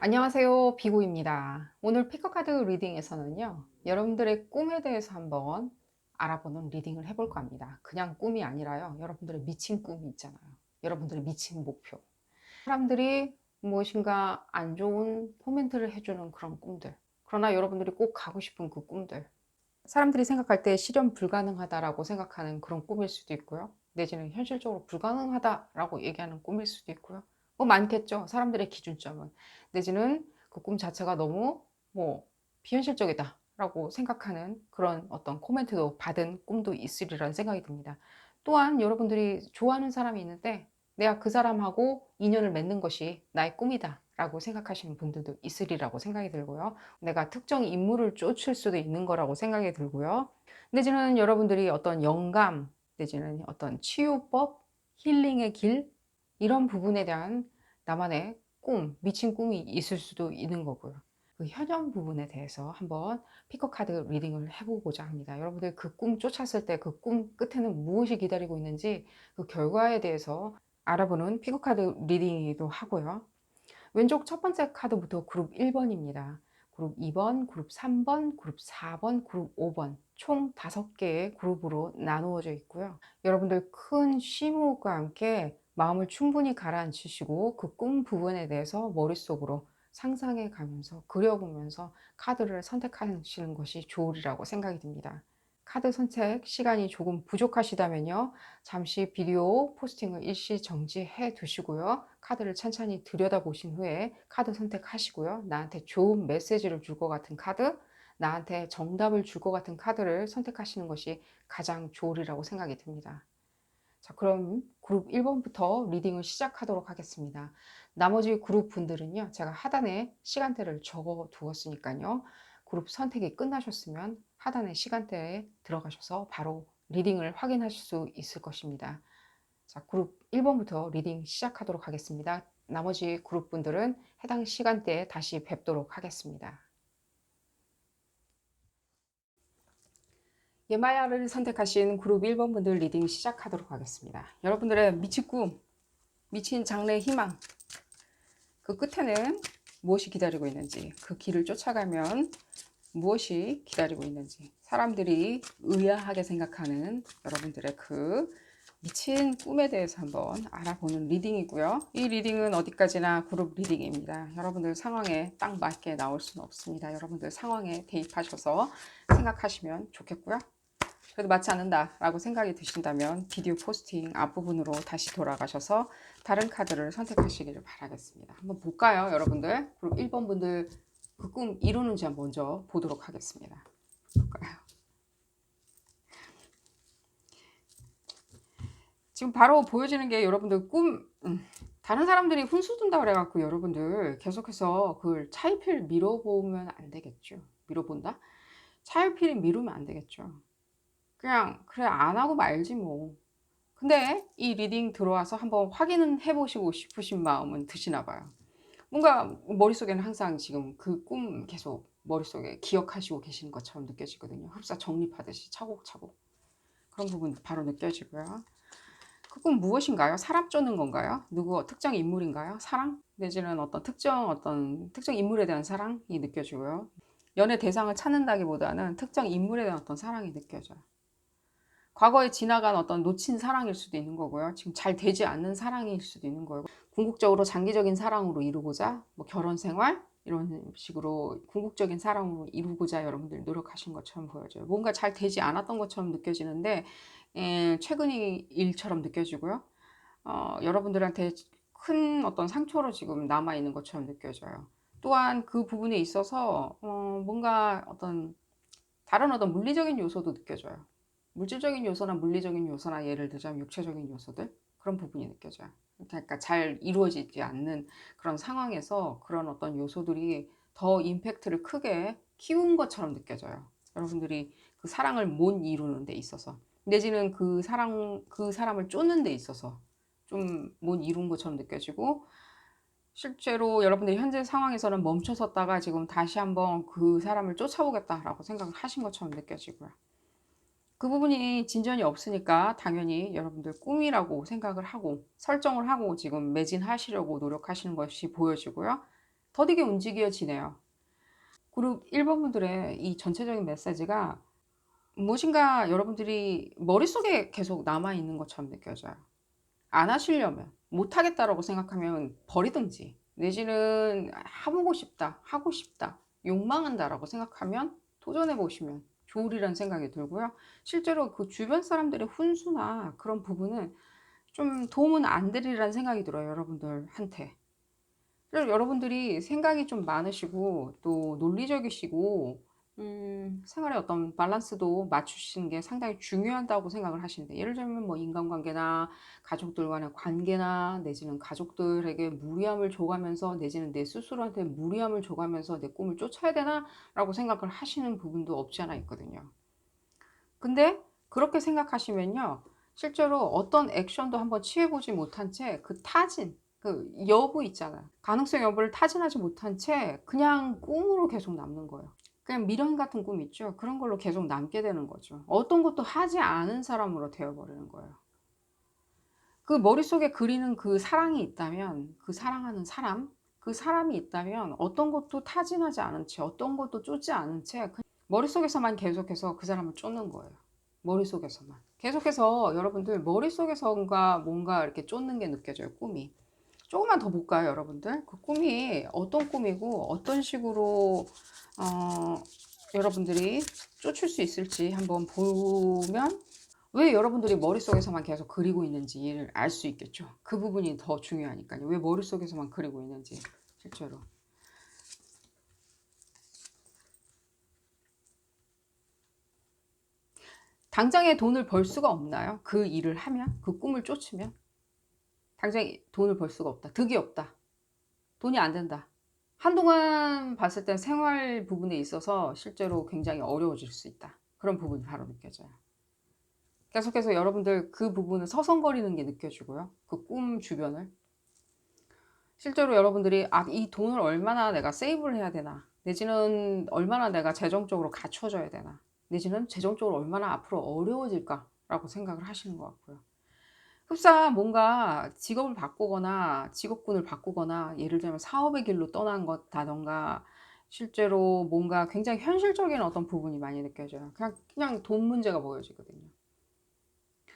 안녕하세요, 비고입니다. 오늘 피커카드 리딩에서는요, 여러분들의 꿈에 대해서 한번 알아보는 리딩을 해볼까 합니다. 그냥 꿈이 아니라요, 여러분들의 미친 꿈이 있잖아요. 여러분들의 미친 목표. 사람들이 무엇인가 안 좋은 코멘트를 해주는 그런 꿈들. 그러나 여러분들이 꼭 가고 싶은 그 꿈들. 사람들이 생각할 때 실현 불가능하다라고 생각하는 그런 꿈일 수도 있고요. 내지는 현실적으로 불가능하다라고 얘기하는 꿈일 수도 있고요. 뭐 많겠죠. 사람들의 기준점은. 내지는 그 꿈 자체가 너무 뭐 비현실적이다라고 생각하는 그런 어떤 코멘트도 받은 꿈도 있으리라는 생각이 듭니다. 또한 여러분들이 좋아하는 사람이 있는데 내가 그 사람하고 인연을 맺는 것이 나의 꿈이다 라고 생각하시는 분들도 있으리라고 생각이 들고요. 내가 특정 인물을 쫓을 수도 있는 거라고 생각이 들고요. 내지는 여러분들이 어떤 영감, 내지는 어떤 치유법, 힐링의 길, 이런 부분에 대한 나만의 꿈, 미친 꿈이 있을 수도 있는 거고요. 그 현현 부분에 대해서 한번 피커카드 리딩을 해보고자 합니다. 여러분들 그 꿈 쫓았을 때 그 꿈 끝에는 무엇이 기다리고 있는지 그 결과에 대해서 알아보는 피커카드 리딩이기도 하고요. 왼쪽 첫 번째 카드부터 그룹 1번입니다. 그룹 2번, 그룹 3번, 그룹 4번, 그룹 5번 총 5개의 그룹으로 나누어져 있고요. 여러분들 큰 쉼과 함께 마음을 충분히 가라앉히시고 그 꿈 부분에 대해서 머릿속으로 상상해 가면서 그려보면서 카드를 선택하시는 것이 좋으리라고 생각이 듭니다. 카드 선택 시간이 조금 부족하시다면요. 잠시 비디오 포스팅을 일시 정지해 두시고요. 카드를 찬찬히 들여다보신 후에 카드 선택하시고요. 나한테 좋은 메시지를 줄 것 같은 카드, 나한테 정답을 줄 것 같은 카드를 선택하시는 것이 가장 좋으리라고 생각이 듭니다. 자, 그럼 그룹 1번부터 리딩을 시작하도록 하겠습니다. 나머지 그룹 분들은요, 제가 하단에 시간대를 적어 두었으니까요. 그룹 선택이 끝나셨으면 하단의 시간대에 들어가셔서 바로 리딩을 확인하실 수 있을 것입니다. 자, 그룹 1번부터 리딩 시작하도록 하겠습니다. 나머지 그룹 분들은 해당 시간대에 다시 뵙도록 하겠습니다. 예마야를 선택하신 그룹 1번 분들 리딩 시작하도록 하겠습니다. 여러분들의 미친 꿈, 미친 장래의 희망, 그 끝에는 무엇이 기다리고 있는지, 그 길을 쫓아가면 무엇이 기다리고 있는지, 사람들이 의아하게 생각하는 여러분들의 그 미친 꿈에 대해서 한번 알아보는 리딩이고요. 이 리딩은 어디까지나 그룹 리딩입니다. 여러분들 상황에 딱 맞게 나올 수는 없습니다. 여러분들 상황에 대입하셔서 생각하시면 좋겠고요. 그래도 맞지 않는다라고 생각이 드신다면 비디오 포스팅 앞부분으로 다시 돌아가셔서 다른 카드를 선택하시기를 바라겠습니다. 한번 볼까요, 여러분들? 그럼 1번 분들 그 꿈 이루는지 먼저 보도록 하겠습니다. 볼까요? 지금 바로 보여지는 게 여러분들 꿈, 다른 사람들이 훈수 둔다 그래갖고 여러분들 계속해서 그걸 차일피일 밀어보면 안 되겠죠. 밀어본다? 차일피일 미루면 안 되겠죠. 그냥 그래 안 하고 말지 뭐. 근데 이 리딩 들어와서 한번 확인은 해보시고 싶으신 마음은 드시나 봐요. 뭔가 머릿속에는 항상 지금 그 꿈 계속 머릿속에 기억하시고 계시는 것처럼 느껴지거든요. 흡사 정립하듯이 차곡차곡. 그런 부분 바로 느껴지고요. 그 꿈 무엇인가요? 사람 쫓는 건가요? 누구 특정 인물인가요? 사랑? 내지는 어떤 특정 인물에 대한 사랑이 느껴지고요. 연애 대상을 찾는다기보다는 특정 인물에 대한 어떤 사랑이 느껴져요. 과거에 지나간 어떤 놓친 사랑일 수도 있는 거고요. 지금 잘 되지 않는 사랑일 수도 있는 거고, 궁극적으로 장기적인 사랑으로 이루고자 뭐 결혼 생활 이런 식으로 궁극적인 사랑으로 이루고자 여러분들 노력하신 것처럼 보여져요. 뭔가 잘 되지 않았던 것처럼 느껴지는데 최근의 일처럼 느껴지고요. 여러분들한테 큰 어떤 상처로 지금 남아 있는 것처럼 느껴져요. 또한 그 부분에 있어서 뭔가 어떤 다른 어떤 물리적인 요소도 느껴져요. 물질적인 요소나 물리적인 요소나 예를 들자면 육체적인 요소들 그런 부분이 느껴져요. 그러니까 잘 이루어지지 않는 그런 상황에서 그런 어떤 요소들이 더 임팩트를 크게 키운 것처럼 느껴져요. 여러분들이 그 사랑을 못 이루는 데 있어서 내지는 그 사람을 쫓는 데 있어서 좀 못 이룬 것처럼 느껴지고, 실제로 여러분들이 현재 상황에서는 멈춰섰다가 지금 다시 한번 그 사람을 쫓아보겠다라고 생각을 하신 것처럼 느껴지고요. 그 부분이 진전이 없으니까 당연히 여러분들 꿈이라고 생각을 하고 설정을 하고 지금 매진하시려고 노력하시는 것이 보여지고요. 더디게 움직여지네요. 그리고 1번 분들의 이 전체적인 메시지가 무엇인가 여러분들이 머릿속에 계속 남아있는 것처럼 느껴져요. 안 하시려면, 못하겠다라고 생각하면 버리든지, 내지는 해보고 싶다, 하고 싶다, 욕망한다라고 생각하면 도전해 보시면 좋으리란 생각이 들고요. 실제로 그 주변 사람들의 훈수나 그런 부분은 좀 도움은 안 되리라는 생각이 들어요, 여러분들한테. 그래서 여러분들이 생각이 좀 많으시고 또 논리적이시고 생활의 어떤 밸런스도 맞추시는 게 상당히 중요하다고 생각을 하시는데, 예를 들면 뭐 인간관계나 가족들 간의 관계나 내지는 가족들에게 무리함을 줘가면서 내지는 내 스스로한테 무리함을 줘가면서 내 꿈을 쫓아야 되나 라고 생각을 하시는 부분도 없지 않아 있거든요. 근데 그렇게 생각하시면요, 실제로 어떤 액션도 한번 취해보지 못한 채 그 타진, 그 여부 있잖아요. 가능성 여부를 타진하지 못한 채 그냥 꿈으로 계속 남는 거예요. 그냥 미련 같은 꿈 있죠. 그런 걸로 계속 남게 되는 거죠. 어떤 것도 하지 않은 사람으로 되어버리는 거예요. 그 머릿속에 그리는 그 사랑이 있다면, 그 사랑하는 사람, 그 사람이 있다면 어떤 것도 타진하지 않은 채, 어떤 것도 쫓지 않은 채 그냥 머릿속에서만 계속해서 그 사람을 쫓는 거예요. 머릿속에서만. 계속해서 여러분들 머릿속에서가 뭔가 이렇게 쫓는 게 느껴져요, 꿈이. 조금만 더 볼까요, 여러분들? 그 꿈이 어떤 꿈이고 어떤 식으로 여러분들이 쫓을 수 있을지 한번 보면 왜 여러분들이 머릿속에서만 계속 그리고 있는지를 알 수 있겠죠. 그 부분이 더 중요하니까요. 왜 머릿속에서만 그리고 있는지 실제로. 당장에 돈을 벌 수가 없나요? 그 일을 하면? 그 꿈을 쫓으면? 당장 돈을 벌 수가 없다. 득이 없다. 돈이 안 된다. 한동안 봤을 땐 생활 부분에 있어서 실제로 굉장히 어려워질 수 있다. 그런 부분이 바로 느껴져요. 계속해서 여러분들 그 부분을 서성거리는 게 느껴지고요. 그 꿈 주변을. 실제로 여러분들이 이 돈을 얼마나 내가 세이브를 해야 되나, 내지는 얼마나 내가 재정적으로 갖춰져야 되나, 내지는 재정적으로 얼마나 앞으로 어려워질까라고 생각을 하시는 것 같고요. 흡사 뭔가 직업을 바꾸거나 직업군을 바꾸거나 예를 들면 사업의 길로 떠난 것다던가 실제로 뭔가 굉장히 현실적인 어떤 부분이 많이 느껴져요. 그냥 돈 문제가 보여지거든요.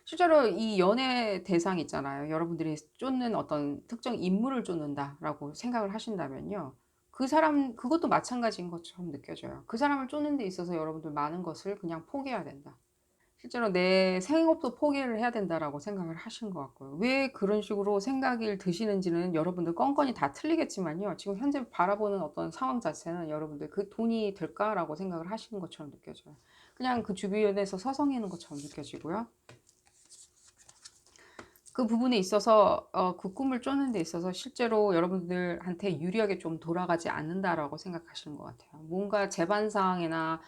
실제로 이 연애 대상 있잖아요. 여러분들이 쫓는 어떤 특정 인물을 쫓는다라고 생각을 하신다면요. 그 사람, 그것도 마찬가지인 것처럼 느껴져요. 그 사람을 쫓는 데 있어서 여러분들 많은 것을 그냥 포기해야 된다. 실제로 내 생업도 포기를 해야 된다라고 생각을 하신 것 같고요. 왜 그런 식으로 생각을 드시는지는 여러분들 건건이 다 틀리겠지만요. 지금 현재 바라보는 어떤 상황 자체는 여러분들 그 돈이 될까라고 생각을 하시는 것처럼 느껴져요. 그냥 그 주변에서 서성이는 것처럼 느껴지고요. 그 부분에 있어서 그 꿈을 쫓는 데 있어서 실제로 여러분들한테 유리하게 좀 돌아가지 않는다라고 생각하시는 것 같아요. 뭔가 재반상이나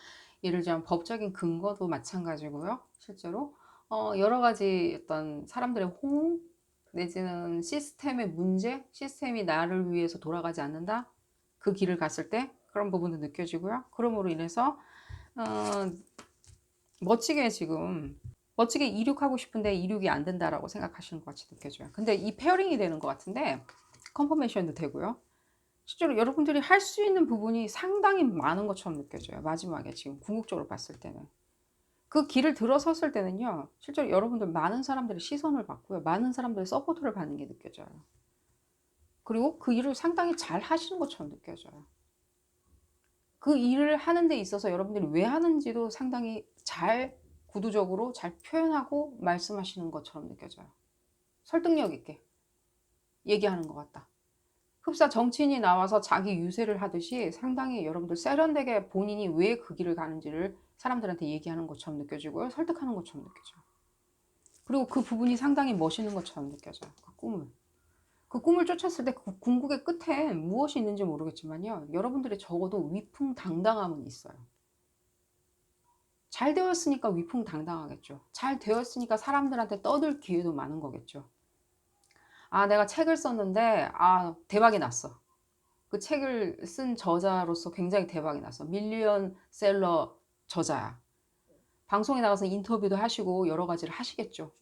예를 들면 법적인 근거도 마찬가지고요. 실제로 여러 가지 어떤 사람들의 호응 내지는 시스템의 문제, 시스템이 나를 위해서 돌아가지 않는다. 그 길을 갔을 때 그런 부분도 느껴지고요. 그러므로 인해서 어, 멋지게 지금 멋지게 이륙하고 싶은데 이륙이 안 된다라고 생각하시는 것 같이 느껴져요. 근데 이 페어링이 되는 것 같은데 컨퍼메이션도 되고요. 실제로 여러분들이 할 수 있는 부분이 상당히 많은 것처럼 느껴져요. 마지막에 지금 궁극적으로 봤을 때는. 그 길을 들어섰을 때는요. 실제로 여러분들 많은 사람들의 시선을 받고요. 많은 사람들의 서포트를 받는 게 느껴져요. 그리고 그 일을 상당히 잘 하시는 것처럼 느껴져요. 그 일을 하는 데 있어서 여러분들이 왜 하는지도 상당히 잘 구두적으로 잘 표현하고 말씀하시는 것처럼 느껴져요. 설득력 있게 얘기하는 것 같다. 흡사 정치인이 나와서 자기 유세를 하듯이 상당히 여러분들 세련되게 본인이 왜 그 길을 가는지를 사람들한테 얘기하는 것처럼 느껴지고요. 설득하는 것처럼 느껴져요. 그리고 그 부분이 상당히 멋있는 것처럼 느껴져요. 그 꿈을. 그 꿈을 쫓았을 때 그 궁극의 끝에 무엇이 있는지 모르겠지만요. 여러분들이 적어도 위풍당당함은 있어요. 잘 되었으니까 위풍당당하겠죠. 잘 되었으니까 사람들한테 떠들 기회도 많은 거겠죠. 내가 책을 썼는데 대박이 났어. 그 책을 쓴 저자로서 굉장히 대박이 났어. 밀리언셀러 저자야. 방송에 나가서 인터뷰도 하시고 여러 가지를 하시겠죠.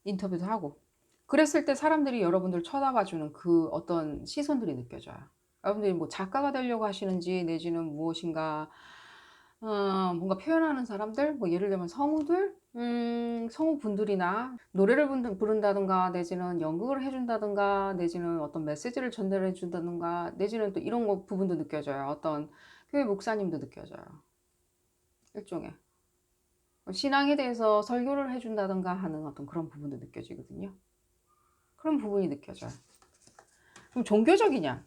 인터뷰도 하고. 그랬을 때 사람들이 여러분들 쳐다봐주는 그 어떤 시선들이 느껴져요. 여러분들이 뭐 작가가 되려고 하시는지 내지는 무엇인가 뭔가 표현하는 사람들, 뭐 예를 들면 성우들, 성우분들이나 노래를 부른다든가 내지는 연극을 해준다든가 내지는 어떤 메시지를 전달해 준다든가 내지는 또 이런 거 부분도 느껴져요. 어떤 교회 목사님도 느껴져요. 일종의 신앙에 대해서 설교를 해준다든가 하는 어떤 그런 부분도 느껴지거든요. 그런 부분이 느껴져요. 그럼 종교적이냐?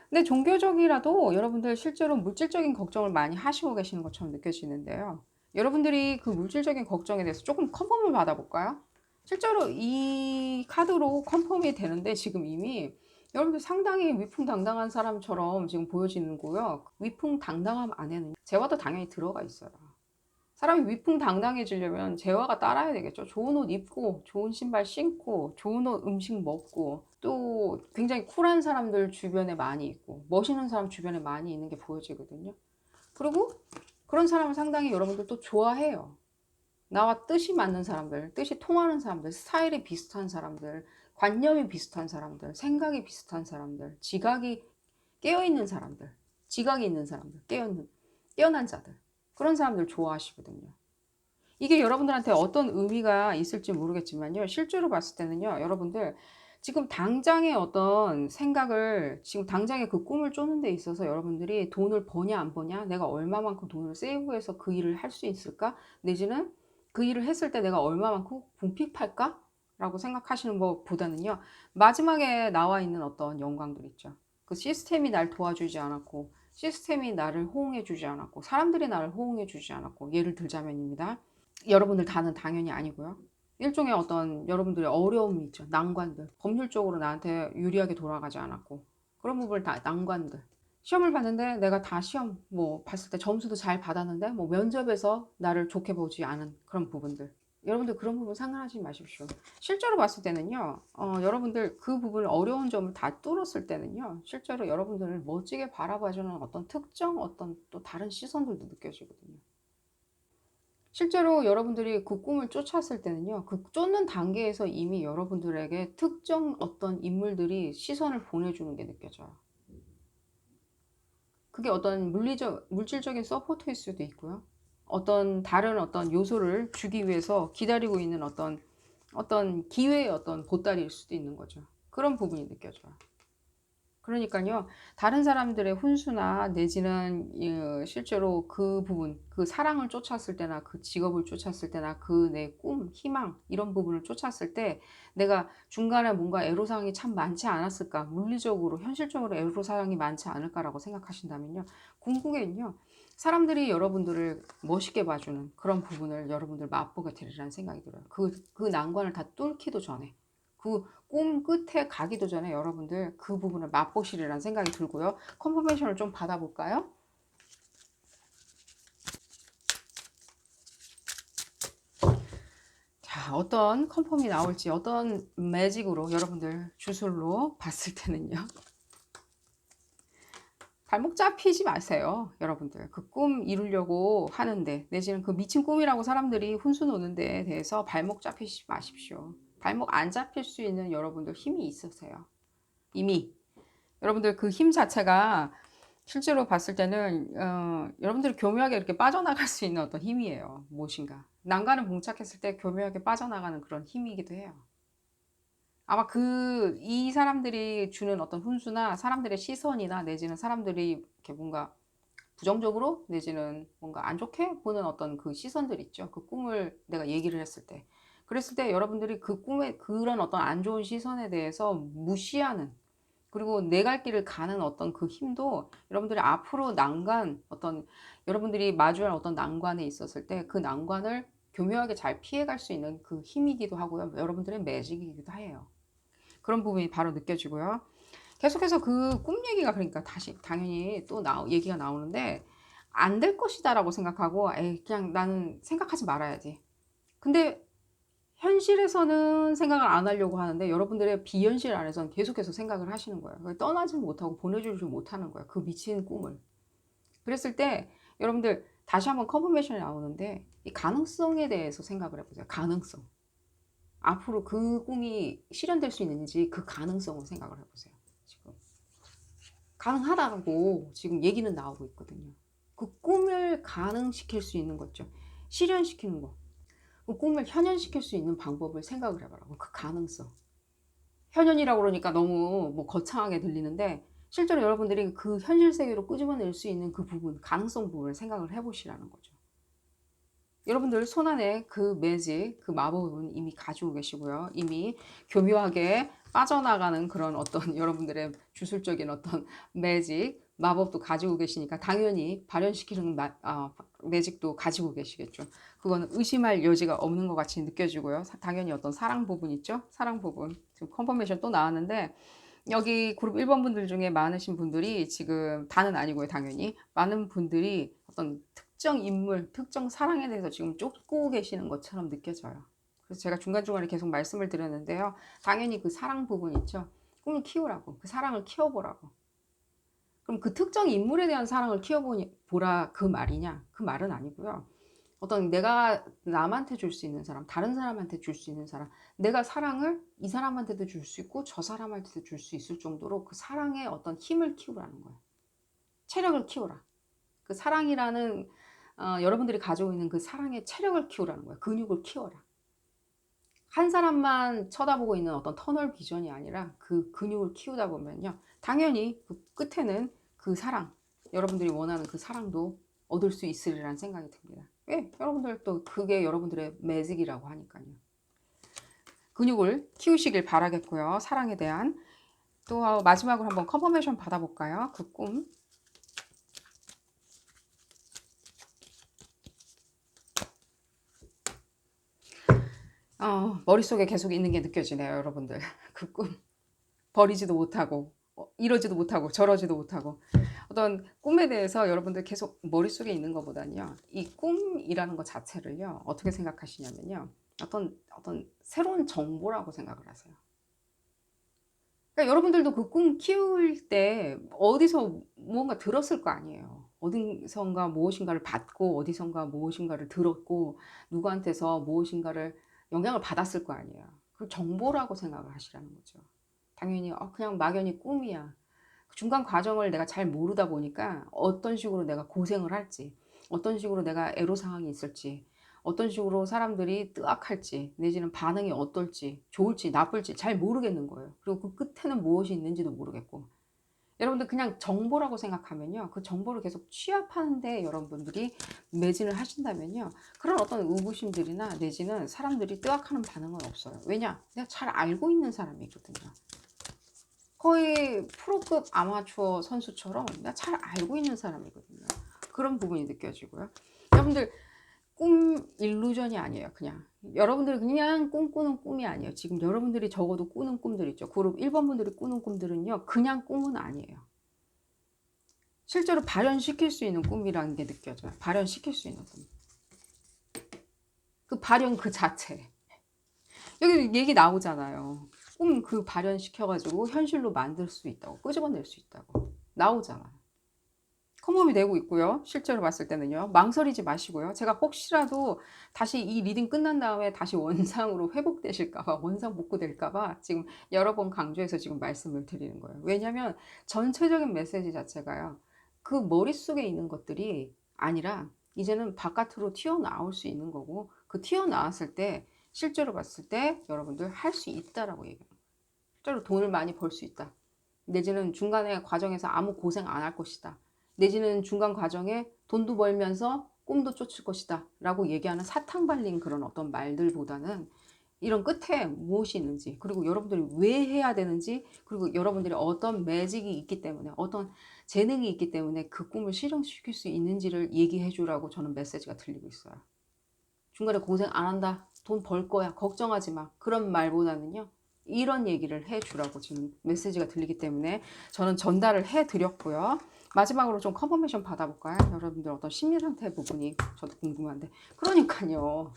근데 종교적이라도 여러분들 실제로 물질적인 걱정을 많이 하시고 계시는 것처럼 느껴지는데요. 여러분들이 그 물질적인 걱정에 대해서 조금 컨펌을 받아볼까요? 실제로 이 카드로 컨펌이 되는데 지금 이미 여러분들 상당히 위풍당당한 사람처럼 지금 보여지는 거고요. 위풍당당함 안에는 재화도 당연히 들어가 있어요. 사람이 위풍당당해지려면 재화가 따라야 되겠죠. 좋은 옷 입고, 좋은 신발 신고, 좋은 옷 음식 먹고, 또 굉장히 쿨한 사람들 주변에 많이 있고, 멋있는 사람 주변에 많이 있는 게 보여지거든요. 그리고 그런 사람을 상당히 여러분들 또 좋아해요. 나와 뜻이 맞는 사람들, 뜻이 통하는 사람들, 스타일이 비슷한 사람들, 관념이 비슷한 사람들, 생각이 비슷한 사람들, 지각이 깨어있는 사람들, 지각이 있는 사람들, 깨어난 자들. 그런 사람들 좋아하시거든요. 이게 여러분들한테 어떤 의미가 있을지 모르겠지만요. 실제로 봤을 때는요. 여러분들 지금 당장의 어떤 생각을 지금 당장의 그 꿈을 쫓는 데 있어서 여러분들이 돈을 버냐 안 버냐 내가 얼마만큼 돈을 세이브해서 그 일을 할 수 있을까 내지는 그 일을 했을 때 내가 얼마만큼 궁핍할까 라고 생각하시는 것보다는요. 마지막에 나와 있는 어떤 영광들 있죠. 그 시스템이 날 도와주지 않았고 시스템이 나를 호응해 주지 않았고 사람들이 나를 호응해 주지 않았고 예를 들자면입니다. 여러분들 다는 당연히 아니고요. 일종의 어떤 여러분들의 어려움이 있죠. 난관들. 법률적으로 나한테 유리하게 돌아가지 않았고 그런 부분을 다 난관들. 시험을 봤는데 내가 다 시험 뭐 봤을 때 점수도 잘 받았는데 뭐 면접에서 나를 좋게 보지 않은 그런 부분들. 여러분들 그런 부분 상관하지 마십시오. 실제로 봤을 때는요. 여러분들 그 부분 어려운 점을 다 뚫었을 때는요. 실제로 여러분들을 멋지게 바라봐주는 어떤 특정 어떤 또 다른 시선들도 느껴지거든요. 실제로 여러분들이 그 꿈을 쫓았을 때는요. 그 쫓는 단계에서 이미 여러분들에게 특정 어떤 인물들이 시선을 보내주는 게 느껴져요. 그게 어떤 물질적인 서포트일 수도 있고요. 어떤 다른 어떤 요소를 주기 위해서 기다리고 있는 어떤 기회의 어떤 보따리일 수도 있는 거죠. 그런 부분이 느껴져요. 그러니까요. 다른 사람들의 훈수나 내지는 실제로 그 부분, 그 사랑을 쫓았을 때나 그 직업을 쫓았을 때나 그 내 꿈, 희망 이런 부분을 쫓았을 때 내가 중간에 뭔가 애로사항이 참 많지 않았을까? 물리적으로, 현실적으로 애로사항이 많지 않을까라고 생각하신다면요. 궁극에는요. 사람들이 여러분들을 멋있게 봐주는 그런 부분을 여러분들 맛보게 되리라는 생각이 들어요. 그 난관을 다 뚫기도 전에. 그 꿈 끝에 가기도 전에 여러분들 그 부분을 맛보시리라는 생각이 들고요. 컨퍼메이션을 좀 받아볼까요? 자, 어떤 컨펌이 나올지 어떤 매직으로 여러분들 주술로 봤을 때는요. 발목 잡히지 마세요. 여러분들 그 꿈 이루려고 하는데 내지는 그 미친 꿈이라고 사람들이 훈수 노는 데에 대해서 발목 잡히지 마십시오. 발목 안 잡힐 수 있는 여러분들 힘이 있으세요. 이미 여러분들 그 힘 자체가 실제로 봤을 때는 여러분들이 교묘하게 이렇게 빠져나갈 수 있는 어떤 힘이에요. 무엇인가. 난간을 봉착했을 때 교묘하게 빠져나가는 그런 힘이기도 해요. 아마 이 사람들이 주는 어떤 훈수나 사람들의 시선이나 내지는 사람들이 이렇게 뭔가 부정적으로 내지는 뭔가 안 좋게 보는 어떤 그 시선들 있죠. 그 꿈을 내가 얘기를 했을 때. 그랬을 때 여러분들이 그 꿈에 그런 어떤 안 좋은 시선에 대해서 무시하는 그리고 내 갈 길을 가는 어떤 그 힘도 여러분들이 앞으로 어떤 여러분들이 마주할 어떤 난관에 있었을 때 그 난관을 교묘하게 잘 피해갈 수 있는 그 힘이기도 하고요. 여러분들의 매직이기도 해요. 그런 부분이 바로 느껴지고요. 계속해서 그 꿈 얘기가 그러니까 다시 당연히 또 얘기가 나오는데 안 될 것이다라고 생각하고 에이 그냥 나는 생각하지 말아야지. 근데 현실에서는 생각을 안 하려고 하는데 여러분들의 비현실 안에서는 계속해서 생각을 하시는 거예요. 떠나지 못하고 보내주지 못하는 거예요. 그 미친 꿈을. 그랬을 때 여러분들 다시 한번 컨퍼메이션이 나오는데 이 가능성에 대해서 생각을 해보세요. 가능성. 앞으로 그 꿈이 실현될 수 있는지 그 가능성을 생각을 해보세요. 지금 가능하다고 지금 얘기는 나오고 있거든요. 그 꿈을 가능시킬 수 있는 거죠. 실현시키는 거. 그 꿈을 현현시킬 수 있는 방법을 생각을 해보라고. 그 가능성. 현현이라고 그러니까 너무 뭐 거창하게 들리는데 실제로 여러분들이 그 현실 세계로 끄집어낼 수 있는 그 부분, 가능성 부분을 생각을 해보시라는 거죠. 여러분들 손안에 그 매직, 그 마법은 이미 가지고 계시고요. 이미 교묘하게 빠져나가는 그런 어떤 여러분들의 주술적인 어떤 매직, 마법도 가지고 계시니까 당연히 발현시키는 매직도 가지고 계시겠죠. 그거는 의심할 여지가 없는 것 같이 느껴지고요. 당연히 어떤 사랑 부분 있죠? 사랑 부분. 지금 컨퍼메이션 또 나왔는데 여기 그룹 1번 분들 중에 많으신 분들이 지금 다는 아니고요. 당연히 많은 분들이 어떤 특정 인물, 특정 사랑에 대해서 지금 쫓고 계시는 것처럼 느껴져요. 그래서 제가 중간중간에 계속 말씀을 드렸는데요. 당연히 그 사랑 부분 있죠. 꿈을 키우라고. 그 사랑을 키워보라고. 그럼 그 특정 인물에 대한 사랑을 키워보라 그 말이냐? 그 말은 아니고요. 어떤 내가 남한테 줄 수 있는 사람, 다른 사람한테 줄 수 있는 사람, 내가 사랑을 이 사람한테도 줄 수 있고 저 사람한테도 줄 수 있을 정도로 그 사랑의 어떤 힘을 키우라는 거예요. 체력을 키워라. 그 사랑이라는 여러분들이 가지고 있는 그 사랑의 체력을 키우라는 거예요. 근육을 키워라. 한 사람만 쳐다보고 있는 어떤 터널 비전이 아니라 그 근육을 키우다 보면요. 당연히 그 끝에는 그 사랑, 여러분들이 원하는 그 사랑도 얻을 수 있으리라는 생각이 듭니다. 왜? 여러분들 또 그게 여러분들의 매직이라고 하니까요. 근육을 키우시길 바라겠고요. 사랑에 대한. 또 마지막으로 한번 컨퍼메이션 받아볼까요? 그 꿈. 머릿속에 계속 있는 게 느껴지네요, 여러분들. 그 꿈. 버리지도 못하고, 이러지도 못하고, 저러지도 못하고. 어떤 꿈에 대해서 여러분들 계속 머릿속에 있는 것보다는요, 이 꿈이라는 것 자체를요, 어떻게 생각하시냐면요, 어떤 새로운 정보라고 생각을 하세요. 그러니까 여러분들도 그 꿈 키울 때 어디서 무언가 들었을 거 아니에요. 어디선가 무엇인가를 받고, 어디선가 무엇인가를 들었고, 누구한테서 무엇인가를 영향을 받았을 거 아니에요. 그 정보라고 생각을 하시라는 거죠. 당연히 그냥 막연히 꿈이야. 그 중간 과정을 내가 잘 모르다 보니까 어떤 식으로 내가 고생을 할지, 어떤 식으로 내가 애로사항이 있을지, 어떤 식으로 사람들이 뜨악할지, 내지는 반응이 어떨지, 좋을지, 나쁠지 잘 모르겠는 거예요. 그리고 그 끝에는 무엇이 있는지도 모르겠고. 여러분들 그냥 정보라고 생각하면요. 그 정보를 계속 취합하는데 여러분들이 매진을 하신다면요. 그런 어떤 의구심들이나 내지는 사람들이 뜨악하는 반응은 없어요. 왜냐? 내가 잘 알고 있는 사람이거든요. 거의 프로급 아마추어 선수처럼 내가 잘 알고 있는 사람이거든요. 그런 부분이 느껴지고요. 여러분들 꿈 일루전이 아니에요. 그냥 여러분들 그냥 꿈꾸는 꿈이 아니에요. 지금 여러분들이 적어도 꾸는 꿈들 있죠. 그룹 1번 분들이 꾸는 꿈들은요. 그냥 꿈은 아니에요. 실제로 발현시킬 수 있는 꿈이라는 게 느껴져요. 발현시킬 수 있는 꿈. 그 발현 그 자체. 여기 얘기 나오잖아요. 꿈 그 발현시켜가지고 현실로 만들 수 있다고, 끄집어낼 수 있다고 나오잖아요. 컨펌이 되고 있고요. 실제로 봤을 때는요. 망설이지 마시고요. 제가 혹시라도 다시 이 리딩 끝난 다음에 다시 원상으로 회복되실까봐, 원상 복구될까봐 지금 여러 번 강조해서 지금 말씀을 드리는 거예요. 왜냐하면 전체적인 메시지 자체가요. 그 머릿속에 있는 것들이 아니라 이제는 바깥으로 튀어나올 수 있는 거고, 그 튀어나왔을 때 실제로 봤을 때 여러분들 할 수 있다라고 얘기해요. 실제로 돈을 많이 벌 수 있다. 내지는 중간에 과정에서 아무 고생 안 할 것이다. 내지는 중간 과정에 돈도 벌면서 꿈도 쫓을 것이다 라고 얘기하는 사탕 발린 그런 어떤 말들보다는 이런 끝에 무엇이 있는지, 그리고 여러분들이 왜 해야 되는지, 그리고 여러분들이 어떤 매직이 있기 때문에, 어떤 재능이 있기 때문에 그 꿈을 실현시킬 수 있는지를 얘기해 주라고 저는 메시지가 들리고 있어요. 중간에 고생 안 한다, 돈 벌 거야, 걱정하지 마, 그런 말보다는요, 이런 얘기를 해 주라고 지금 메시지가 들리기 때문에 저는 전달을 해 드렸고요. 마지막으로 좀 컨퍼메이션 받아볼까요? 여러분들 어떤 심리 상태 부분이 저도 궁금한데. 그러니까요.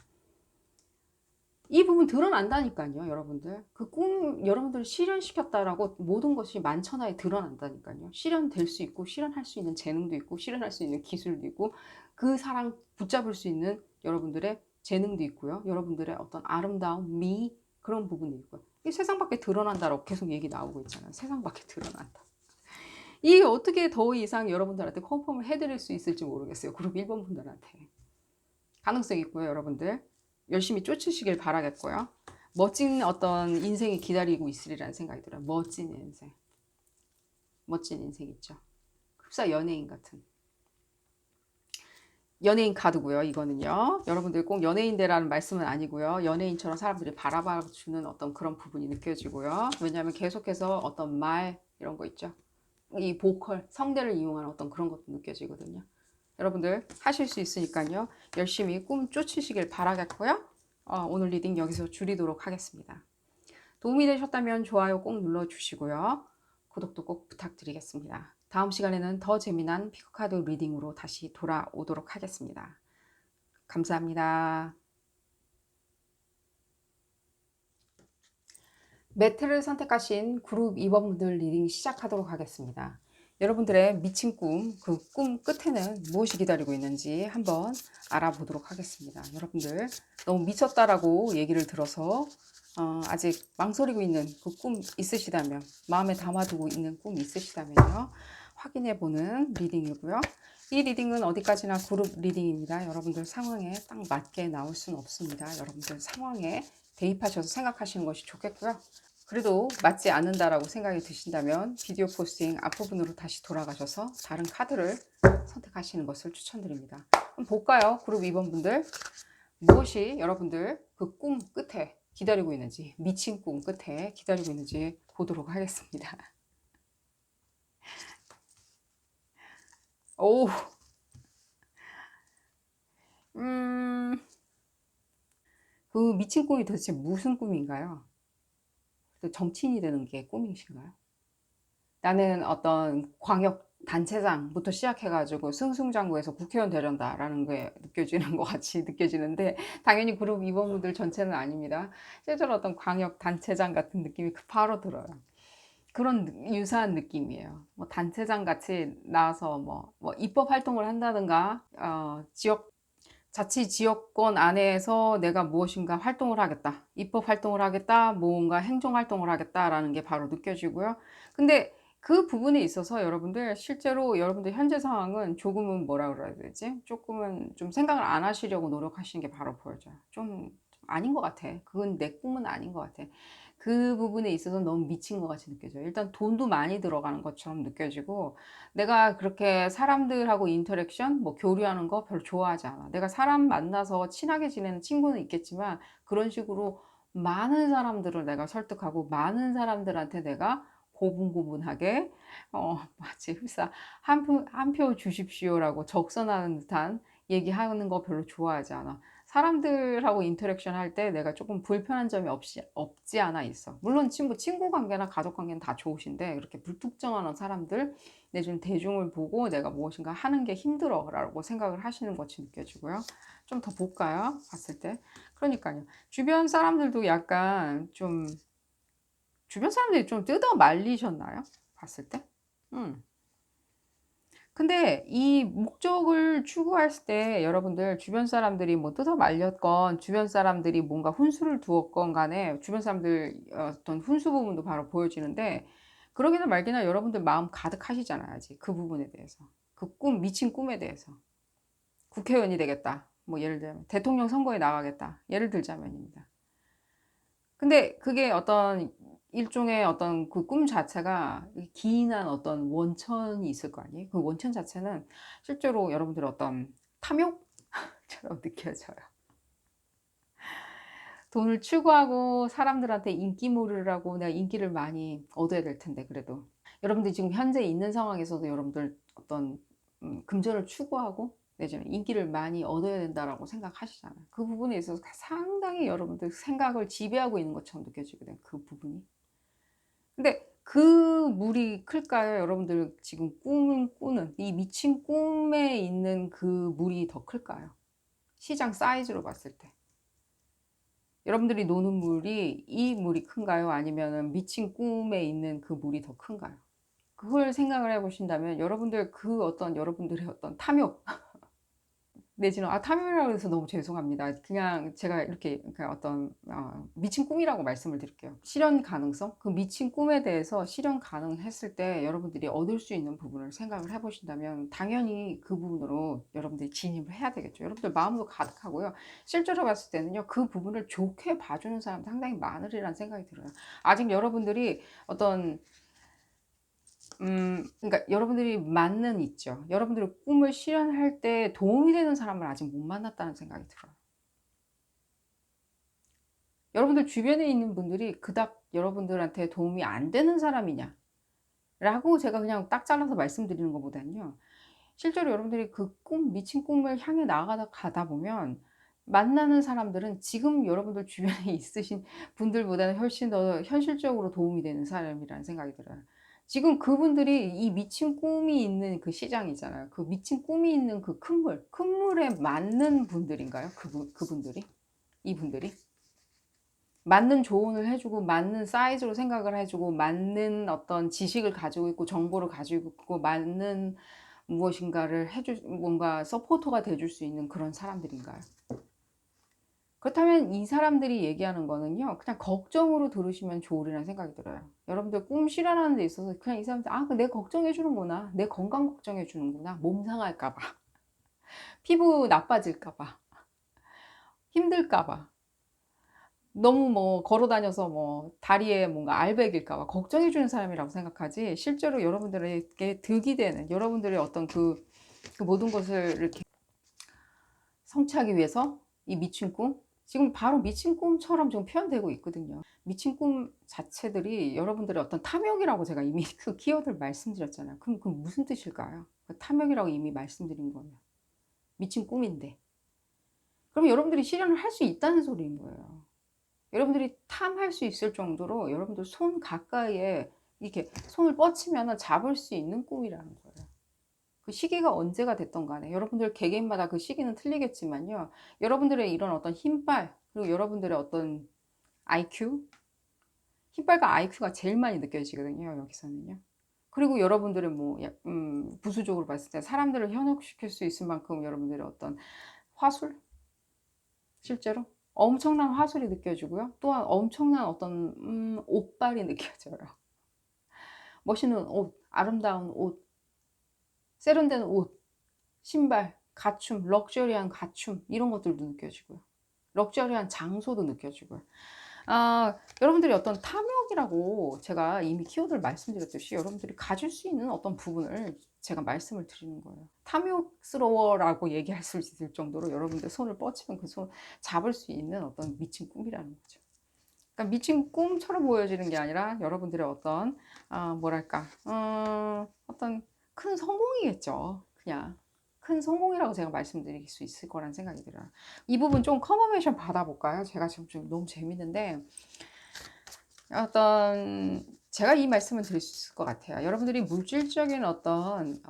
이 부분 드러난다니까요, 여러분들. 그 꿈 여러분들 실현시켰다라고 모든 것이 만천하에 드러난다니까요. 실현될 수 있고 실현할 수 있는 재능도 있고 실현할 수 있는 기술도 있고 그 사랑 붙잡을 수 있는 여러분들의 재능도 있고요. 여러분들의 어떤 아름다움, 미 그런 부분도 있고요. 이 세상 밖에 드러난다라고 계속 얘기 나오고 있잖아요. 세상 밖에 드러난다. 이게 어떻게 더 이상 여러분들한테 컨펌을 해드릴 수 있을지 모르겠어요. 그룹 1번 분들한테. 가능성이 있고요, 여러분들. 열심히 쫓으시길 바라겠고요. 멋진 어떤 인생이 기다리고 있으리라는 생각이 들어요. 멋진 인생. 멋진 인생 있죠. 흡사 연예인 같은. 연예인 카드고요, 이거는요. 여러분들 꼭 연예인대라는 말씀은 아니고요. 연예인처럼 사람들이 바라봐주는 어떤 그런 부분이 느껴지고요. 왜냐하면 계속해서 어떤 말, 이런 거 있죠. 이 보컬, 성대를 이용하는 어떤 그런 것도 느껴지거든요. 여러분들 하실 수 있으니까요. 열심히 꿈 쫓으시길 바라겠고요. 오늘 리딩 여기서 줄이도록 하겠습니다. 도움이 되셨다면 좋아요 꼭 눌러주시고요. 구독도 꼭 부탁드리겠습니다. 다음 시간에는 더 재미난 피크카드 리딩으로 다시 돌아오도록 하겠습니다. 감사합니다. 매트를 선택하신 그룹 2번분들 리딩 시작하도록 하겠습니다. 여러분들의 미친 꿈, 그 꿈 끝에는 무엇이 기다리고 있는지 한번 알아보도록 하겠습니다. 여러분들 너무 미쳤다라고 얘기를 들어서 아직 망설이고 있는 그 꿈 있으시다면, 마음에 담아두고 있는 꿈 있으시다면요, 확인해보는 리딩이고요. 이 리딩은 어디까지나 그룹 리딩입니다. 여러분들 상황에 딱 맞게 나올 수는 없습니다. 여러분들 상황에 대입하셔서 생각하시는 것이 좋겠고요. 그래도 맞지 않는다라고 생각이 드신다면 비디오 포스팅 앞부분으로 다시 돌아가셔서 다른 카드를 선택하시는 것을 추천드립니다. 한번 볼까요? 그룹 2번 분들. 무엇이 여러분들 그 꿈 끝에 기다리고 있는지, 미친 꿈 끝에 기다리고 있는지 보도록 하겠습니다. 오, 그 미친 꿈이 도대체 무슨 꿈인가요? 정치인이 되는 게 꿈이신가요? 나는 어떤 광역 단체장부터 시작해가지고 승승장구해서 국회의원 되련다라는 게 느껴지는 것 같이 느껴지는데, 당연히 그룹 2번분들 전체는 아닙니다. 실제로 어떤 광역 단체장 같은 느낌이 바로 들어요. 그런 유사한 느낌이에요. 뭐 단체장 같이 나와서 뭐 입법 활동을 한다든가, 지역 자치 지역권 안에서 내가 무엇인가 활동을 하겠다, 입법 활동을 하겠다, 뭔가 행정 활동을 하겠다라는 게 바로 느껴지고요. 근데 그 부분에 있어서 여러분들 실제로 여러분들 현재 상황은 조금은 뭐라 그래야 되지? 조금은 좀 생각을 안 하시려고 노력하시는 게 바로 보여져요. 좀 아닌 것 같아. 그건 내 꿈은 아닌 것 같아. 그 부분에 있어서 너무 미친 것 같이 느껴져요. 일단 돈도 많이 들어가는 것처럼 느껴지고, 내가 그렇게 사람들하고 인터랙션, 뭐 교류하는 거 별로 좋아하지 않아. 내가 사람 만나서 친하게 지내는 친구는 있겠지만, 그런 식으로 많은 사람들을 내가 설득하고, 많은 사람들한테 내가 고분고분하게, 마치 흡사, 한 표 주십시오라고 적선하는 듯한 얘기하는 거 별로 좋아하지 않아. 사람들하고 인터랙션 할 때 내가 조금 불편한 점이 없지 않아 있어. 물론 친구 관계나 가족 관계는 다 좋으신데, 그렇게 불특정한 사람들, 내지는 대중을 보고 내가 무엇인가 하는 게 힘들어 라고 생각을 하시는 것이 느껴지고요. 좀 더 볼까요? 봤을 때. 그러니까요. 주변 사람들도 약간 좀, 주변 사람들이 좀 뜯어 말리셨나요? 봤을 때? 음. 근데 이 목적을 추구했을 때 여러분들 주변 사람들이 뭐 뜯어 말렸건, 주변 사람들이 뭔가 훈수를 두었건 간에 주변 사람들 어떤 훈수 부분도 바로 보여지는데, 그러기나 말기나 여러분들 마음 가득하시잖아요. 아직 그 부분에 대해서. 그 꿈, 미친 꿈에 대해서. 국회의원이 되겠다. 뭐 예를 들면 대통령 선거에 나가겠다. 예를 들자면입니다. 근데 그게 어떤 일종의 어떤 그 꿈 자체가 기인한 어떤 원천이 있을 거 아니에요? 그 원천 자체는 실제로 여러분들 어떤 탐욕처럼 느껴져요. 돈을 추구하고 사람들한테 인기몰이를 하고 내가 인기를 많이 얻어야 될 텐데, 그래도. 여러분들 지금 현재 있는 상황에서도 여러분들 어떤 금전을 추구하고 내지는 인기를 많이 얻어야 된다라고 생각하시잖아요. 그 부분에 있어서 상당히 여러분들 생각을 지배하고 있는 것처럼 느껴지거든요. 그 부분이. 근데 그 물이 클까요? 여러분들 지금 꿈을 꾸는 이 미친 꿈에 있는 그 물이 더 클까요? 시장 사이즈로 봤을 때. 여러분들이 노는 물이 이 물이 큰가요? 아니면은 미친 꿈에 있는 그 물이 더 큰가요? 그걸 생각을 해 보신다면 여러분들 그 어떤 여러분들의 어떤 탐욕 내지는 탐욕이라고 해서 너무 죄송합니다. 그냥 제가 이렇게 그러니까 어떤 미친 꿈이라고 말씀을 드릴게요. 실현 가능성? 그 미친 꿈에 대해서 실현 가능했을 때 여러분들이 얻을 수 있는 부분을 생각을 해 보신다면 당연히 그 부분으로 여러분들이 진입을 해야 되겠죠. 여러분들 마음도 가득하고요. 실제로 봤을 때는요. 그 부분을 좋게 봐주는 사람 상당히 많으리라는 생각이 들어요. 아직 여러분들이 어떤 그러니까 여러분들이 맞는 있죠. 여러분들의 꿈을 실현할 때 도움이 되는 사람을 아직 못 만났다는 생각이 들어요. 여러분들 주변에 있는 분들이 그닥 여러분들한테 도움이 안 되는 사람이냐 라고 제가 그냥 딱 잘라서 말씀드리는 것보다는요. 실제로 여러분들이 그 꿈 미친 꿈을 향해 나아가다 가다 보면 만나는 사람들은 지금 여러분들 주변에 있으신 분들보다는 훨씬 더 현실적으로 도움이 되는 사람이라는 생각이 들어요. 지금 그분들이 이 미친 꿈이 있는 그 시장이잖아요. 그 미친 꿈이 있는 그 큰 물에 맞는 분들인가요? 그분들이? 이분들이? 맞는 조언을 해 주고 맞는 사이즈로 생각을 해 주고 맞는 어떤 지식을 가지고 있고 정보를 가지고 있고 맞는 무엇인가를 해줄 뭔가 서포터가 돼 줄 수 있는 그런 사람들인가요? 그렇다면 이 사람들이 얘기하는 거는요. 그냥 걱정으로 들으시면 좋으리라는 생각이 들어요. 여러분들 꿈 실현하는 데 있어서 그냥 이 사람들 '아 내 걱정해 주는구나. 내 건강 걱정해 주는구나. 몸 상할까 봐. 피부 나빠질까 봐. 힘들까 봐. 너무 뭐 걸어 다녀서 뭐 다리에 뭔가 알배길까 봐 걱정해 주는 사람이라고 생각하지 실제로 여러분들에게 득이 되는 여러분들의 어떤 그 모든 것을 이렇게 성취하기 위해서 이 미친 꿈 지금 바로 미친 꿈처럼 지금 표현되고 있거든요. 미친 꿈 자체들이 여러분들의 어떤 탐욕이라고 제가 이미 그 키워드를 말씀드렸잖아요. 그럼 그 무슨 뜻일까요? 그 탐욕이라고 이미 말씀드린 거예요. 미친 꿈인데. 그럼 여러분들이 실현을 할 수 있다는 소리인 거예요. 여러분들이 탐할 수 있을 정도로 여러분들 손 가까이에 이렇게 손을 뻗치면은 잡을 수 있는 꿈이라는 거예요. 그 시기가 언제가 됐든 간에 여러분들 개개인마다 그 시기는 틀리겠지만요. 여러분들의 이런 어떤 힘빨 그리고 여러분들의 어떤 IQ, 힘빨과 IQ가 제일 많이 느껴지거든요, 여기서는요. 그리고 여러분들의 뭐 부수적으로 봤을 때 사람들을 현혹시킬 수 있을 만큼 여러분들의 어떤 화술? 실제로 엄청난 화술이 느껴지고요. 또한 엄청난 어떤 옷빨이 느껴져요. 멋있는 옷, 아름다운 옷, 세련된 옷, 신발, 갖춤, 럭셔리한 갖춤 이런 것들도 느껴지고요. 럭셔리한 장소도 느껴지고요. 여러분들이 어떤 탐욕이라고 제가 이미 키워드를 말씀드렸듯이 여러분들이 가질 수 있는 어떤 부분을 제가 말씀을 드리는 거예요. 탐욕스러워라고 얘기할 수 있을 정도로 여러분들 손을 뻗치면 그 손 잡을 수 있는 어떤 미친 꿈이라는 거죠. 그러니까 미친 꿈처럼 보여지는 게 아니라 여러분들의 어떤 뭐랄까 어떤 큰 성공이겠죠. 그냥 큰 성공이라고 제가 말씀드릴 수 있을 거란 생각이 들어요. 이 부분 좀 커버메이션 받아볼까요? 제가 지금 좀 너무 재밌는데 어떤 제가 이 말씀을 드릴 수 있을 것 같아요. 여러분들이 물질적인 어떤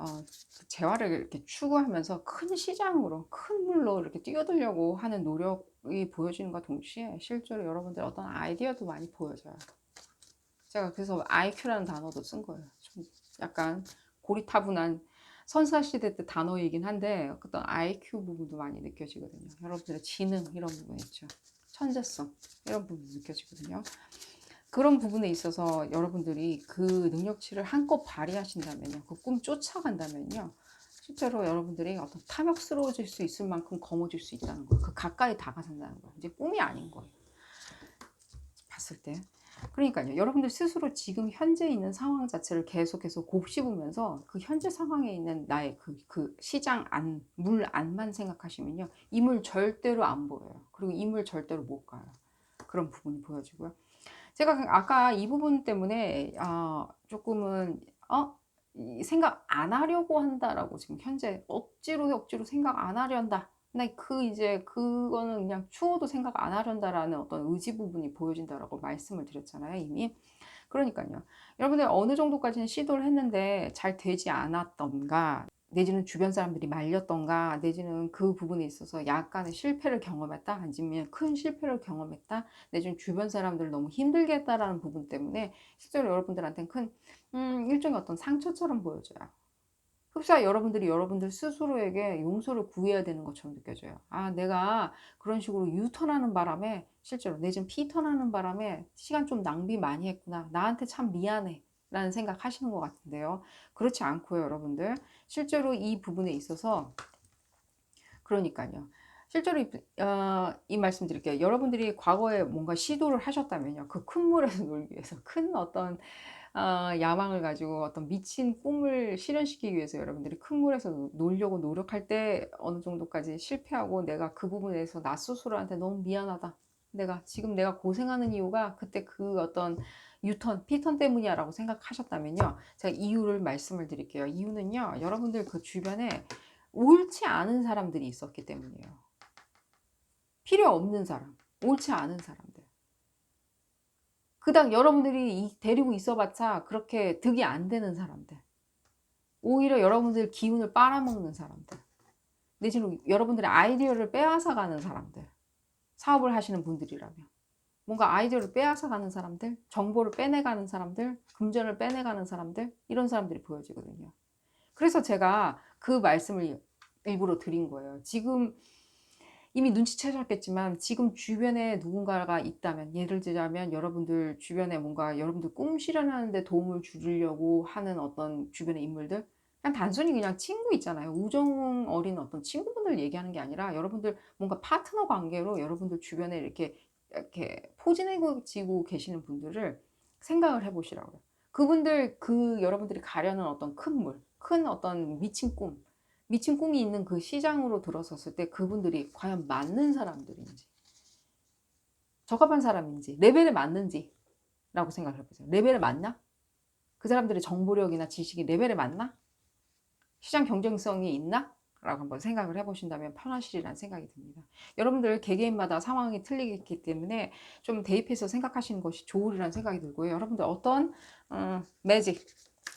재화를 이렇게 추구하면서 큰 시장으로 큰 물로 이렇게 뛰어들려고 하는 노력이 보여지는과 동시에 실제로 여러분들 어떤 아이디어도 많이 보여져요. 제가 그래서 IQ라는 단어도 쓴 거예요. 좀 약간 고리타분한 선사시대 때 단어이긴 한데 어떤 IQ 부분도 많이 느껴지거든요. 여러분들의 지능 이런 부분 있죠. 천재성 이런 부분도 느껴지거든요. 그런 부분에 있어서 여러분들이 그 능력치를 한껏 발휘하신다면요. 그 꿈 쫓아간다면요. 실제로 여러분들이 어떤 탐욕스러워질 수 있을 만큼 거머쥘 수 있다는 거예요. 그 가까이 다가선다는 거예요. 이제 꿈이 아닌 거예요. 봤을 때. 그러니까요. 여러분들 스스로 지금 현재 있는 상황 자체를 계속해서 곱씹으면서 그 현재 상황에 있는 나의 그 시장 안, 물 안만 생각하시면요. 이 물 절대로 안 보여요. 그리고 이 물 절대로 못 가요. 그런 부분이 보여지고요. 제가 아까 이 부분 때문에 조금은 생각 안 하려고 한다라고 지금 현재 억지로 생각 안 하려 한다. 근데 이제 그거는 그냥 추워도 생각 안 하련다라는 어떤 의지 부분이 보여진다라고 말씀을 드렸잖아요, 이미. 그러니까요. 여러분들 어느 정도까지는 시도를 했는데 잘 되지 않았던가 내지는 주변 사람들이 말렸던가, 내지는 그 부분에 있어서 약간의 실패를 경험했다, 아니면 큰 실패를 경험했다, 내지는 주변 사람들을 너무 힘들게 했다라는 부분 때문에 실제로 여러분들한테는 큰 일종의 어떤 상처처럼 보여져요. 흡사 여러분들이 여러분들 스스로에게 용서를 구해야 되는 것처럼 느껴져요. 아, 내가 그런 식으로 유턴하는 바람에, 실제로 내지는 피턴하는 바람에 시간 좀 낭비 많이 했구나. 나한테 참 미안해. 라는 생각 하시는 것 같은데요. 그렇지 않고요, 여러분들. 실제로 이 부분에 있어서, 그러니까요. 실제로 이 말씀 드릴게요. 여러분들이 과거에 뭔가 시도를 하셨다면요. 그 큰 물에서 놀기 위해서 큰 어떤 야망을 가지고 어떤 미친 꿈을 실현시키기 위해서 여러분들이 큰 물에서 놀려고 노력할 때 어느 정도까지 실패하고, 내가 그 부분에서 나 스스로한테 너무 미안하다. 내가 고생하는 이유가 그때 그 어떤 유턴, 피턴 때문이야 라고 생각하셨다면요. 제가 이유를 말씀을 드릴게요. 이유는요, 여러분들 그 주변에 옳지 않은 사람들이 있었기 때문이에요. 필요 없는 사람, 옳지 않은 사람들. 그닥 여러분들이 데리고 있어봤자 그렇게 득이 안 되는 사람들. 오히려 여러분들 기운을 빨아먹는 사람들. 내지는 여러분들의 아이디어를 빼앗아가는 사람들. 사업을 하시는 분들이라면. 뭔가 아이디어를 빼앗아가는 사람들, 정보를 빼내가는 사람들, 금전을 빼내가는 사람들, 이런 사람들이 보여지거든요. 그래서 제가 그 말씀을 일부러 드린 거예요. 지금 이미 눈치채셨겠지만 지금 주변에 누군가가 있다면, 예를 들자면 여러분들 주변에 뭔가 여러분들 꿈 실현하는 데 도움을 주려고 하는 어떤 주변의 인물들, 그냥 단순히 그냥 친구 있잖아요. 우정 어린 어떤 친구분들 얘기하는 게 아니라, 여러분들 뭔가 파트너 관계로 여러분들 주변에 이렇게 포진해지고 계시는 분들을 생각을 해 보시라고요. 그분들, 여러분들이 가려는 어떤 큰 물, 큰 어떤 미친 꿈이 있는 그 시장으로 들어섰을 때 그분들이 과연 맞는 사람들인지, 적합한 사람인지, 레벨에 맞는지 라고 생각을 해보세요. 레벨에 맞나? 그 사람들의 정보력이나 지식이 레벨에 맞나? 시장 경쟁성이 있나? 라고 한번 생각을 해보신다면 편하시리라는 생각이 듭니다. 여러분들 개개인마다 상황이 틀리기 때문에 좀 대입해서 생각하시는 것이 좋으리라는 생각이 들고요. 여러분들 어떤 매직,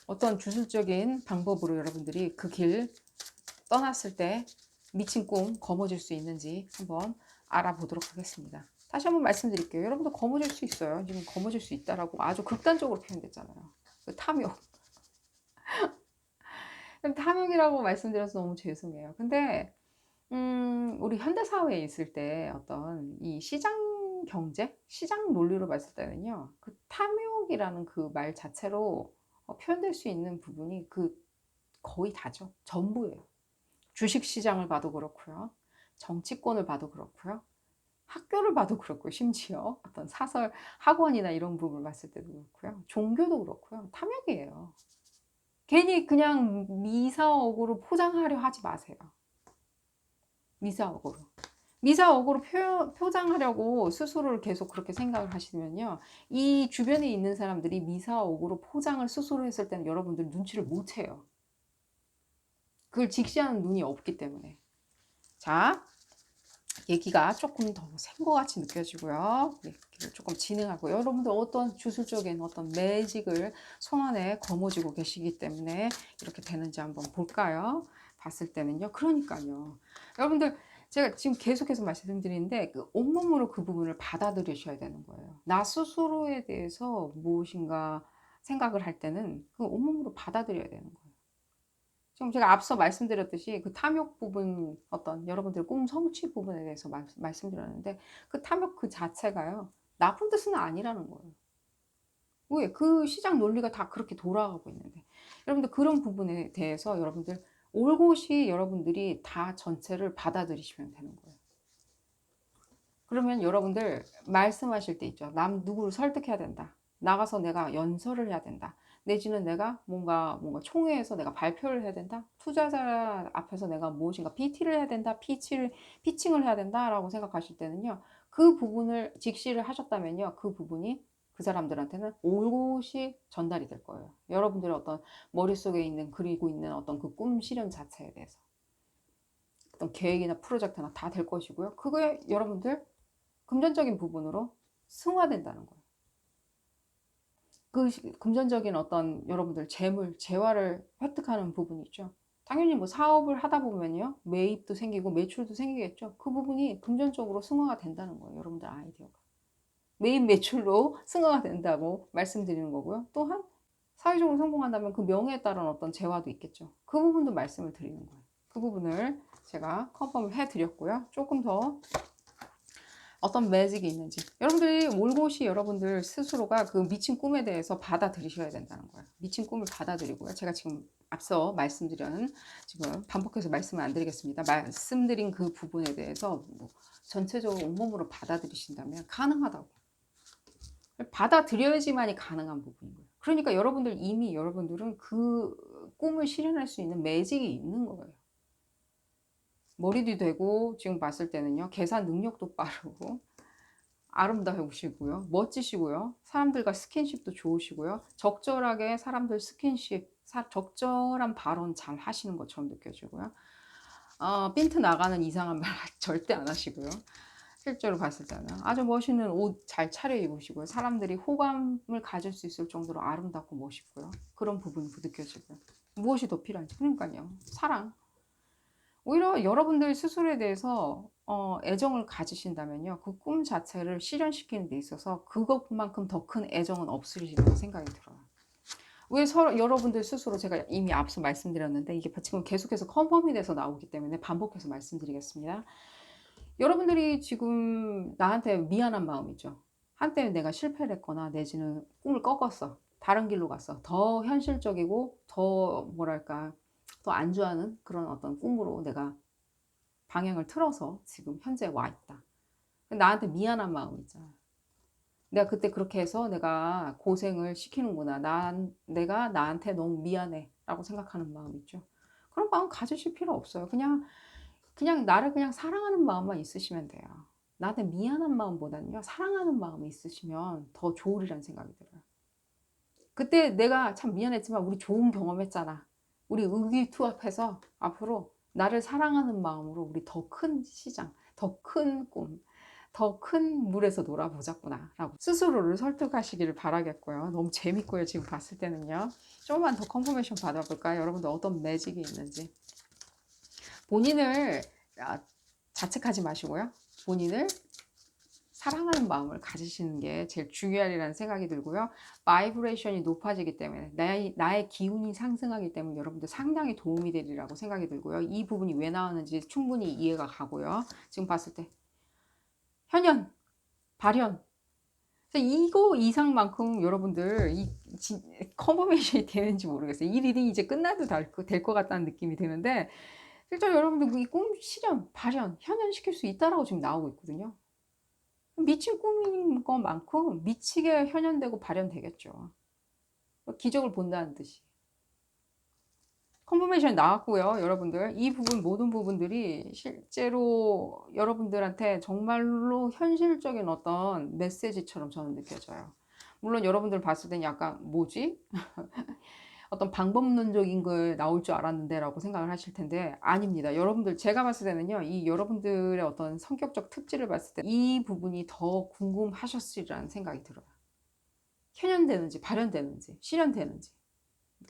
어떤 주술적인 방법으로 여러분들이 그 길 떠났을 때 미친 꿈 거머쥘 수 있는지 한번 알아보도록 하겠습니다. 다시 한번 말씀드릴게요. 여러분들 거머쥘 수 있어요. 지금 거머쥘 수 있다라고 아주 극단적으로 표현됐잖아요. 그 탐욕. 탐욕이라고 말씀드려서 너무 죄송해요. 근데 우리 현대 사회에 있을 때 어떤 이 시장 경제, 시장 논리로 봤을 때는요, 그 탐욕이라는 그 말 자체로 표현될 수 있는 부분이 거의 다죠. 전부예요. 주식 시장을 봐도 그렇고요. 정치권을 봐도 그렇고요. 학교를 봐도 그렇고요. 심지어 어떤 사설 학원이나 이런 부분을 봤을 때도 그렇고요. 종교도 그렇고요. 탐욕이에요. 괜히 그냥 미사억으로 포장하려 하지 마세요. 미사억으로. 미사억으로 포장하려고 스스로를 계속 그렇게 생각을 하시면요, 이 주변에 있는 사람들이 미사억으로 포장을 스스로 했을 때는 여러분들 눈치를 못 채요. 그걸 직시하는 눈이 없기 때문에. 자, 얘기가 조금 더 센 것 같이 느껴지고요. 얘기를 조금 진행하고요. 여러분들 어떤 주술적인 어떤 매직을 손안에 거머쥐고 계시기 때문에 이렇게 되는지 한번 볼까요? 봤을 때는요. 그러니까요. 여러분들, 제가 지금 계속해서 말씀드리는데 온몸으로 그 부분을 받아들이셔야 되는 거예요. 나 스스로에 대해서 무엇인가 생각을 할 때는 그 온몸으로 받아들여야 되는 거예요. 지금 제가 앞서 말씀드렸듯이 그 탐욕 부분, 어떤 여러분들 꿈 성취 부분에 대해서 말씀드렸는데, 그 탐욕 그 자체가요, 나쁜 뜻은 아니라는 거예요. 왜? 그 시장 논리가 다 그렇게 돌아가고 있는데. 여러분들 그런 부분에 대해서 여러분들 올곧이 여러분들이 다 전체를 받아들이시면 되는 거예요. 그러면 여러분들 말씀하실 때 있죠. 남 누구를 설득해야 된다. 나가서 내가 연설을 해야 된다. 내지는 내가 뭔가 총회에서 내가 발표를 해야 된다. 투자자 앞에서 내가 무엇인가 PT를 해야 된다. 피칭을 해야 된다라고 생각하실 때는요. 그 부분을 직시를 하셨다면요. 그 부분이 그 사람들한테는 올곧이 전달이 될 거예요. 여러분들의 어떤 머릿속에 그리고 있는 어떤 그 꿈 실현 자체에 대해서. 어떤 계획이나 프로젝트나 다 될 것이고요. 그거에 여러분들 금전적인 부분으로 승화된다는 거예요. 그 금전적인 어떤 여러분들 재물, 재화를 획득하는 부분이 있죠. 당연히 뭐 사업을 하다 보면요. 매입도 생기고 매출도 생기겠죠. 그 부분이 금전적으로 승화가 된다는 거예요. 여러분들 아이디어가. 매입 매출로 승화가 된다고 말씀드리는 거고요. 또한 사회적으로 성공한다면 그 명예에 따른 어떤 재화도 있겠죠. 그 부분도 말씀을 드리는 거예요. 그 부분을 제가 컨펌을 해드렸고요. 조금 더 어떤 매직이 있는지 여러분들이 올곧이 여러분들 스스로가 그 미친 꿈에 대해서 받아들이셔야 된다는 거예요. 미친 꿈을 받아들이고요. 제가 지금 앞서 말씀드린 지금 반복해서 말씀을 안 드리겠습니다. 말씀드린 그 부분에 대해서 뭐 전체적으로 온몸으로 받아들이신다면 가능하다고. 받아들여야지만이 가능한 부분인 거예요. 그러니까 여러분들 이미 여러분들은 그 꿈을 실현할 수 있는 매직이 있는 거예요. 머리도 되고 지금 봤을 때는요. 계산 능력도 빠르고 아름다우시고요. 멋지시고요. 사람들과 스킨십도 좋으시고요. 적절하게 사람들 스킨십, 적절한 발언 잘 하시는 것처럼 느껴지고요. 핀트 나가는 이상한 말 절대 안 하시고요. 실제로 봤을 때는 아주 멋있는 옷 잘 차려 입으시고요. 사람들이 호감을 가질 수 있을 정도로 아름답고 멋있고요. 그런 부분도 느껴지고요. 무엇이 더 필요한지. 그러니까요. 사랑. 오히려 여러분들 스스로에 대해서 애정을 가지신다면요. 그 꿈 자체를 실현시키는 데 있어서 그것만큼 더 큰 애정은 없으리라는 생각이 들어요. 왜 서로 여러분들 스스로 제가 이미 앞서 말씀드렸는데 이게 지금 계속해서 컨펌이 돼서 나오기 때문에 반복해서 말씀드리겠습니다. 여러분들이 지금 나한테 미안한 마음이죠. 한때 내가 실패를 했거나 내지는 꿈을 꺾었어. 다른 길로 갔어. 더 현실적이고 더 뭐랄까 더 안주하는 그런 어떤 꿈으로 내가 방향을 틀어서 지금 현재 와 있다. 나한테 미안한 마음 있잖아. 내가 그때 그렇게 해서 내가 고생을 시키는구나. 내가 나한테 너무 미안해. 라고 생각하는 마음 있죠. 그런 마음 가지실 필요 없어요. 그냥 나를 그냥 사랑하는 마음만 있으시면 돼요. 나한테 미안한 마음보다는요. 사랑하는 마음이 있으시면 더 좋으리라는 생각이 들어요. 그때 내가 참 미안했지만 우리 좋은 경험했잖아. 우리 의기투합해서 앞으로 나를 사랑하는 마음으로 우리 더 큰 시장, 더 큰 꿈, 더 큰 물에서 놀아보자꾸나 라고 스스로를 설득하시기를 바라겠고요. 너무 재밌고요. 지금 봤을 때는요. 조금만 더 컨퍼메이션 받아볼까요? 여러분들 어떤 매직이 있는지. 본인을 자책하지 마시고요. 본인을 사랑하는 마음을 가지시는 게 제일 중요하리라는 생각이 들고요. 바이브레이션이 높아지기 때문에 나의 기운이 상승하기 때문에 여러분들 상당히 도움이 되리라고 생각이 들고요. 이 부분이 왜 나왔는지 충분히 이해가 가고요. 지금 봤을 때 현현, 발현 이거 이상만큼 여러분들 컨퍼메이션이 되는지 모르겠어요. 이 리딩이 이제 끝나도 될 것 같다는 느낌이 드는데 실제로 여러분들 이 꿈 실현, 발현, 현현시킬 수 있다라고 지금 나오고 있거든요. 미친 꿈인 것만큼 미치게 현현되고 발현되겠죠. 기적을 본다는 듯이. 컨퍼메이션 나왔고요. 여러분들 이 부분 모든 부분들이 실제로 여러분들한테 정말로 현실적인 어떤 메시지처럼 저는 느껴져요. 물론 여러분들 봤을 땐 약간 뭐지? 어떤 방법론적인 걸 나올 줄 알았는데 라고 생각을 하실 텐데 아닙니다. 여러분들 제가 봤을 때는요. 이 여러분들의 어떤 성격적 특질을 봤을 때 이 부분이 더 궁금하셨으리라는 생각이 들어요. 현현되는지 발현되는지 실현되는지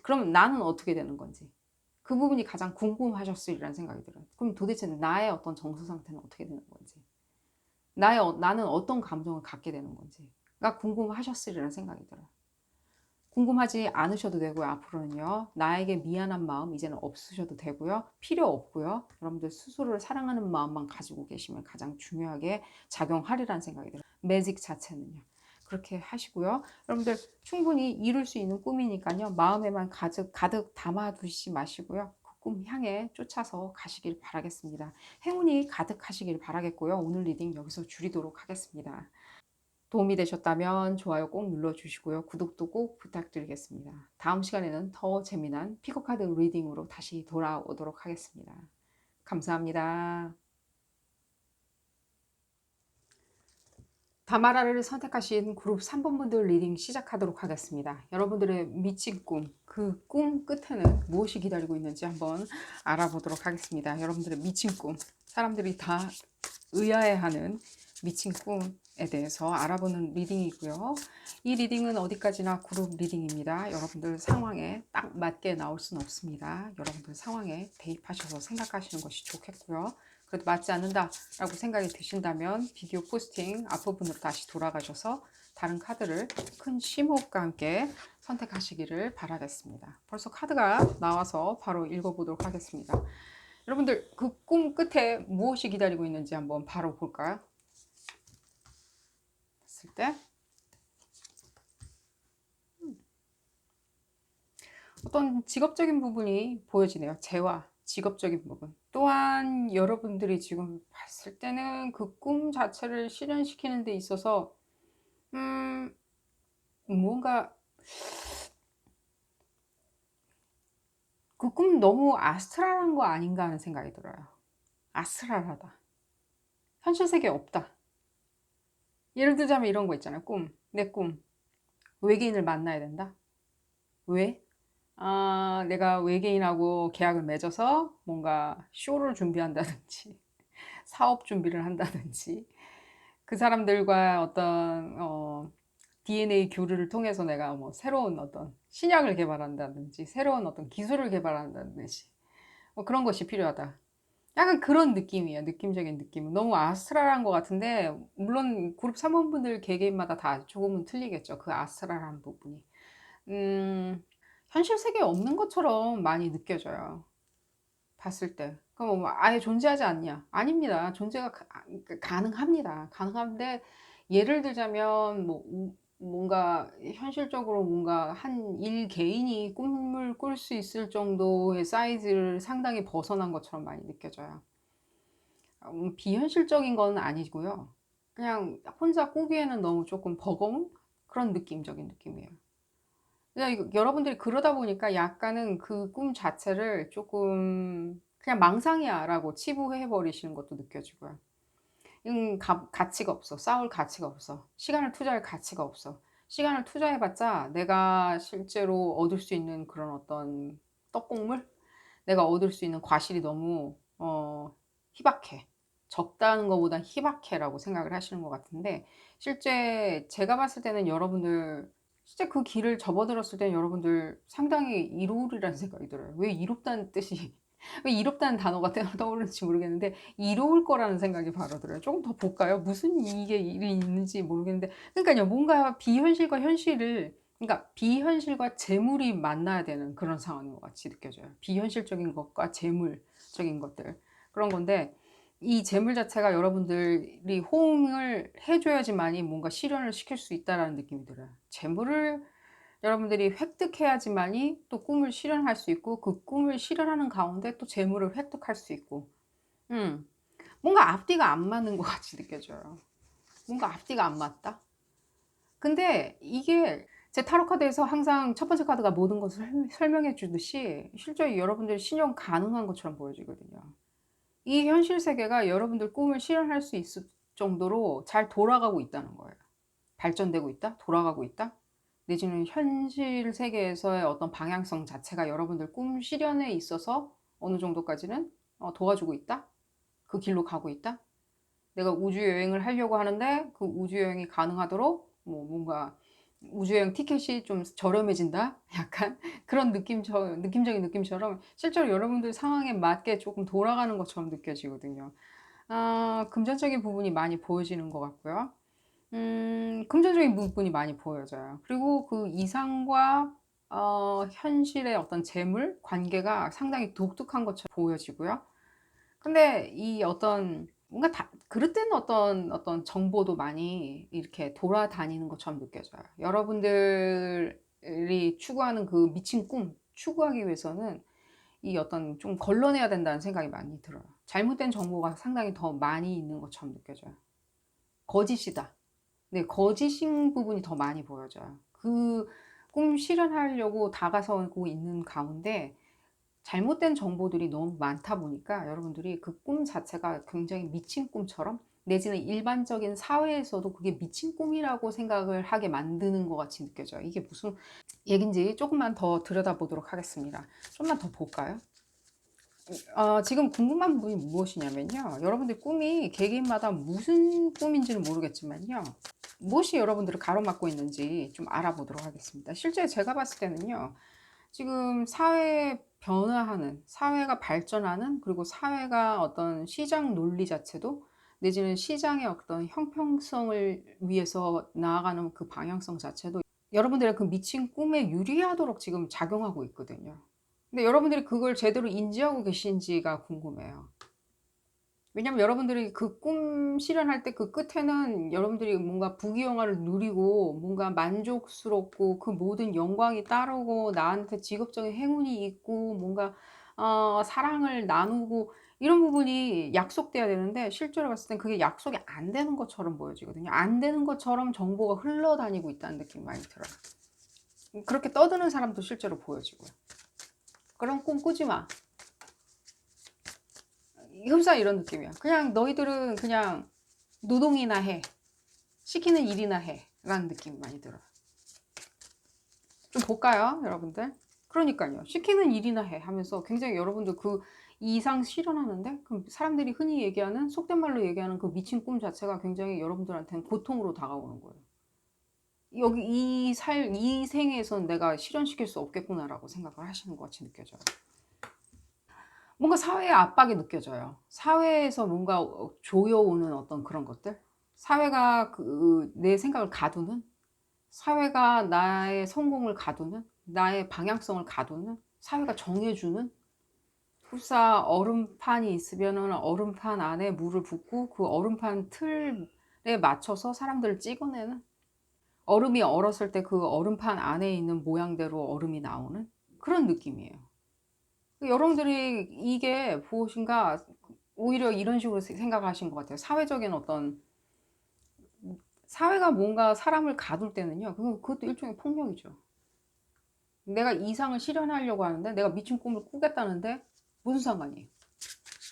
그러면 나는 어떻게 되는 건지 그 부분이 가장 궁금하셨으리라는 생각이 들어요. 그럼 도대체 나의 어떤 정서 상태는 어떻게 되는 건지 나는 어떤 감정을 갖게 되는 건지가 궁금하셨으리라는 생각이 들어요. 궁금하지 않으셔도 되고요. 앞으로는요. 나에게 미안한 마음 이제는 없으셔도 되고요. 필요 없고요. 여러분들 스스로를 사랑하는 마음만 가지고 계시면 가장 중요하게 작용하리라는 생각이 들어요. 매직 자체는요. 그렇게 하시고요. 여러분들 충분히 이룰 수 있는 꿈이니까요. 마음에만 가득 담아두시지 마시고요. 그 꿈 향해 쫓아서 가시길 바라겠습니다. 행운이 가득하시길 바라겠고요. 오늘 리딩 여기서 줄이도록 하겠습니다. 도움이 되셨다면 좋아요 꼭 눌러주시고요. 구독도 꼭 부탁드리겠습니다. 다음 시간에는 더 재미난 피거카드 리딩으로 다시 돌아오도록 하겠습니다. 감사합니다. 다마라를 선택하신 그룹 3번 분들 리딩 시작하도록 하겠습니다. 여러분들의 미친 꿈, 그 꿈 끝에는 무엇이 기다리고 있는지 한번 알아보도록 하겠습니다. 여러분들의 미친 꿈, 사람들이 다 의아해하는 미친 꿈에 대해서 알아보는 리딩이고요. 이 리딩은 어디까지나 그룹 리딩입니다. 여러분들 상황에 딱 맞게 나올 수는 없습니다. 여러분들 상황에 대입하셔서 생각하시는 것이 좋겠고요. 그래도 맞지 않는다라고 생각이 드신다면 비디오 포스팅 앞부분으로 다시 돌아가셔서 다른 카드를 큰 심호흡과 함께 선택하시기를 바라겠습니다. 벌써 카드가 나와서 바로 읽어보도록 하겠습니다. 여러분들 그 꿈 끝에 무엇이 기다리고 있는지 한번 바로 볼까요? 봤을 때 어떤 직업적인 부분이 보여지네요. 재화, 직업적인 부분. 또한 여러분들이 지금 봤을 때는 그 꿈 자체를 실현시키는 데 있어서 뭔가 그 꿈 너무 아스트랄한 거 아닌가 하는 생각이 들어요. 아스트랄하다. 현실 세계에 없다. 예를 들자면 이런 거 있잖아요. 꿈. 내 꿈. 외계인을 만나야 된다. 왜? 아, 내가 외계인하고 계약을 맺어서 뭔가 쇼를 준비한다든지, 사업 준비를 한다든지, 그 사람들과 어떤, DNA 교류를 통해서 내가 뭐 새로운 어떤 신약을 개발한다든지, 새로운 어떤 기술을 개발한다든지, 뭐 그런 것이 필요하다. 약간 그런 느낌이에요. 느낌적인 느낌은. 너무 아스트랄한 것 같은데, 물론 그룹 3원분들 개개인마다 다 조금은 틀리겠죠. 그 아스트랄한 부분이. 현실 세계에 없는 것처럼 많이 느껴져요. 봤을 때. 그럼 뭐 아예 존재하지 않냐? 아닙니다. 존재가 가능합니다. 가능한데 예를 들자면 뭐 뭔가 현실적으로 뭔가 한 일 개인이 꿈을 꿀 수 있을 정도의 사이즈를 상당히 벗어난 것처럼 많이 느껴져요. 비현실적인 건 아니고요. 그냥 혼자 꾸기에는 너무 조금 버거운 그런 느낌적인 느낌이에요. 그냥 여러분들이 그러다 보니까 약간은 그 꿈 자체를 조금 그냥 망상이야 라고 치부해 버리시는 것도 느껴지고요. 가치가 없어. 싸울 가치가 없어. 시간을 투자할 가치가 없어. 시간을 투자해봤자 내가 실제로 얻을 수 있는 그런 어떤 떡국물? 내가 얻을 수 있는 과실이 너무 희박해. 적다는 것보다 희박해라고 생각을 하시는 것 같은데 실제 제가 봤을 때는 여러분들 진짜 그 길을 접어들었을 때는 여러분들 상당히 이로울이라는 생각이 들어요. 왜 이롭다는 뜻이 왜 이롭다는 단어가 떠오르는지 모르겠는데 이로울 거라는 생각이 바로 들어요. 조금 더 볼까요? 무슨 이게 일이 있는지 모르겠는데 그러니까요. 뭔가 비현실과 현실을 그러니까 비현실과 재물이 만나야 되는 그런 상황인 것 같이 느껴져요. 비현실적인 것과 재물적인 것들 그런 건데 이 재물 자체가 여러분들이 호응을 해줘야지만이 뭔가 실현을 시킬 수 있다라는 느낌이 들어요. 재물을 여러분들이 획득해야지만이 또 꿈을 실현할 수 있고 그 꿈을 실현하는 가운데 또 재물을 획득할 수 있고 음, 뭔가 앞뒤가 안 맞는 것 같이 느껴져요. 뭔가 앞뒤가 안 맞다? 근데 이게 제 타로 카드에서 항상 첫 번째 카드가 모든 것을 설명해 주듯이 실제 여러분들이 신용 가능한 것처럼 보여지거든요. 이 현실 세계가 여러분들 꿈을 실현할 수 있을 정도로 잘 돌아가고 있다는 거예요. 발전되고 있다? 돌아가고 있다? 내지는 현실 세계에서의 어떤 방향성 자체가 여러분들 꿈 실현에 있어서 어느 정도까지는 도와주고 있다? 그 길로 가고 있다? 내가 우주 여행을 하려고 하는데 그 우주 여행이 가능하도록 뭐 뭔가 우주 여행 티켓이 좀 저렴해진다? 약간 그런 느낌적인 느낌처럼 실제로 여러분들 상황에 맞게 조금 돌아가는 것처럼 느껴지거든요. 아, 금전적인 부분이 많이 보여지는 것 같고요. 금전적인 부분이 많이 보여져요. 그리고 그 이상과 현실의 어떤 재물 관계가 상당히 독특한 것처럼 보여지고요. 근데 이 어떤 뭔가 다 그릇된 어떤 정보도 많이 이렇게 돌아다니는 것처럼 느껴져요. 여러분들이 추구하는 그 미친 꿈 추구하기 위해서는 이 어떤 좀 걸러내야 된다는 생각이 많이 들어요. 잘못된 정보가 상당히 더 많이 있는 것처럼 느껴져요. 거짓이다. 네, 거짓인 부분이 더 많이 보여져요. 그 꿈 실현하려고 다가서고 있는 가운데 잘못된 정보들이 너무 많다 보니까 여러분들이 그 꿈 자체가 굉장히 미친 꿈처럼 내지는 일반적인 사회에서도 그게 미친 꿈이라고 생각을 하게 만드는 것 같이 느껴져요. 이게 무슨 얘긴지 조금만 더 들여다보도록 하겠습니다. 좀만 더 볼까요? 지금 궁금한 부분이 무엇이냐면요. 여러분들 꿈이 개개인마다 무슨 꿈인지는 모르겠지만요. 무엇이 여러분들을 가로막고 있는지 좀 알아보도록 하겠습니다. 실제 제가 봤을 때는요. 지금 사회 변화하는, 사회가 발전하는, 그리고 사회가 어떤 시장 논리 자체도 내지는 시장의 어떤 형평성을 위해서 나아가는 그 방향성 자체도 여러분들의 그 미친 꿈에 유리하도록 지금 작용하고 있거든요. 근데 여러분들이 그걸 제대로 인지하고 계신지가 궁금해요. 왜냐면 여러분들이 그 꿈 실현할 때 그 끝에는 여러분들이 뭔가 부귀영화를 누리고 뭔가 만족스럽고 그 모든 영광이 따르고 나한테 직업적인 행운이 있고 뭔가 사랑을 나누고 이런 부분이 약속돼야 되는데 실제로 봤을 땐 그게 약속이 안 되는 것처럼 보여지거든요. 안 되는 것처럼 정보가 흘러다니고 있다는 느낌이 많이 들어요. 그렇게 떠드는 사람도 실제로 보여지고요. 그런 꿈 꾸지 마. 흡사 이런 느낌이야. 그냥 너희들은 그냥 노동이나 해. 시키는 일이나 해. 라는 느낌이 많이 들어요. 좀 볼까요, 여러분들? 그러니까요. 시키는 일이나 해 하면서 굉장히 여러분들 그 이상 실현하는데 그 사람들이 흔히 얘기하는 속된 말로 얘기하는 그 미친 꿈 자체가 굉장히 여러분들한테는 고통으로 다가오는 거예요. 여기 이 생에선 내가 실현시킬 수 없겠구나라고 생각을 하시는 것 같이 느껴져요. 뭔가 사회의 압박이 느껴져요. 사회에서 뭔가 조여오는 어떤 그런 것들? 사회가 내 생각을 가두는? 사회가 나의 성공을 가두는? 나의 방향성을 가두는? 사회가 정해주는? 흡사 얼음판이 있으면은 얼음판 안에 물을 붓고 그 얼음판 틀에 맞춰서 사람들을 찍어내는? 얼음이 얼었을 때 그 얼음판 안에 있는 모양대로 얼음이 나오는? 그런 느낌이에요. 여러분들이 이게 무엇인가 오히려 이런 식으로 생각하신 것 같아요. 사회적인 어떤 사회가 뭔가 사람을 가둘 때는요. 그것도 일종의 폭력이죠. 내가 이상을 실현하려고 하는데 내가 미친 꿈을 꾸겠다는데 무슨 상관이에요.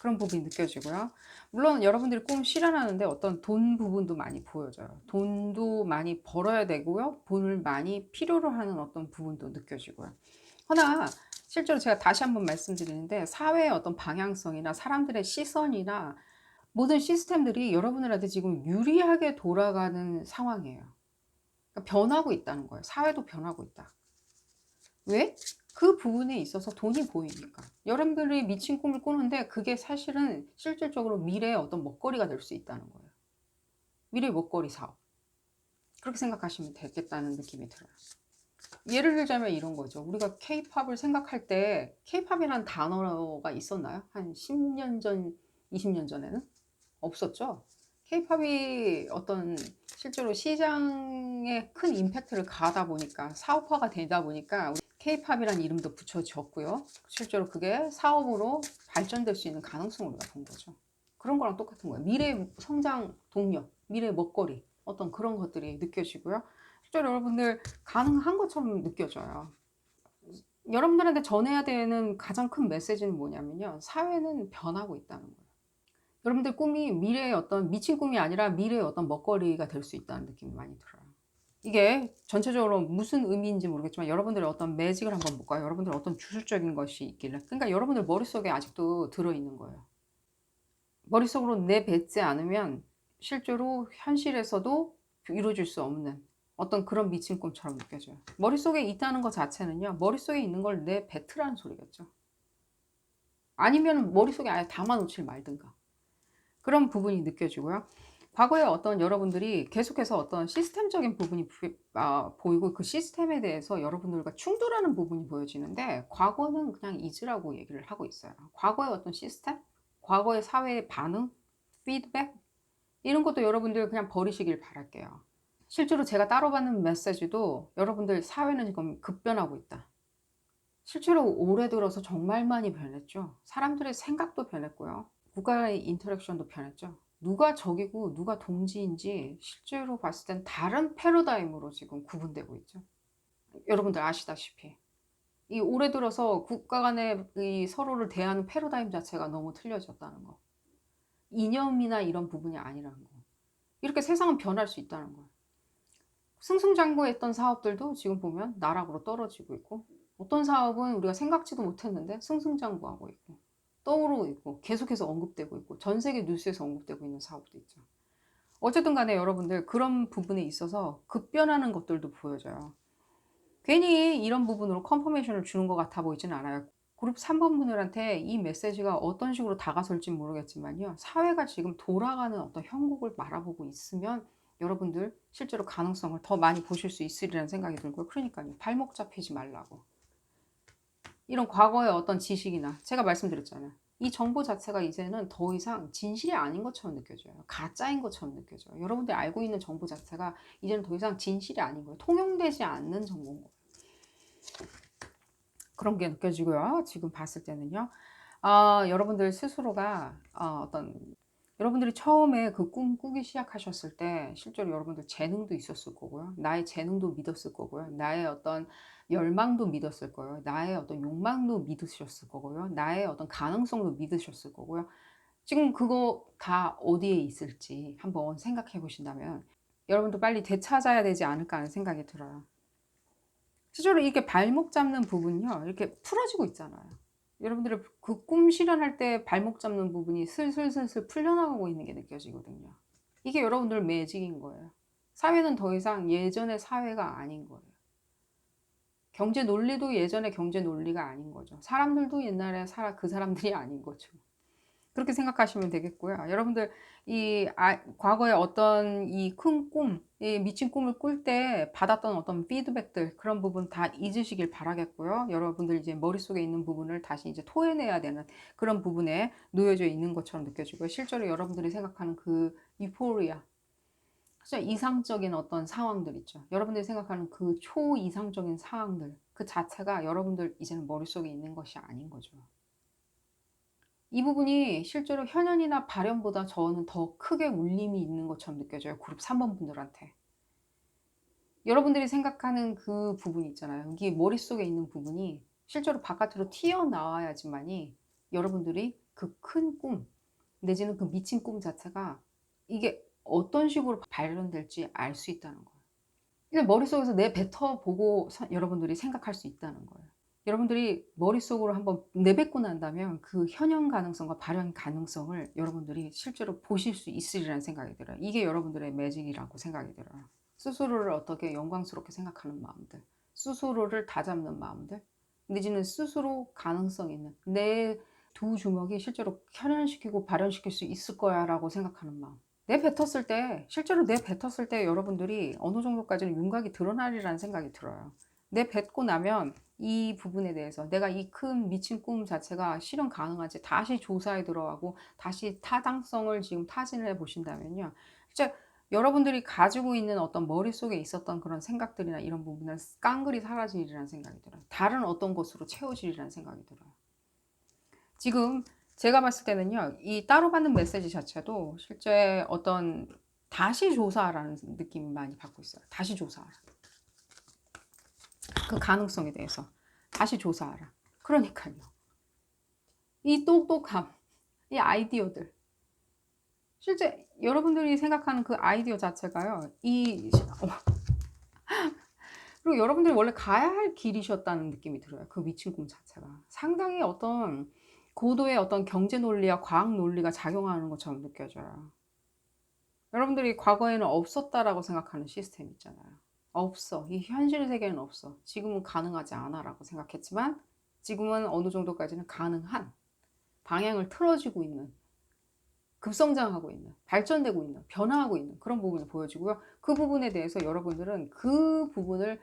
그런 부분이 느껴지고요. 물론 여러분들이 꿈 실현하는데 어떤 돈 부분도 많이 보여져요. 돈도 많이 벌어야 되고요. 돈을 많이 필요로 하는 어떤 부분도 느껴지고요. 허나 실제로 제가 다시 한번 말씀드리는데 사회의 어떤 방향성이나 사람들의 시선이나 모든 시스템들이 여러분들한테 지금 유리하게 돌아가는 상황이에요. 그러니까 변하고 있다는 거예요. 사회도 변하고 있다. 왜? 그 부분에 있어서 돈이 보이니까. 여러분들이 미친 꿈을 꾸는데 그게 사실은 실질적으로 미래의 어떤 먹거리가 될 수 있다는 거예요. 미래의 먹거리 사업. 그렇게 생각하시면 되겠다는 느낌이 들어요. 예를 들자면 이런 거죠. 우리가 케이팝을 생각할 때 케이팝이라는 단어가 있었나요? 한 10년 전, 20년 전에는? 없었죠. 케이팝이 어떤 실제로 시장에 큰 임팩트를 가하다 보니까 사업화가 되다 보니까 케이팝이라는 이름도 붙여졌고요. 실제로 그게 사업으로 발전될 수 있는 가능성을 우리가 본 거죠. 그런 거랑 똑같은 거예요. 미래 성장 동력, 미래 먹거리 어떤 그런 것들이 느껴지고요. 실제로 여러분들 가능한 것처럼 느껴져요. 여러분들한테 전해야 되는 가장 큰 메시지는 뭐냐면요. 사회는 변하고 있다는 거예요. 여러분들 꿈이 미래의 어떤 미친 꿈이 아니라 미래의 어떤 먹거리가 될 수 있다는 느낌이 많이 들어요. 이게 전체적으로 무슨 의미인지 모르겠지만 여러분들의 어떤 매직을 한번 볼까요? 여러분들 어떤 주술적인 것이 있길래. 그러니까 여러분들 머릿속에 아직도 들어있는 거예요. 머릿속으로 내뱉지 않으면 실제로 현실에서도 이루어질 수 없는 어떤 그런 미친 꿈처럼 느껴져요. 머릿속에 있다는 것 자체는요. 머릿속에 있는 걸 내뱉으라는 소리겠죠. 아니면 머릿속에 아예 담아놓질 말든가. 그런 부분이 느껴지고요. 과거에 어떤 여러분들이 계속해서 어떤 시스템적인 부분이 보이고 그 시스템에 대해서 여러분들과 충돌하는 부분이 보여지는데 과거는 그냥 잊으라고 얘기를 하고 있어요. 과거의 어떤 시스템, 과거의 사회의 반응, 피드백 이런 것도 여러분들 그냥 버리시길 바랄게요. 실제로 제가 따로 받는 메시지도 여러분들 사회는 지금 급변하고 있다. 실제로 올해 들어서 정말 많이 변했죠. 사람들의 생각도 변했고요. 국가의 인터랙션도 변했죠. 누가 적이고 누가 동지인지 실제로 봤을 땐 다른 패러다임으로 지금 구분되고 있죠. 여러분들 아시다시피 이 올해 들어서 국가 간의 이 서로를 대하는 패러다임 자체가 너무 틀려졌다는 거. 이념이나 이런 부분이 아니라는 거. 이렇게 세상은 변할 수 있다는 거예요. 승승장구했던 사업들도 지금 보면 나락으로 떨어지고 있고 어떤 사업은 우리가 생각지도 못했는데 승승장구하고 있고 떠오르고 있고 계속해서 언급되고 있고 전 세계 뉴스에서 언급되고 있는 사업도 있죠. 어쨌든 간에 여러분들 그런 부분에 있어서 급변하는 것들도 보여져요. 괜히 이런 부분으로 컨퍼메이션을 주는 것 같아 보이진 않아요. 그룹 3번 분들한테 이 메시지가 어떤 식으로 다가설지 모르겠지만요. 사회가 지금 돌아가는 어떤 형국을 바라보고 있으면 여러분들 실제로 가능성을 더 많이 보실 수 있으리라는 생각이 들고요. 그러니까요. 발목 잡히지 말라고. 이런 과거의 어떤 지식이나 제가 말씀드렸잖아요. 이 정보 자체가 이제는 더 이상 진실이 아닌 것처럼 느껴져요. 가짜인 것처럼 느껴져요. 여러분들이 알고 있는 정보 자체가 이제는 더 이상 진실이 아닌 거예요. 통용되지 않는 정보인 거예요. 그런 게 느껴지고요. 지금 봤을 때는요. 여러분들 스스로가 여러분들이 처음에 그 꿈 꾸기 시작하셨을 때 실제로 여러분들 재능도 있었을 거고요. 나의 재능도 믿었을 거고요. 나의 어떤 열망도 믿었을 거예요. 나의 어떤 욕망도 믿으셨을 거고요. 나의 어떤 가능성도 믿으셨을 거고요. 지금 그거 다 어디에 있을지 한번 생각해 보신다면 여러분도 빨리 되찾아야 되지 않을까 하는 생각이 들어요. 실제로 이렇게 발목 잡는 부분요. 이렇게 풀어지고 있잖아요. 여러분들의 그 꿈 실현할 때 발목 잡는 부분이 슬슬슬슬 풀려나가고 있는 게 느껴지거든요. 이게 여러분들 매직인 거예요. 사회는 더 이상 예전의 사회가 아닌 거예요. 경제 논리도 예전의 경제 논리가 아닌 거죠. 사람들도 옛날에 그 사람들이 아닌 거죠. 그렇게 생각하시면 되겠고요. 여러분들 과거에 어떤 이 큰 꿈, 이 미친 꿈을 꿀 때 받았던 어떤 피드백들 그런 부분 다 잊으시길 바라겠고요. 여러분들 이제 머릿속에 있는 부분을 다시 이제 토해내야 되는 그런 부분에 놓여져 있는 것처럼 느껴지고요. 실제로 여러분들이 생각하는 그 유포리아, 진짜 이상적인 어떤 상황들 있죠. 여러분들이 생각하는 그 초이상적인 상황들 그 자체가 여러분들 이제는 머릿속에 있는 것이 아닌 거죠. 이 부분이 실제로 현현이나 발현보다 저는 더 크게 울림이 있는 것처럼 느껴져요. 그룹 3번 분들한테. 여러분들이 생각하는 그 부분이 있잖아요. 이게 머릿속에 있는 부분이 실제로 바깥으로 튀어나와야지만이 여러분들이 그 큰 꿈, 내지는 그 미친 꿈 자체가 이게 어떤 식으로 발현될지 알 수 있다는 거예요. 그냥 머릿속에서 내뱉어보고 여러분들이 생각할 수 있다는 거예요. 여러분들이 머릿속으로 한번 내뱉고 난다면 그 현현 가능성과 발현 가능성을 여러분들이 실제로 보실 수 있으리라는 생각이 들어요. 이게 여러분들의 매직이라고 생각이 들어요. 스스로를 어떻게 영광스럽게 생각하는 마음들, 스스로를 다잡는 마음들, 내지는 스스로 가능성 있는 내 두 주먹이 실제로 현현시키고 발현시킬 수 있을 거야 라고 생각하는 마음. 내뱉었을 때 실제로 내뱉었을 때 여러분들이 어느 정도까지는 윤곽이 드러나리라는 생각이 들어요. 내뱉고 나면 이 부분에 대해서 내가 이 큰 미친 꿈 자체가 실현 가능한지 다시 조사에 들어가고 다시 타당성을 지금 타진을 해 보신다면요. 진짜 여러분들이 가지고 있는 어떤 머릿속에 있었던 그런 생각들이나 이런 부분은 깡그리 사라지리라는 생각이 들어요. 다른 어떤 것으로 채워지리라는 생각이 들어요. 지금 제가 봤을 때는요. 이 따로 받는 메시지 자체도 실제 어떤 다시 조사라는 느낌을 많이 받고 있어요. 다시 조사하라. 그 가능성에 대해서 다시 조사하라. 그러니까요. 이 똑똑함, 이 아이디어들. 실제 여러분들이 생각하는 그 아이디어 자체가요. 그리고 여러분들이 원래 가야 할 길이셨다는 느낌이 들어요. 그 미친 꿈 자체가. 상당히 어떤 고도의 어떤 경제 논리와 과학 논리가 작용하는 것처럼 느껴져요. 여러분들이 과거에는 없었다라고 생각하는 시스템 있잖아요. 없어. 이 현실 세계는 없어. 지금은 가능하지 않아라고 생각했지만 지금은 어느 정도까지는 가능한 방향을 틀어지고 있는 급성장하고 있는 발전되고 있는 변화하고 있는 그런 부분이 보여지고요. 그 부분에 대해서 여러분들은 그 부분을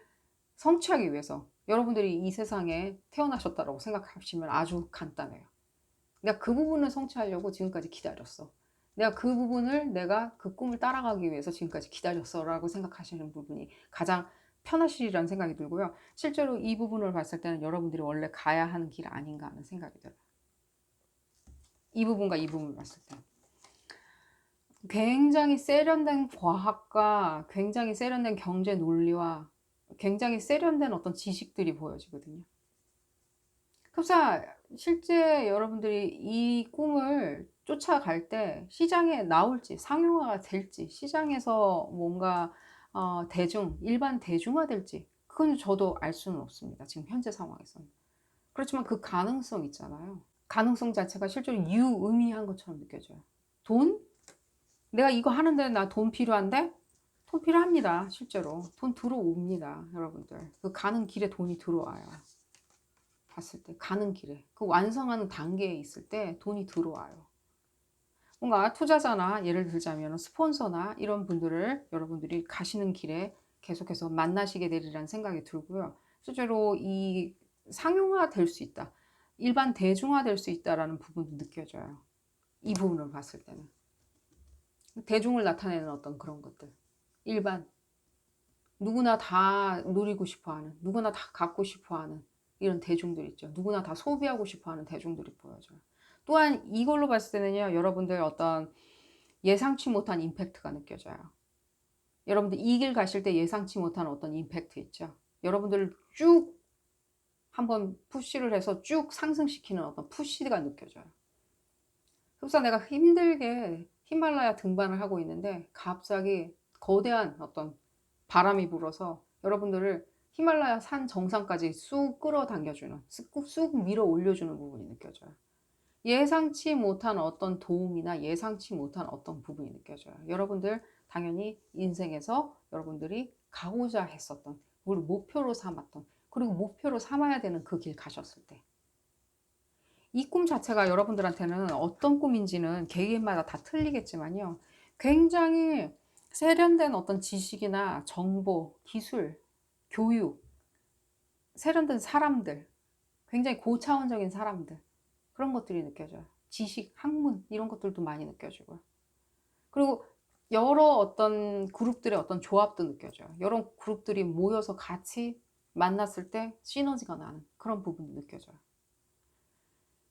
성취하기 위해서 여러분들이 이 세상에 태어나셨다고 생각하시면 아주 간단해요. 내가 그 부분을 성취하려고 지금까지 기다렸어. 내가 그 꿈을 따라가기 위해서 지금까지 기다렸어 라고 생각하시는 부분이 가장 편하시리라는 생각이 들고요. 실제로 이 부분을 봤을 때는 여러분들이 원래 가야 하는 길 아닌가 하는 생각이 들어요. 이 부분과 이 부분을 봤을 때 굉장히 세련된 과학과 굉장히 세련된 경제 논리와 굉장히 세련된 어떤 지식들이 보여지거든요. 그래서 실제 여러분들이 이 꿈을 쫓아갈 때 시장에 나올지 상용화가 될지 시장에서 뭔가 일반 대중화될지 그건 저도 알 수는 없습니다. 지금 현재 상황에서는. 그렇지만 그 가능성 있잖아요. 가능성 자체가 실제로 유의미한 것처럼 느껴져요. 돈? 내가 이거 하는데 나 돈 필요한데? 돈 필요합니다. 실제로 돈 들어옵니다. 여러분들 그 가는 길에 돈이 들어와요. 봤을 때 가는 길에 그 완성하는 단계에 있을 때 돈이 들어와요. 뭔가 투자자나 예를 들자면 스폰서나 이런 분들을 여러분들이 가시는 길에 계속해서 만나시게 되리라는 생각이 들고요. 실제로 이 상용화 될 수 있다. 일반 대중화 될 수 있다라는 부분도 느껴져요. 이 부분을 봤을 때는. 대중을 나타내는 어떤 그런 것들. 일반. 누구나 다 누리고 싶어 하는, 누구나 다 갖고 싶어 하는 이런 대중들 있죠. 누구나 다 소비하고 싶어 하는 대중들이 보여져요. 또한 이걸로 봤을 때는요, 여러분들 어떤 예상치 못한 임팩트가 느껴져요. 여러분들 이 길 가실 때 예상치 못한 어떤 임팩트 있죠. 여러분들을 쭉 한번 푸시를 해서 쭉 상승시키는 어떤 푸시가 느껴져요. 흡사 내가 힘들게 히말라야 등반을 하고 있는데 갑자기 거대한 어떤 바람이 불어서 여러분들을 히말라야 산 정상까지 쑥 끌어당겨주는, 쑥 밀어 올려주는 부분이 느껴져요. 예상치 못한 어떤 도움이나 예상치 못한 어떤 부분이 느껴져요. 여러분들 당연히 인생에서 여러분들이 가고자 했었던, 우리 목표로 삼았던, 그리고 목표로 삼아야 되는 그 길 가셨을 때 이 꿈 자체가 여러분들한테는 어떤 꿈인지는 개개인마다 다 틀리겠지만요. 굉장히 세련된 어떤 지식이나 정보, 기술, 교육, 세련된 사람들, 굉장히 고차원적인 사람들, 그런 것들이 느껴져요. 지식, 학문, 이런 것들도 많이 느껴지고요. 그리고 여러 어떤 그룹들의 어떤 조합도 느껴져요. 여러 그룹들이 모여서 같이 만났을 때 시너지가 나는 그런 부분도 느껴져요.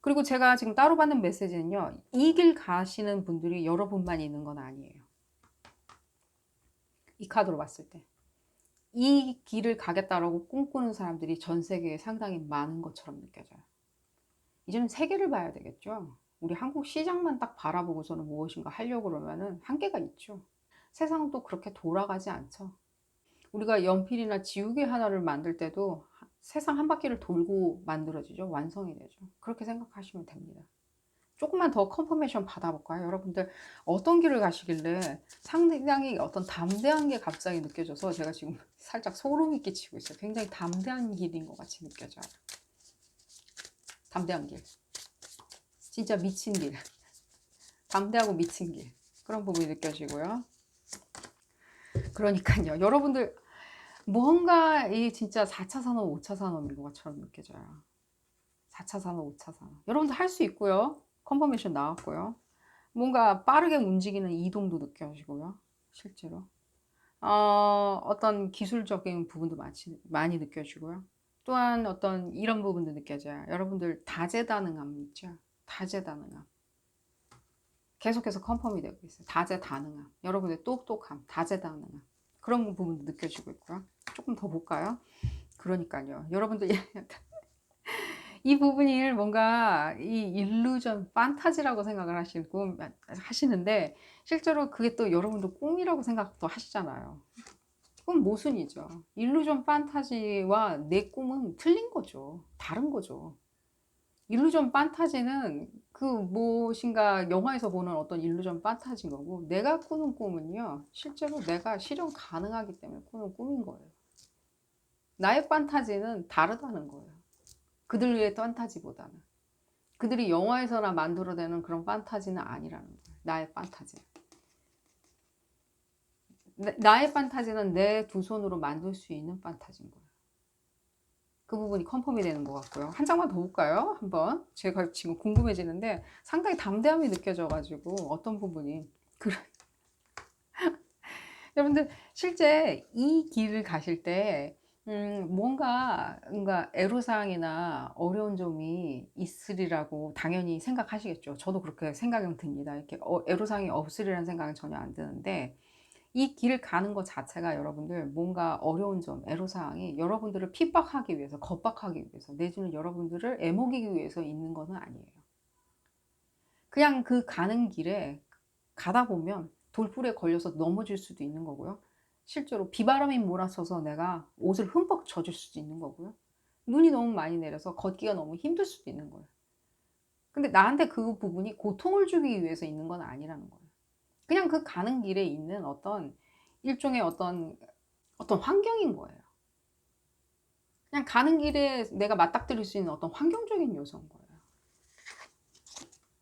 그리고 제가 지금 따로 받는 메시지는요, 이 길 가시는 분들이 여러분만 있는 건 아니에요. 이 카드로 봤을 때. 이 길을 가겠다라고 꿈꾸는 사람들이 전 세계에 상당히 많은 것처럼 느껴져요. 이제는 세계를 봐야 되겠죠. 우리 한국 시장만 딱 바라보고서는 무엇인가 하려고 그러면은 한계가 있죠. 세상은 또 그렇게 돌아가지 않죠. 우리가 연필이나 지우개 하나를 만들 때도 세상 한 바퀴를 돌고 만들어지죠. 완성이 되죠. 그렇게 생각하시면 됩니다. 조금만 더 컨퍼메이션 받아볼까요? 여러분들 어떤 길을 가시길래 상당히 어떤 담대한 게 갑자기 느껴져서 제가 지금 살짝 소름이 끼치고 있어요. 굉장히 담대한 길인 것 같이 느껴져요. 담대한 길. 진짜 미친 길. 담대하고 미친 길. 그런 부분이 느껴지고요. 그러니까요. 여러분들 뭔가 이 진짜 4차 산업, 5차 산업인 것처럼 느껴져요. 4차 산업, 5차 산업. 여러분들 할 수 있고요. 컨퍼메이션 나왔고요. 뭔가 빠르게 움직이는 이동도 느껴지고요. 실제로. 어떤 기술적인 부분도 많이 느껴지고요. 또한 어떤 이런 부분도 느껴져요. 여러분들 다재다능함 있죠? 다재다능함. 계속해서 컨펌이 되고 있어요. 다재다능함. 여러분의 똑똑함, 다재다능함. 그런 부분도 느껴지고 있고요. 조금 더 볼까요? 그러니까요. 여러분들 이 부분이 뭔가 이 일루전, 판타지라고 생각을 하시는데 실제로 그게 또 여러분도 꿈이라고 생각도 하시잖아요. 꿈 모순이죠. 일루전 판타지와 내 꿈은 틀린 거죠. 다른 거죠. 일루전 판타지는 그 무엇인가 영화에서 보는 어떤 일루전 판타지인 거고 내가 꾸는 꿈은요. 실제로 내가 실현 가능하기 때문에 꾸는 꿈인 거예요. 나의 판타지는 다르다는 거예요. 그들의 판타지보다는. 그들이 영화에서나 만들어내는 그런 판타지는 아니라는 거예요. 나의 판타지. 나의 판타지는 내 두 손으로 만들 수 있는 판타지인 거예요. 그 부분이 컨펌이 되는 것 같고요. 한 장만 더 볼까요? 한번. 제가 지금 궁금해지는데 상당히 담대함이 느껴져가지고 어떤 부분이. 여러분들 실제 이 길을 가실 때 뭔가 애로사항이나 어려운 점이 있으리라고 당연히 생각하시겠죠. 저도 그렇게 생각은 듭니다. 이렇게 애로사항이 없으리라는 생각은 전혀 안 드는데 이 길을 가는 것 자체가 여러분들 뭔가 어려운 점, 애로사항이 여러분들을 핍박하기 위해서, 겁박하기 위해서, 내지는 여러분들을 애먹이기 위해서 있는 것은 아니에요. 그냥 그 가는 길에 가다 보면 돌불에 걸려서 넘어질 수도 있는 거고요. 실제로 비바람이 몰아쳐서 내가 옷을 흠뻑 젖을 수도 있는 거고요. 눈이 너무 많이 내려서 걷기가 너무 힘들 수도 있는 거예요. 근데 나한테 그 부분이 고통을 주기 위해서 있는 건 아니라는 거예요. 그냥 그 가는 길에 있는 어떤 일종의 어떤 환경인 거예요. 그냥 가는 길에 내가 맞닥뜨릴 수 있는 어떤 환경적인 요소인 거예요.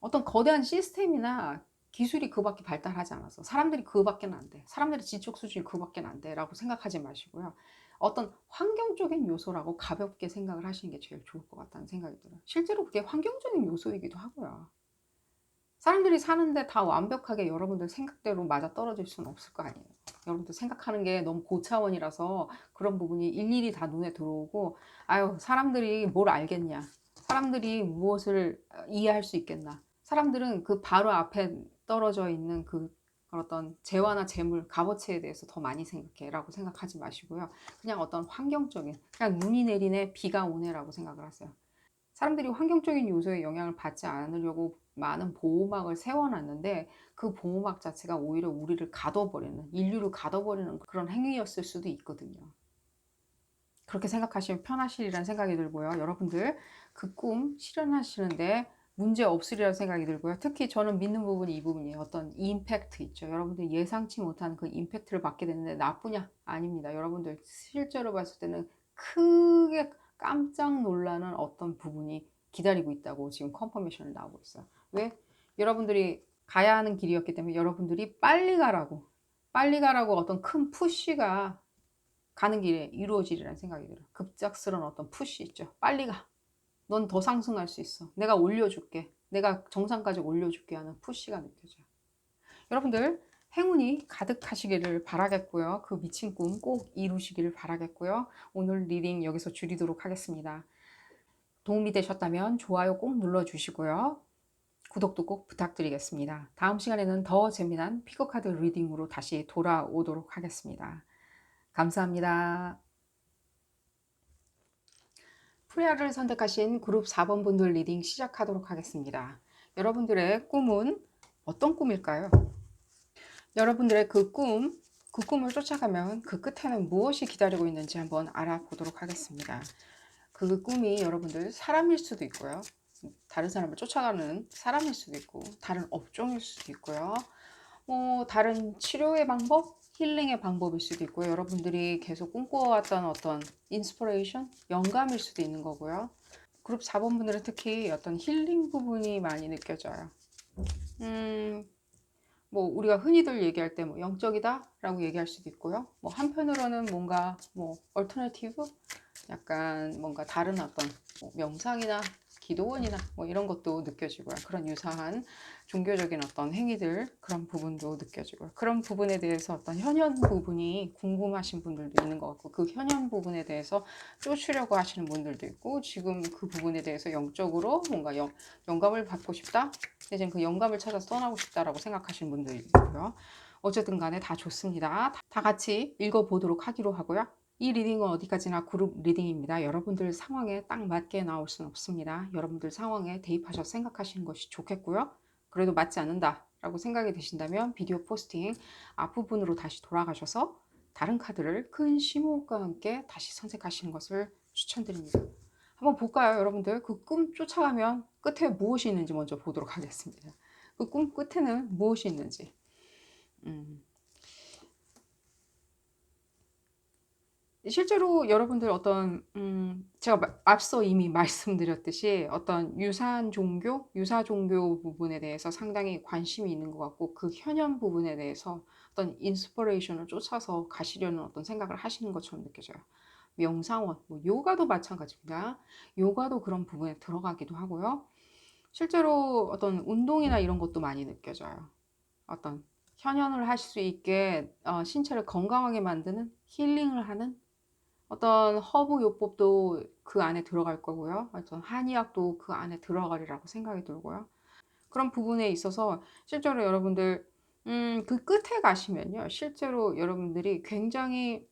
어떤 거대한 시스템이나 기술이 그밖에 발달하지 않아서 사람들이 그밖에 안 돼. 사람들의 지적 수준이 그밖에 안 돼라고 생각하지 마시고요. 어떤 환경적인 요소라고 가볍게 생각을 하시는 게 제일 좋을 것 같다는 생각이 들어요. 실제로 그게 환경적인 요소이기도 하고요. 사람들이 사는데 다 완벽하게 여러분들 생각대로 맞아떨어질 수는 없을 거 아니에요. 여러분들 생각하는 게 너무 고차원이라서 그런 부분이 일일이 다 눈에 들어오고, 아유, 사람들이 뭘 알겠냐. 사람들이 무엇을 이해할 수 있겠나. 사람들은 그 바로 앞에 떨어져 있는 그 어떤 재화나 재물, 값어치에 대해서 더 많이 생각해 라고 생각하지 마시고요. 그냥 어떤 환경적인, 그냥 눈이 내리네, 비가 오네 라고 생각을 하세요. 사람들이 환경적인 요소에 영향을 받지 않으려고 많은 보호막을 세워놨는데 그 보호막 자체가 오히려 우리를 가둬버리는, 인류를 가둬버리는 그런 행위였을 수도 있거든요. 그렇게 생각하시면 편하시리라는 생각이 들고요. 여러분들 그 꿈 실현하시는데 문제 없으리라는 생각이 들고요. 특히 저는 믿는 부분이 이 부분이에요. 어떤 임팩트 있죠. 여러분들 예상치 못한 그 임팩트를 받게 되는데 나쁘냐? 아닙니다. 여러분들 실제로 봤을 때는 크게 깜짝 놀라는 어떤 부분이 기다리고 있다고 지금 컨퍼메이션이 나오고 있어요. 왜? 여러분들이 가야 하는 길이었기 때문에 여러분들이 빨리 가라고 어떤 큰 푸시가 가는 길에 이루어지리라는 생각이 들어요. 급작스러운 어떤 푸시 있죠. 빨리 가. 넌 더 상승할 수 있어. 내가 올려줄게. 내가 정상까지 올려줄게 하는 푸시가 느껴져요. 여러분들 행운이 가득하시기를 바라겠고요. 그 미친 꿈 꼭 이루시기를 바라겠고요. 오늘 리딩 여기서 줄이도록 하겠습니다. 도움이 되셨다면 좋아요 꼭 눌러주시고요. 구독도 꼭 부탁드리겠습니다. 다음 시간에는 더 재미난 피거카드 리딩으로 다시 돌아오도록 하겠습니다. 감사합니다. 프리아를 선택하신 그룹 4번 분들 리딩 시작하도록 하겠습니다. 여러분들의 꿈은 어떤 꿈일까요? 여러분들의 그 꿈을 쫓아가면 그 끝에는 무엇이 기다리고 있는지 한번 알아보도록 하겠습니다. 그 꿈이 여러분들 사람일 수도 있고요. 다른 사람을 쫓아가는 사람일 수도 있고, 다른 업종일 수도 있고요. 다른 치료의 방법, 힐링의 방법일 수도 있고요. 여러분들이 계속 꿈꿔왔던 어떤 인스피레이션, 영감일 수도 있는 거고요. 그룹 4번 분들은 특히 어떤 힐링 부분이 많이 느껴져요. 우리가 흔히들 얘기할 때 영적이다 라고 얘기할 수도 있고요. 한편으로는 뭔가 얼터너티브, 약간 뭔가 다른 어떤 명상이나 기도원이나 이런 것도 느껴지고요. 그런 유사한 종교적인 어떤 행위들, 그런 부분도 느껴지고요. 그런 부분에 대해서 어떤 현현 부분이 궁금하신 분들도 있는 것 같고, 그 현현 부분에 대해서 쫓으려고 하시는 분들도 있고, 지금 그 부분에 대해서 영적으로 뭔가 영감을 받고 싶다, 이제 그 영감을 찾아서 떠나고 싶다라고 생각하시는 분들이 있고요. 어쨌든 간에 다 좋습니다. 다 같이 읽어보도록 하기로 하고요. 이 리딩은 어디까지나 그룹 리딩입니다. 여러분들 상황에 딱 맞게 나올 수는 없습니다. 여러분들 상황에 대입하셔서 생각하시는 것이 좋겠고요. 그래도 맞지 않는다 라고 생각이 드신다면 비디오 포스팅 앞부분으로 다시 돌아가셔서 다른 카드를 큰 심호흡과 함께 다시 선택하시는 것을 추천드립니다. 한번 볼까요, 여러분들? 그 꿈 쫓아가면 끝에 무엇이 있는지 먼저 보도록 하겠습니다. 그 꿈 끝에는 무엇이 있는지. 실제로 여러분들 어떤 제가 앞서 이미 말씀드렸듯이 어떤 유사 종교 부분에 대해서 상당히 관심이 있는 것 같고, 그 현현 부분에 대해서 어떤 인스퍼레이션을 쫓아서 가시려는 어떤 생각을 하시는 것처럼 느껴져요. 명상원, 요가도 마찬가지입니다. 요가도 그런 부분에 들어가기도 하고요. 실제로 어떤 운동이나 이런 것도 많이 느껴져요. 어떤 현현을 할 수 있게 신체를 건강하게 만드는, 힐링을 하는 어떤 허브 요법도 그 안에 들어갈 거고요. 어떤 한의학도 그 안에 들어가리라고 생각이 들고요. 그런 부분에 있어서 실제로 여러분들 그 끝에 가시면요. 실제로 여러분들이 굉장히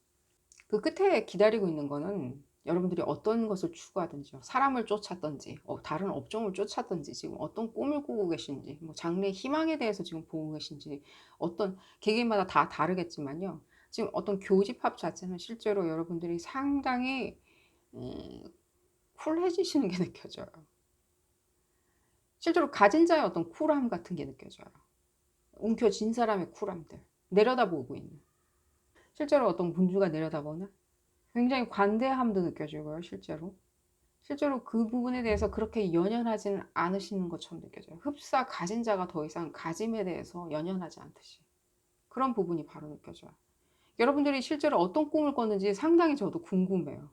그 끝에 기다리고 있는 거는, 여러분들이 어떤 것을 추구하든지요. 사람을 쫓았든지, 다른 업종을 쫓았든지, 지금 어떤 꿈을 꾸고 계신지, 장래 희망에 대해서 지금 보고 계신지, 어떤 개개인마다 다 다르겠지만요. 지금 어떤 교집합 자체는 실제로 여러분들이 상당히 음, 쿨해지시는 게 느껴져요. 실제로 가진 자의 어떤 쿨함 같은 게 느껴져요. 움켜쥔 사람의 쿨함들. 내려다보고 있는. 실제로 어떤 군주가 내려다보는 굉장히 관대함도 느껴지고요. 실제로. 실제로 그 부분에 대해서 그렇게 연연하지는 않으시는 것처럼 느껴져요. 흡사 가진 자가 더 이상 가짐에 대해서 연연하지 않듯이. 그런 부분이 바로 느껴져요. 여러분들이 실제로 어떤 꿈을 꿨는지 상당히 저도 궁금해요.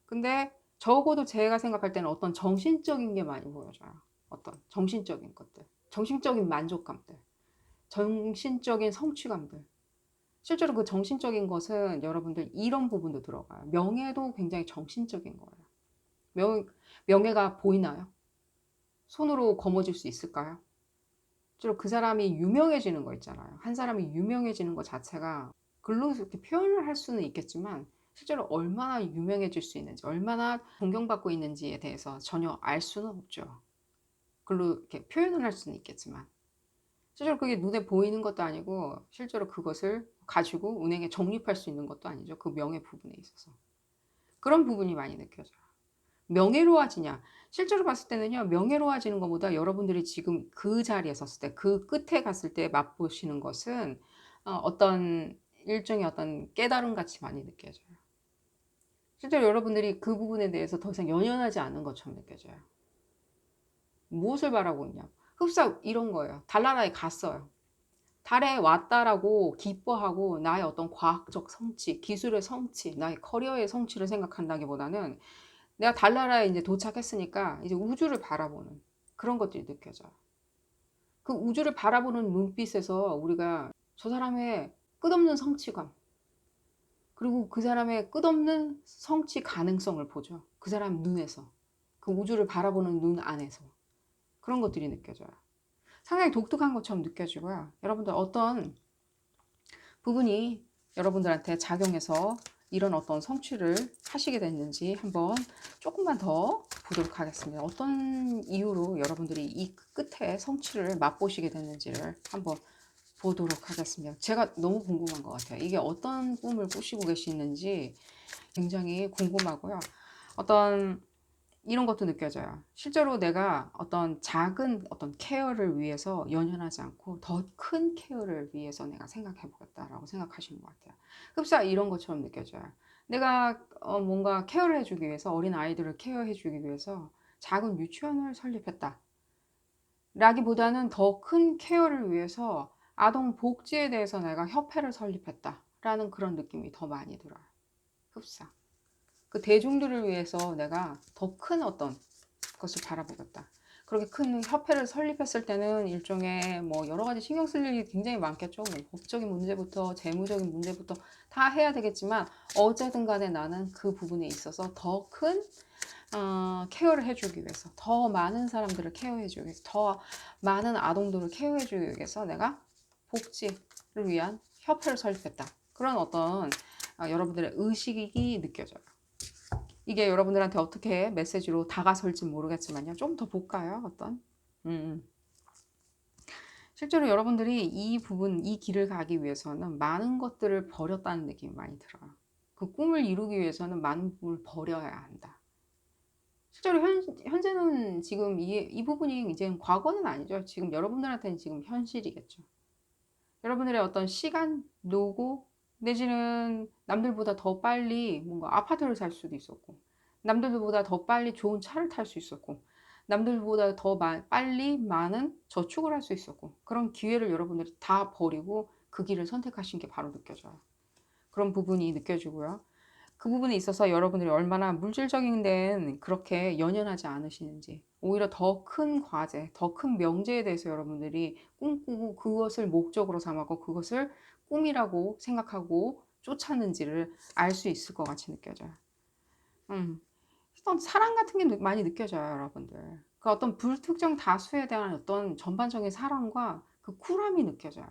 근데 적어도 제가 생각할 때는 어떤 정신적인 게 많이 보여져요. 어떤 정신적인 것들. 정신적인 만족감들. 정신적인 성취감들. 실제로 그 정신적인 것은 여러분들 이런 부분도 들어가요. 명예도 굉장히 정신적인 거예요. 명예가 보이나요? 손으로 거머쥘 수 있을까요? 실제로 그 사람이 유명해지는 거 있잖아요. 한 사람이 유명해지는 것 자체가 글로 이렇게 표현을 할 수는 있겠지만 실제로 얼마나 유명해질 수 있는지, 얼마나 존경받고 있는지에 대해서 전혀 알 수는 없죠. 글로 이렇게 표현을 할 수는 있겠지만 실제로 그게 눈에 보이는 것도 아니고 실제로 그것을 가지고 은행에 적립할 수 있는 것도 아니죠. 그 명예 부분에 있어서. 그런 부분이 많이 느껴져요. 명예로워지냐? 실제로 봤을 때는요, 명예로워지는 것보다 여러분들이 지금 그 자리에 섰을 때, 그 끝에 갔을 때 맛보시는 것은 어떤 일종의 어떤 깨달음 같이 많이 느껴져요. 실제로 여러분들이 그 부분에 대해서 더 이상 연연하지 않은 것처럼 느껴져요. 무엇을 바라고 있냐? 흡사 이런 거예요. 달나라에 갔어요. 달에 왔다라고 기뻐하고 나의 어떤 과학적 성취, 기술의 성취, 나의 커리어의 성취를 생각한다기보다는 내가 달나라에 이제 도착했으니까 이제 우주를 바라보는 그런 것들이 느껴져요. 그 우주를 바라보는 눈빛에서 우리가 저 사람의 끝없는 성취감, 그리고 그 사람의 끝없는 성취 가능성을 보죠. 그 사람 눈에서. 그 우주를 바라보는 눈 안에서. 그런 것들이 느껴져요. 상당히 독특한 것처럼 느껴지고요. 여러분들 어떤 부분이 여러분들한테 작용해서 이런 어떤 성취를 하시게 됐는지 한번 조금만 더 보도록 하겠습니다. 어떤 이유로 여러분들이 이 끝에 성취를 맛보시게 됐는지를 한번 보도록 하겠습니다. 제가 너무 궁금한 것 같아요. 이게 어떤 꿈을 꾸시고 계시는지 굉장히 궁금하고요. 어떤 이런 것도 느껴져요. 실제로 내가 어떤 작은 어떤 케어를 위해서 연연하지 않고 더 큰 케어를 위해서 내가 생각해 보겠다라고 생각하시는 것 같아요. 흡사 이런 것처럼 느껴져요. 내가 뭔가 케어를 해주기 위해서 어린 아이들을 케어해 주기 위해서 작은 유치원을 설립했다. 라기보다는 더 큰 케어를 위해서 아동 복지에 대해서 내가 협회를 설립했다. 라는 그런 느낌이 더 많이 들어요. 흡사. 그 대중들을 위해서 내가 더 큰 어떤 것을 바라보겠다. 그렇게 큰 협회를 설립했을 때는 일종의 뭐 여러 가지 신경 쓸 일이 굉장히 많겠죠. 뭐 법적인 문제부터 재무적인 문제부터 다 해야 되겠지만 어쨌든 간에 나는 그 부분에 있어서 더 큰 케어를 해주기 위해서 더 많은 사람들을 케어해주기 위해서 더 많은 아동들을 케어해주기 위해서 내가 복지를 위한 협회를 설립했다. 그런 어떤 여러분들의 의식이 느껴져요. 이게 여러분들한테 어떻게 메시지로 다가설지 모르겠지만요. 좀 더 볼까요? 어떤? 실제로 여러분들이 이 부분, 이 길을 가기 위해서는 많은 것들을 버렸다는 느낌이 많이 들어요. 그 꿈을 이루기 위해서는 많은 부분을 버려야 한다. 실제로 현재는 지금 이 부분이 이제 과거는 아니죠. 지금 여러분들한테는 지금 현실이겠죠. 여러분들의 어떤 시간, 노고, 내지는 남들보다 더 빨리 뭔가 아파트를 살 수도 있었고, 남들보다 더 빨리 좋은 차를 탈 수 있었고, 남들보다 더 빨리 많은 저축을 할 수 있었고, 그런 기회를 여러분들이 다 버리고 그 길을 선택하신 게 바로 느껴져요. 그런 부분이 느껴지고요. 그 부분에 있어서 여러분들이 얼마나 물질적인 데는 그렇게 연연하지 않으시는지, 오히려 더 큰 과제, 더 큰 명제에 대해서 여러분들이 꿈꾸고 그것을 목적으로 삼았고 그것을 꿈이라고 생각하고 쫓았는지를 알 수 있을 것 같이 느껴져요. 어떤 사랑 같은 게 많이 느껴져요, 여러분들. 그 어떤 불특정 다수에 대한 어떤 전반적인 사랑과 그 쿨함이 느껴져요.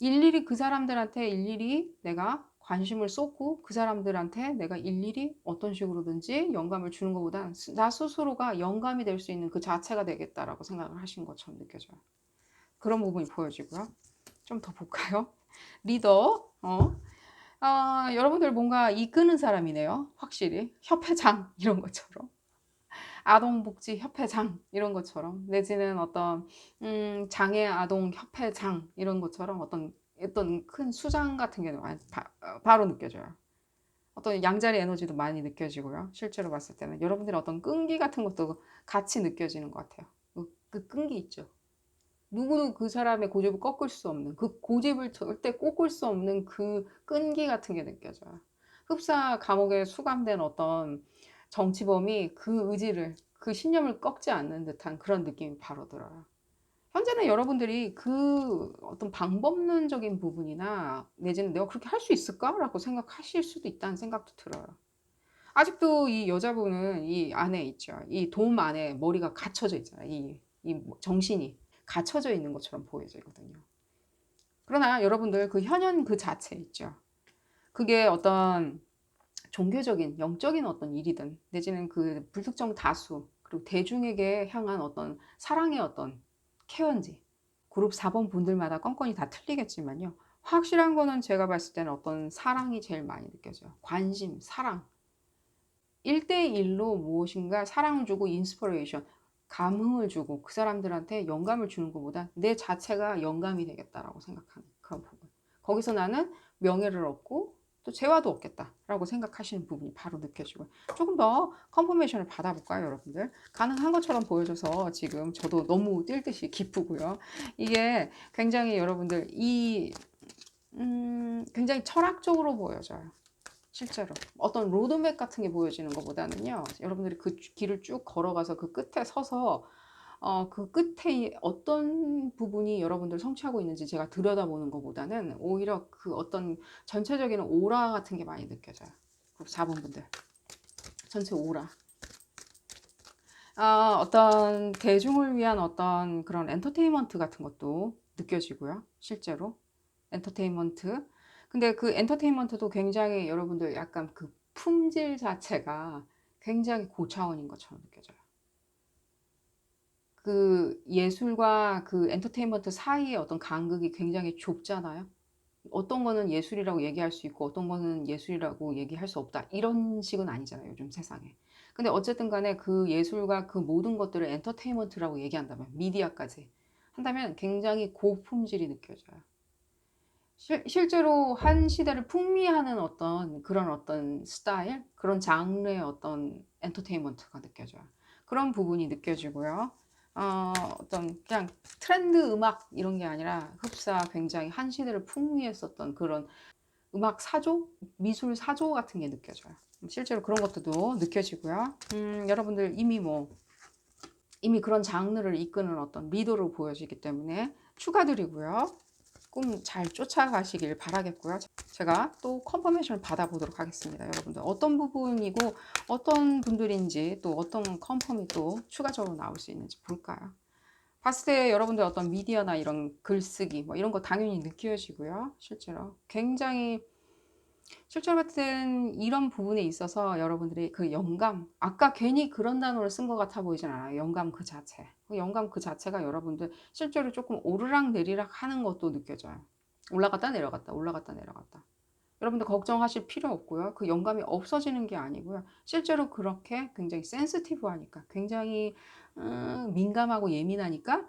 일일이 그 사람들한테 일일이 내가 관심을 쏟고 그 사람들한테 내가 일일이 어떤 식으로든지 영감을 주는 것보다 나 스스로가 영감이 될 수 있는 그 자체가 되겠다라고 생각을 하신 것처럼 느껴져요. 그런 부분이 보여지고요. 좀 더 볼까요? 리더, 여러분들 뭔가 이끄는 사람이네요. 확실히. 협회장, 이런 것처럼. 아동복지협회장 이런 것처럼 내지는 어떤 장애 아동협회장 이런 것처럼 어떤 큰 수장 같은 게 바로 느껴져요. 어떤 양자리 에너지도 많이 느껴지고요. 실제로 봤을 때는 여러분들의 어떤 끈기 같은 것도 같이 느껴지는 것 같아요. 그 끈기 있죠. 누구도 그 사람의 고집을 꺾을 수 없는, 그 고집을 절대 꺾을 수 없는 그 끈기 같은 게 느껴져요. 흡사 감옥에 수감된 어떤 정치범이 그 의지를, 그 신념을 꺾지 않는 듯한 그런 느낌이 바로 들어요. 현재는 여러분들이 그 어떤 방법론적인 부분이나 내지는 내가 그렇게 할 수 있을까라고 생각하실 수도 있다는 생각도 들어요. 아직도 이 여자분은 이 안에 있죠. 이 돔 안에 머리가 갇혀져 있잖아요. 이 정신이 갇혀져 있는 것처럼 보여지거든요. 그러나 여러분들 그 현현 그 자체 있죠. 그게 어떤 종교적인, 영적인 어떤 일이든 내지는 그 불특정 다수 그리고 대중에게 향한 어떤 사랑의 어떤 케어인지 그룹 4번 분들마다 건건이 다 틀리겠지만요. 확실한 거는 제가 봤을 때는 어떤 사랑이 제일 많이 느껴져요. 관심, 사랑. 1대1로 무엇인가 사랑을 주고 인스퍼레이션, 감흥을 주고 그 사람들한테 영감을 주는 것보다 내 자체가 영감이 되겠다라고 생각하는 그런 부분. 거기서 나는 명예를 얻고 또 재화도 얻겠다라고 생각하시는 부분이 바로 느껴지고요. 조금 더 컨퍼메이션을 받아볼까요, 여러분들? 가능한 것처럼 보여줘서 지금 저도 너무 뛸 듯이 기쁘고요. 이게 굉장히 여러분들 굉장히 철학적으로 보여져요. 실제로 어떤 로드맵 같은 게 보여지는 것보다는요, 여러분들이 그 길을 쭉 걸어가서 그 끝에 서서 그 끝에 어떤 부분이 여러분들 성취하고 있는지 제가 들여다보는 것보다는 오히려 그 어떤 전체적인 오라 같은 게 많이 느껴져요. 4번 분들 전체 오라. 어떤 대중을 위한 어떤 그런 엔터테인먼트 같은 것도 느껴지고요. 실제로 엔터테인먼트. 근데 그 엔터테인먼트도 굉장히 여러분들 약간 그 품질 자체가 굉장히 고차원인 것처럼 느껴져요. 그 예술과 그 엔터테인먼트 사이의 어떤 간극이 굉장히 좁잖아요. 어떤 거는 예술이라고 얘기할 수 있고 어떤 거는 예술이라고 얘기할 수 없다. 이런 식은 아니잖아요, 요즘 세상에. 근데 어쨌든 간에 그 예술과 그 모든 것들을 엔터테인먼트라고 얘기한다면, 미디어까지 한다면 굉장히 고품질이 느껴져요. 실제로 한 시대를 풍미하는 어떤 그런 어떤 스타일, 그런 장르의 어떤 엔터테인먼트가 느껴져요. 그런 부분이 느껴지고요. 어떤 그냥 트렌드 음악 이런 게 아니라 흡사 굉장히 한 시대를 풍미했었던 그런 음악 사조, 미술 사조 같은 게 느껴져요. 실제로 그런 것들도 느껴지고요. 여러분들 이미 그런 장르를 이끄는 어떤 리더로 보여지기 때문에 축하드리고요. 꿈 잘 쫓아가시길 바라겠고요. 제가 또 컨퍼메이션을 받아보도록 하겠습니다. 여러분들 어떤 부분이고 어떤 분들인지 또 어떤 컨펌이 또 추가적으로 나올 수 있는지 볼까요? 봤을 때 여러분들 어떤 미디어나 이런 글쓰기 뭐 이런 거 당연히 느껴지고요. 실제로 같은 이런 부분에 있어서 여러분들이 그 영감, 아까 괜히 그런 단어를 쓴 것 같아 보이진 않아요. 영감 그 자체. 그 영감 그 자체가 여러분들 실제로 조금 오르락 내리락 하는 것도 느껴져요. 올라갔다 내려갔다, 올라갔다 내려갔다. 여러분들 걱정하실 필요 없고요. 그 영감이 없어지는 게 아니고요. 실제로 그렇게 굉장히 센시티브하니까, 굉장히 민감하고 예민하니까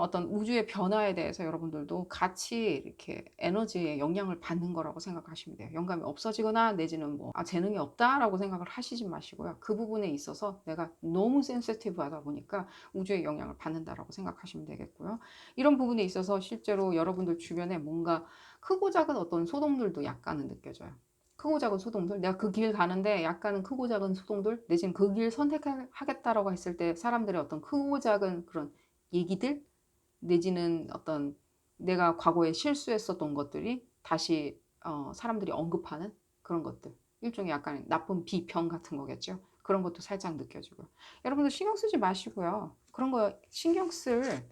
어떤 우주의 변화에 대해서 여러분들도 같이 이렇게 에너지의 영향을 받는 거라고 생각하시면 돼요. 영감이 없어지거나 내지는 뭐 재능이 없다라고 생각을 하시지 마시고요. 그 부분에 있어서 내가 너무 센시티브하다 보니까 우주의 영향을 받는다라고 생각하시면 되겠고요. 이런 부분에 있어서 실제로 여러분들 주변에 뭔가 크고 작은 어떤 소동들도 약간은 느껴져요. 크고 작은 소동들, 내가 그 길 가는데 약간은 크고 작은 소동들, 내지는 그 길 선택하겠다라고 했을 때 사람들의 어떤 크고 작은 그런 얘기들, 내지는 어떤 내가 과거에 실수했었던 것들이 다시 사람들이 언급하는 그런 것들, 일종의 약간 나쁜 비평 같은 거겠죠. 그런 것도 살짝 느껴지고요. 여러분들 신경 쓰지 마시고요. 그런 거 신경 쓸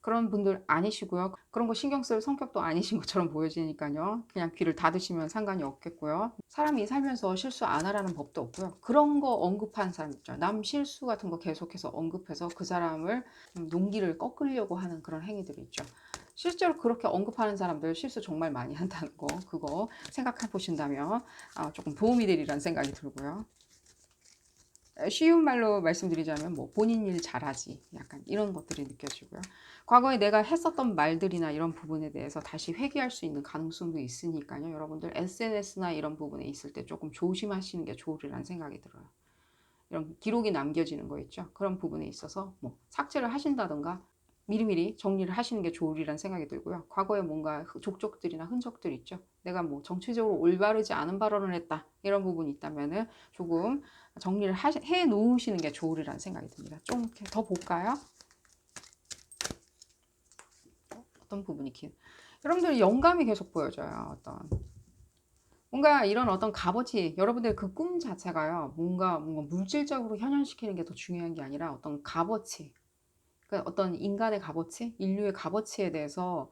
그런 분들 아니시고요. 그런 거 신경 쓸 성격도 아니신 것처럼 보여지니까요. 그냥 귀를 닫으시면 상관이 없겠고요. 사람이 살면서 실수 안 하라는 법도 없고요. 그런 거 언급하는 사람 있죠. 남 실수 같은 거 계속해서 언급해서 그 사람을 용기를 꺾으려고 하는 그런 행위들이 있죠. 실제로 그렇게 언급하는 사람들 실수 정말 많이 한다는 거, 그거 생각해 보신다면 조금 도움이 되리라는 생각이 들고요. 쉬운 말로 말씀드리자면 뭐 본인 일 잘하지 약간 이런 것들이 느껴지고요. 과거에 내가 했었던 말들이나 이런 부분에 대해서 다시 회귀할 수 있는 가능성도 있으니까요. 여러분들 SNS나 이런 부분에 있을 때 조금 조심하시는 게 좋으리라는 생각이 들어요. 이런 기록이 남겨지는 거 있죠. 그런 부분에 있어서 뭐 삭제를 하신다든가 미리미리 정리를 하시는 게 좋으리라는 생각이 들고요. 과거에 뭔가 족적들이나 흔적들 있죠. 내가 뭐 정치적으로 올바르지 않은 발언을 했다. 이런 부분이 있다면은 조금 정리를 해 놓으시는 게 좋으리라는 생각이 듭니다. 좀 이렇게 더 볼까요? 어떤 부분이 여러분들 영감이 계속 보여져요. 어떤 뭔가 이런 어떤 값어치, 여러분들 그 꿈 자체가요. 뭔가 물질적으로 현현시키는 게 더 중요한 게 아니라 어떤 값어치, 그러니까 어떤 인간의 값어치, 인류의 값어치에 대해서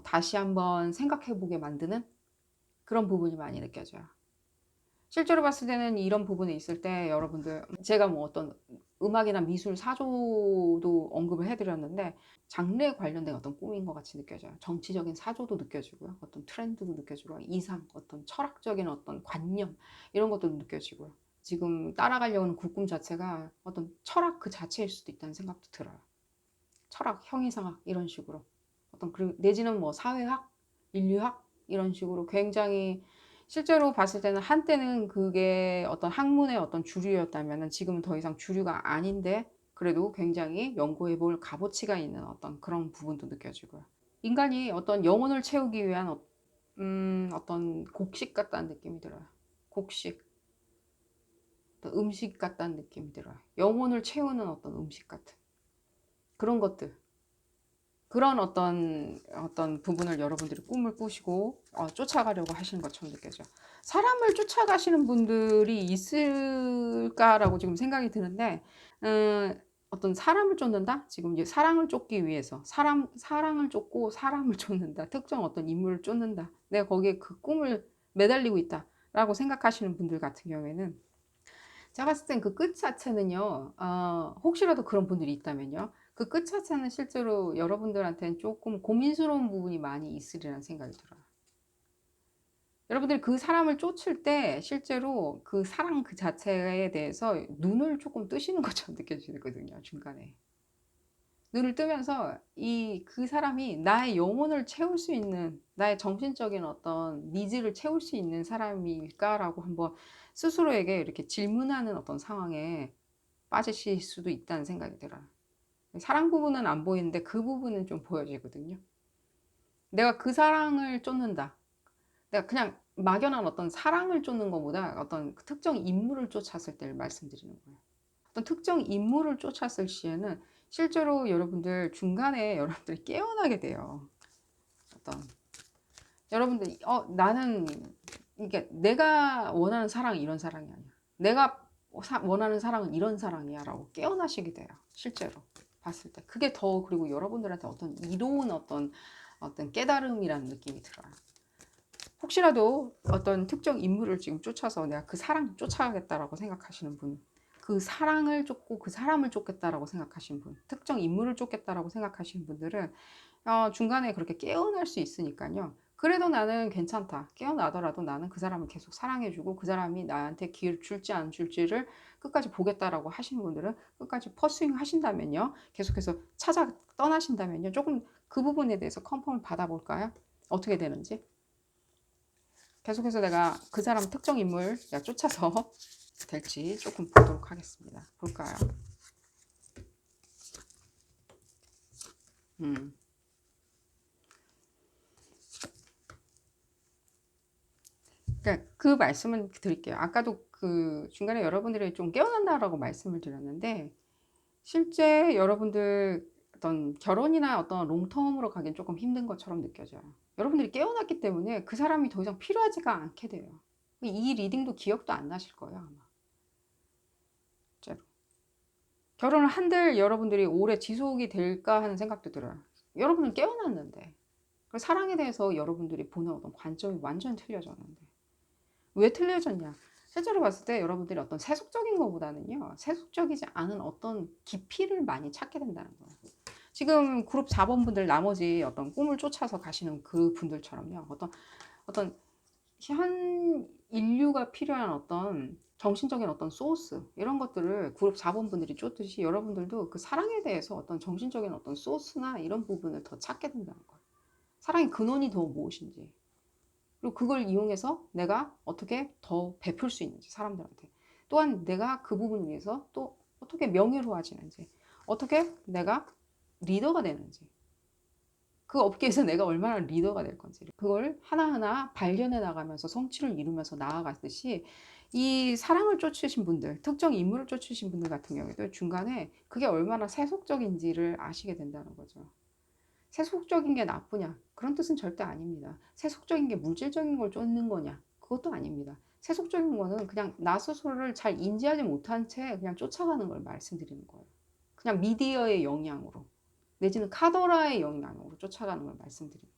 다시 한번 생각해 보게 만드는 그런 부분이 많이 느껴져요. 실제로 봤을 때는 이런 부분에 있을 때 여러분들 제가 뭐 어떤 음악이나 미술 사조도 언급을 해드렸는데 장르에 관련된 어떤 꿈인 것 같이 느껴져요. 정치적인 사조도 느껴지고요. 어떤 트렌드도 느껴지고 이상, 어떤 철학적인 어떤 관념 이런 것도 느껴지고요. 지금 따라가려는 그 꿈 자체가 어떤 철학 그 자체일 수도 있다는 생각도 들어요. 철학, 형이상학 이런 식으로 어떤 그리고 내지는 뭐 사회학, 인류학 이런 식으로 굉장히 실제로 봤을 때는 한때는 그게 어떤 학문의 어떤 주류였다면 지금은 더 이상 주류가 아닌데 그래도 굉장히 연구해 볼 값어치가 있는 어떤 그런 부분도 느껴지고요. 인간이 어떤 영혼을 채우기 위한 어떤 곡식 같다는 느낌이 들어요. 곡식, 어떤 음식 같다는 느낌이 들어요. 영혼을 채우는 어떤 음식 같은 그런 것들. 그런 어떤 부분을 여러분들이 꿈을 꾸시고 쫓아가려고 하시는 것처럼 느껴져. 사람을 쫓아가시는 분들이 있을까라고 지금 생각이 드는데, 어떤 사람을 쫓는다? 지금 이제 사랑을 쫓기 위해서 사랑을 쫓고 사람을 쫓는다. 특정 어떤 인물을 쫓는다. 내가 거기에 그 꿈을 매달리고 있다라고 생각하시는 분들 같은 경우에는 제가 봤을 땐 그 끝 자체는요, 혹시라도 그런 분들이 있다면요. 그 끝 자체는 실제로 여러분들한테는 조금 고민스러운 부분이 많이 있으리라는 생각이 들어요. 여러분들이 그 사람을 쫓을 때 실제로 그 사랑 그 자체에 대해서 눈을 조금 뜨시는 것처럼 느껴지거든요, 중간에. 눈을 뜨면서 그 사람이 나의 영혼을 채울 수 있는, 나의 정신적인 어떤 니즈를 채울 수 있는 사람일까라고 한번 스스로에게 이렇게 질문하는 어떤 상황에 빠지실 수도 있다는 생각이 들어요. 사랑 부분은 안 보이는데 그 부분은 좀 보여지거든요. 내가 그 사랑을 쫓는다. 내가 그냥 막연한 어떤 사랑을 쫓는 것보다 어떤 특정 인물을 쫓았을 때를 말씀드리는 거예요. 어떤 특정 인물을 쫓았을 시에는 실제로 여러분들 중간에 여러분들이 깨어나게 돼요. 어떤 여러분들 나는 이게 내가 원하는 사랑이 이런 사랑이 아니야. 내가 원하는 사랑은 이런 사랑이야라고 깨어나시게 돼요. 실제로 봤을 때 그게 더 그리고 여러분들한테 어떤 이로운 어떤 깨달음이라는 느낌이 들어요. 혹시라도 어떤 특정 인물을 지금 쫓아서 내가 그 사랑 쫓아가겠다라고 생각하시는 분, 그 사랑을 쫓고 그 사람을 쫓겠다라고 생각하시는 분, 특정 인물을 쫓겠다라고 생각하시는 분들은 중간에 그렇게 깨어날 수 있으니까요. 그래도 나는 괜찮다. 깨어나더라도 나는 그 사람을 계속 사랑해주고 그 사람이 나한테 기회를 줄지 안 줄지를 끝까지 보겠다라고 하시는 분들은 끝까지 퍼스윙 하신다면요. 계속해서 떠나신다면요. 조금 그 부분에 대해서 컨펌을 받아볼까요? 어떻게 되는지. 계속해서 내가 그 사람 특정 인물 내가 쫓아서 될지 조금 보도록 하겠습니다. 볼까요? 그러니까 그 말씀을 드릴게요. 아까도 그 중간에 여러분들이 좀 깨어난다라고 말씀을 드렸는데 실제 여러분들 어떤 결혼이나 어떤 롱텀으로 가긴 조금 힘든 것처럼 느껴져요. 여러분들이 깨어났기 때문에 그 사람이 더 이상 필요하지가 않게 돼요. 이 리딩도 기억도 안 나실 거예요, 아마. 진짜로. 결혼을 한들 여러분들이 오래 지속이 될까 하는 생각도 들어요. 여러분은 깨어났는데. 그 사랑에 대해서 여러분들이 보는 어떤 관점이 완전 틀려졌는데. 왜 틀려졌냐? 실제로 봤을 때 여러분들이 어떤 세속적인 것보다는요, 세속적이지 않은 어떤 깊이를 많이 찾게 된다는 거예요. 지금 그룹 4번 분들 나머지 어떤 꿈을 쫓아서 가시는 그 분들처럼요, 어떤 현 인류가 필요한 어떤 정신적인 어떤 소스 이런 것들을 그룹 4번 분들이 쫓듯이 여러분들도 그 사랑에 대해서 어떤 정신적인 어떤 소스나 이런 부분을 더 찾게 된다는 거예요. 사랑의 근원이 더 무엇인지, 그리고 그걸 이용해서 내가 어떻게 더 베풀 수 있는지 사람들한테, 또한 내가 그 부분을 위해서 또 어떻게 명예로워지는지, 어떻게 내가 리더가 되는지, 그 업계에서 내가 얼마나 리더가 될 건지, 그걸 하나하나 발견해 나가면서 성취를 이루면서 나아갔듯이 이 사랑을 쫓으신 분들, 특정 인물을 쫓으신 분들 같은 경우에도 중간에 그게 얼마나 세속적인지를 아시게 된다는 거죠. 세속적인 게 나쁘냐? 그런 뜻은 절대 아닙니다. 세속적인 게 물질적인 걸 쫓는 거냐? 그것도 아닙니다. 세속적인 거는 그냥 나 스스로를 잘 인지하지 못한 채 그냥 쫓아가는 걸 말씀드리는 거예요. 그냥 미디어의 영향으로, 내지는 카더라의 영향으로 쫓아가는 걸 말씀드리는 거예요.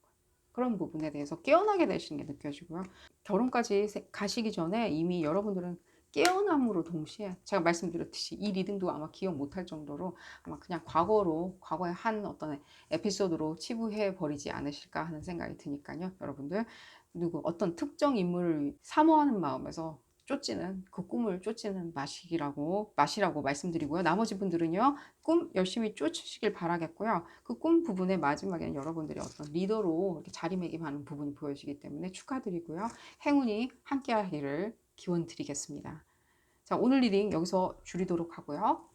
그런 부분에 대해서 깨어나게 되시는 게 느껴지고요. 결혼까지 가시기 전에 이미 여러분들은 깨어남으로 동시에 제가 말씀드렸듯이 이 리딩도 아마 기억 못할 정도로 아마 그냥 과거의 한 어떤 에피소드로 치부해 버리지 않으실까 하는 생각이 드니까요. 여러분들 어떤 특정 인물을 사모하는 마음에서 쫓지는, 그 꿈을 쫓지는 마시라고 말씀드리고요. 나머지 분들은요, 꿈 열심히 쫓으시길 바라겠고요. 그 꿈 부분의 마지막에는 여러분들이 어떤 리더로 이렇게 자리매김하는 부분이 보여지기 때문에 축하드리고요. 행운이 함께하기를 기원 드리겠습니다. 자, 오늘 리딩 여기서 줄이도록 하고요.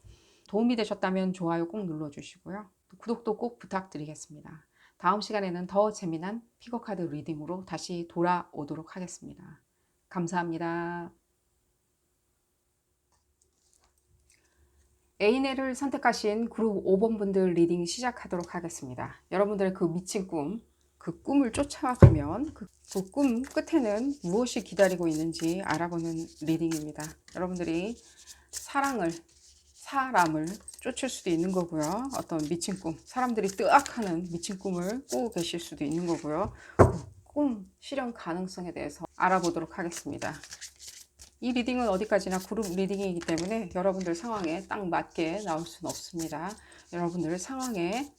도움이 되셨다면 좋아요 꼭 눌러주시고요. 구독도 꼭 부탁드리겠습니다. 다음 시간에는 더 재미난 픽업카드 리딩으로 다시 돌아오도록 하겠습니다. 감사합니다. A네를 선택하신 그룹 5번 분들 리딩 시작하도록 하겠습니다. 여러분들의 그 미친 꿈, 그 꿈을 쫓아가면 그 꿈 끝에는 무엇이 기다리고 있는지 알아보는 리딩입니다. 여러분들이 사람을 쫓을 수도 있는 거고요. 어떤 미친 꿈, 사람들이 뜨악하는 미친 꿈을 꾸고 계실 수도 있는 거고요. 꿈 실현 가능성에 대해서 알아보도록 하겠습니다. 이 리딩은 어디까지나 그룹 리딩이기 때문에 여러분들 상황에 딱 맞게 나올 수는 없습니다. 여러분들 상황에